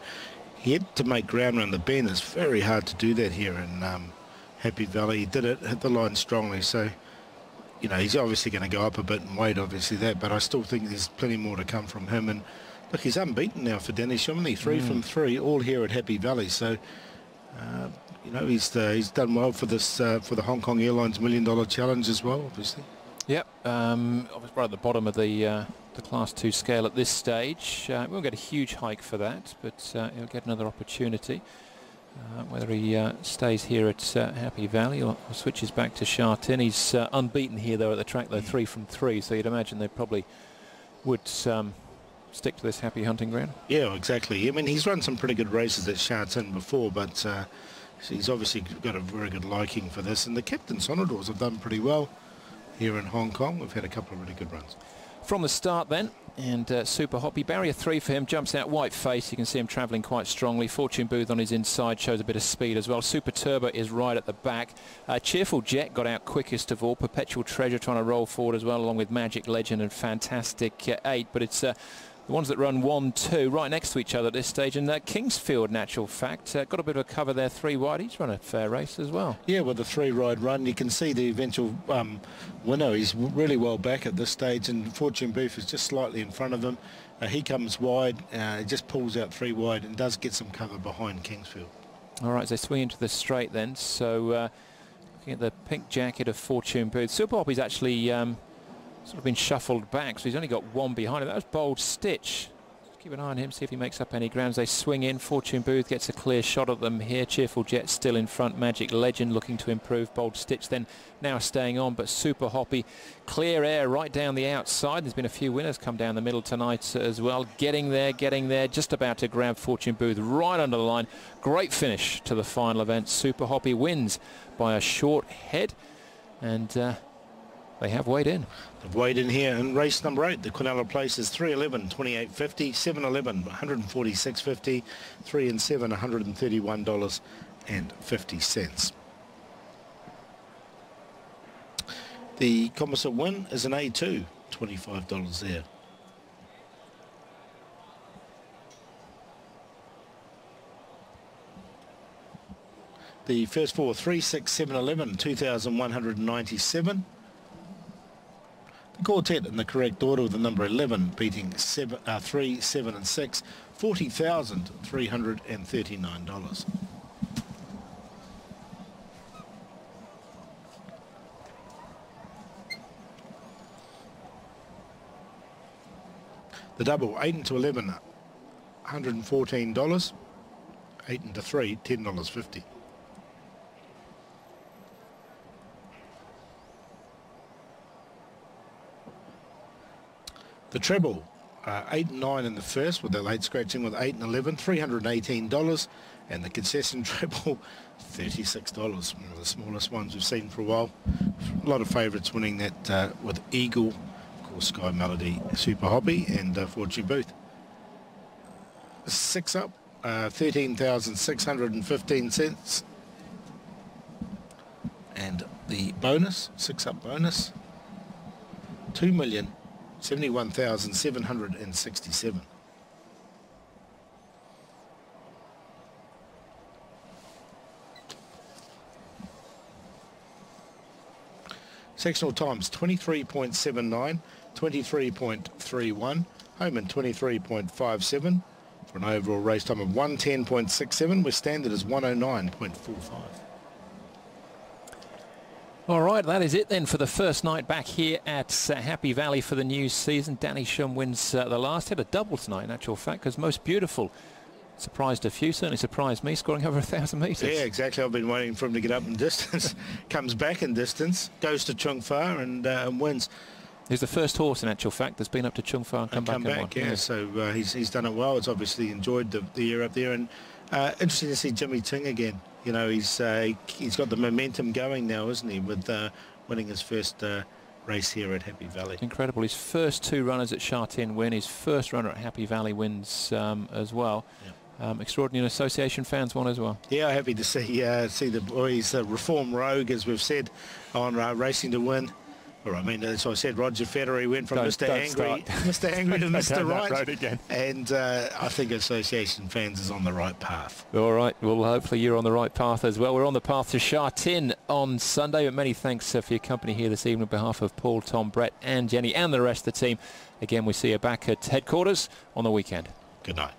Speaker 4: he had to make ground around the bend. It's very hard to do that here in Happy Valley. He did it, hit the line strongly, so you know he's obviously going to go up a bit in weight, obviously that, but I still think there's plenty more to come from him. And look, he's unbeaten now for Danny Shumley, 3 from 3, all here at Happy Valley. So you know he's done well for this for the Hong Kong Airlines $1 Million Challenge as well, obviously.
Speaker 2: Yep, I was right at the bottom of the Class 2 scale at this stage. We won't get a huge hike for that, but he'll get another opportunity. Whether he stays here at Happy Valley or switches back to Sha-Tin. He's unbeaten here, though, at the track, though, 3 from 3, so you'd imagine they probably would stick to this happy hunting ground. Yeah, exactly. I mean, he's run some pretty good races at Sha-Tin before, but he's obviously got a very good liking for this, and the Captain Sonadors have done pretty well here in Hong Kong. We've had a couple of really good runs. From the start then, and Super Hoppy, barrier 3 for him, jumps out white face. You can see him travelling quite strongly. Fortune Booth on his inside shows a bit of speed as well. Super Turbo is right at the back. Cheerful Jet got out quickest of all. Perpetual Treasure trying to roll forward as well, along with Magic Legend and Fantastic 8. But it's the ones that run 1-2 right next to each other at this stage. And Kingsfield, in actual fact, got a bit of a cover there 3 wide. He's run a fair race as well. Yeah, with the 3-ride run, you can see the eventual winner. He's really well back at this stage, and Fortune Booth is just slightly in front of him. He comes wide, he just pulls out 3 wide and does get some cover behind Kingsfield. All right, so they swing into the straight then. So looking at the pink jacket of Fortune Booth, Super Hoppy's actually sort of been shuffled back, so he's only got 1 behind him. That was Bold Stitch. Keep an eye on him, see if he makes up any grounds. They swing in. Fortune Booth gets a clear shot at them here. Cheerful Jet still in front. Magic Legend looking to improve. Bold Stitch then now staying on, but Super Hoppy, clear air right down the outside. There's been a few winners come down the middle tonight as well. Getting there, just about to grab Fortune Booth right under the line. Great finish to the final event. Super Hoppy wins by a short head, and they have weighed in. They've weighed in here in race number 8. The Quinella place is 3.11, 28.50, 7.11, 146.50, 3 and 7, $131.50. The composite win is an A2, $25 there. The first 4, 3, 6, 7, 11, 2,197. The quartet in the correct order with the number 11 beating 3, 7 and 6, $40,339. The double 8 into 11, $114. 8 into 3, $10.50. The treble, 8 and 9 in the first with the late scratching with 8 and 11, $318. And the concession treble, $36. One of the smallest ones we've seen for a while. A lot of favourites winning that with Eagle, of course Sky Melody, Super Hoppy and Fortune Booth.
Speaker 4: 6 up, 13,615 cents. And the bonus, 6 up bonus, 2,071,767. Sectional times 23.79, 23.31, home in 23.57 for an overall race time of 110.67, where standard is 109.45.
Speaker 2: All right, that is it then for the first night back here at Happy Valley for the new season. Danny Shum wins the last. Had a double tonight, in actual fact, because Most Beautiful surprised a few, certainly surprised me, scoring over 1,000 metres.
Speaker 4: Yeah, exactly. I've been waiting for him to get up in distance. Comes back in distance, goes to Chung Fa and wins.
Speaker 2: He's the first horse, in actual fact, that's been up to Chung Fa and come back and won.
Speaker 4: Yeah, so he's done it well. It's obviously enjoyed the year up there. And interesting to see Jimmy Ting again. You know, he's got the momentum going now, isn't he, with winning his first race here at Happy Valley.
Speaker 2: Incredible. His first 2 runners at Sha Tin win. His first runner at Happy Valley wins as well. Yeah. Extraordinary Association fans won as well.
Speaker 4: Yeah, happy to see the boys, Reform Rogue, as we've said, on Racing to Win. Or I mean, as I said, Roger Federer went from Mr. Angry to Mr. Right again. And I think Association fans is on the right path.
Speaker 2: All right, well, hopefully you're on the right path as well. We're on the path to Sha Tin on Sunday, but many thanks for your company here this evening on behalf of Paul, Tom, Brett and Jenny and the rest of the team. Again, we see you back at headquarters on the weekend.
Speaker 4: Good night.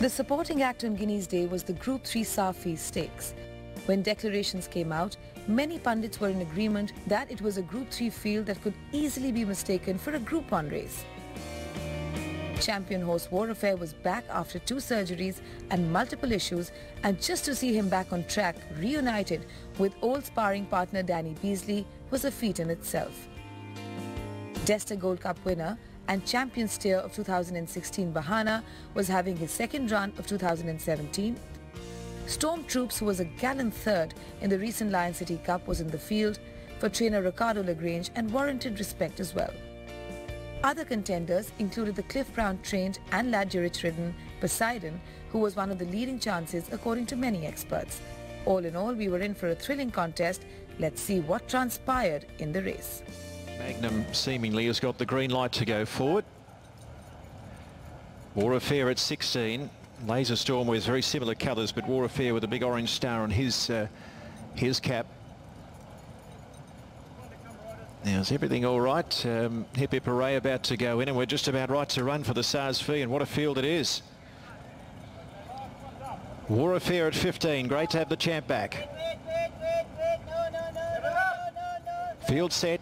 Speaker 10: The supporting act on Guinea's Day was the Group 3 Safi Stakes. When declarations came out, many pundits were in agreement that it was a Group 3 field that could easily be mistaken for a Group 1 race. Champion horse War Affair was back after 2 surgeries and multiple issues, and just to see him back on track, reunited with old sparring partner Danny Beasley, was a feat in itself. Desta Gold Cup winner and champion steer of 2016 Bahana was having his second run of 2017. Storm Troops, who was a gallant third in the recent Lion City Cup, was in the field for trainer Ricardo Lagrange and warranted respect as well. Other contenders included the Cliff Brown trained and Ladurich ridden Poseidon, who was one of the leading chances according to many experts. All in all, we were in for a thrilling contest. Let's see what transpired in the race.
Speaker 11: Magnum seemingly has got the green light to go forward. War Affair at 16. Laser Storm wears very similar colours, but War Affair with a big orange star on his cap. Now, is everything all right? Hip Hip Hooray about to go in, and we're just about right to run for the Sars Fee, and what a field it is. War Affair at 15. Great to have the champ back. Field set.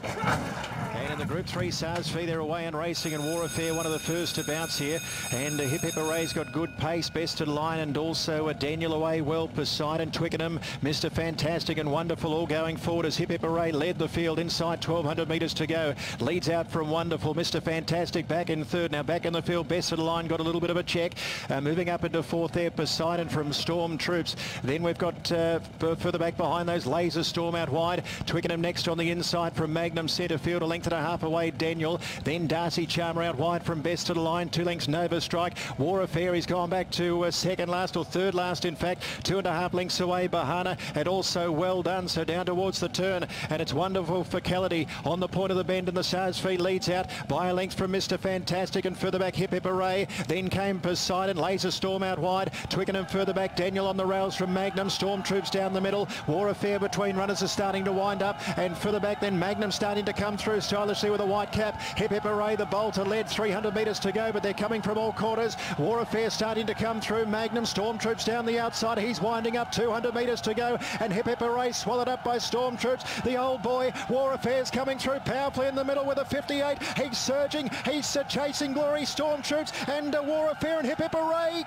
Speaker 11: And in the Group 3 Sars Fee, they're away and racing, and War Affair one of the first to bounce here. And Hip Hip Hooray's got good pace, best in line, and also Daniel away well, Poseidon, Twickenham, Mr. Fantastic and Wonderful all going forward as Hip Hip Hooray led the field inside 1,200 metres to go. Leads out from Wonderful, Mr. Fantastic back in third. Now back in the field, best in line, got a little bit of a check. Moving up into fourth there, Poseidon from Storm Troops. Then we've got further back behind those, Laser Storm out wide. Twickenham next on the inside from Magnum centre field, a length and a half. 2.5 away Daniel. Then Darcy Charmer out wide from best to the line. 2 lengths Nova Strike. War Affair, he's gone back to second last or third last in fact. 2.5 lengths away Bahana, and also Well Done. So down towards the turn, and it's Wonderful Facility on the point of the bend, and the Sars Fee leads out by a length from Mr. Fantastic, and further back Hip Hip Hooray. Then came Poseidon, Laser Storm out wide. Twickenham further back, Daniel on the rails from Magnum. Stormtroops down the middle. War Affair between runners is starting to wind up, and further back then Magnum starting to come through stylishly with a white cap. Hip Hip Hooray, the bolter led, 300 metres to go, but they're coming from all quarters. War Affair starting to come through. Magnum, Stormtroops down the outside. He's winding up, 200 metres to go, and Hip Hip Hooray swallowed up by Stormtroops. The old boy, War Affair's coming through powerfully in the middle with a 58. He's surging. He's chasing Glory, Stormtroops, and War Affair and Hip Hip Hooray.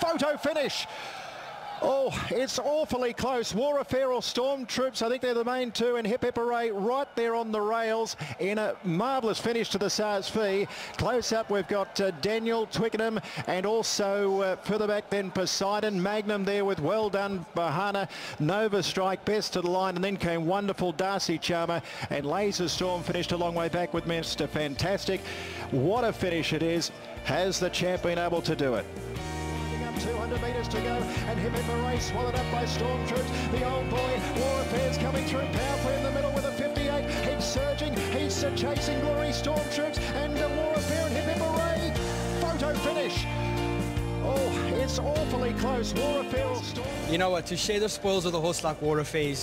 Speaker 11: Photo finish. Oh, it's awfully close. War Affair or Stormtroops, I think they're the main two, and Hip Hip Hooray right there on the rails in a marvellous finish to the Sars Fee. Close up, we've got Daniel, Twickenham, and also further back then Poseidon. Magnum there with Well Done, Bahana, Nova Strike, best to the line, and then came Wonderful Darcy Charmer, and Laser Storm finished a long way back with Mr. Fantastic. What a finish it is. Has the champ been able to do it? 200 metres to go, and Hip Hip Hooray swallowed up by Stormtroops. The old boy, War Affair's coming through powerfully in the middle with a 58. He's surging, he's chasing Glory, Stormtroops, and War Affair and Hip Hip Hooray. Photo finish. Oh, it's awfully close. War Affair.
Speaker 12: You know what, to share the spoils of the horse like War Affairs,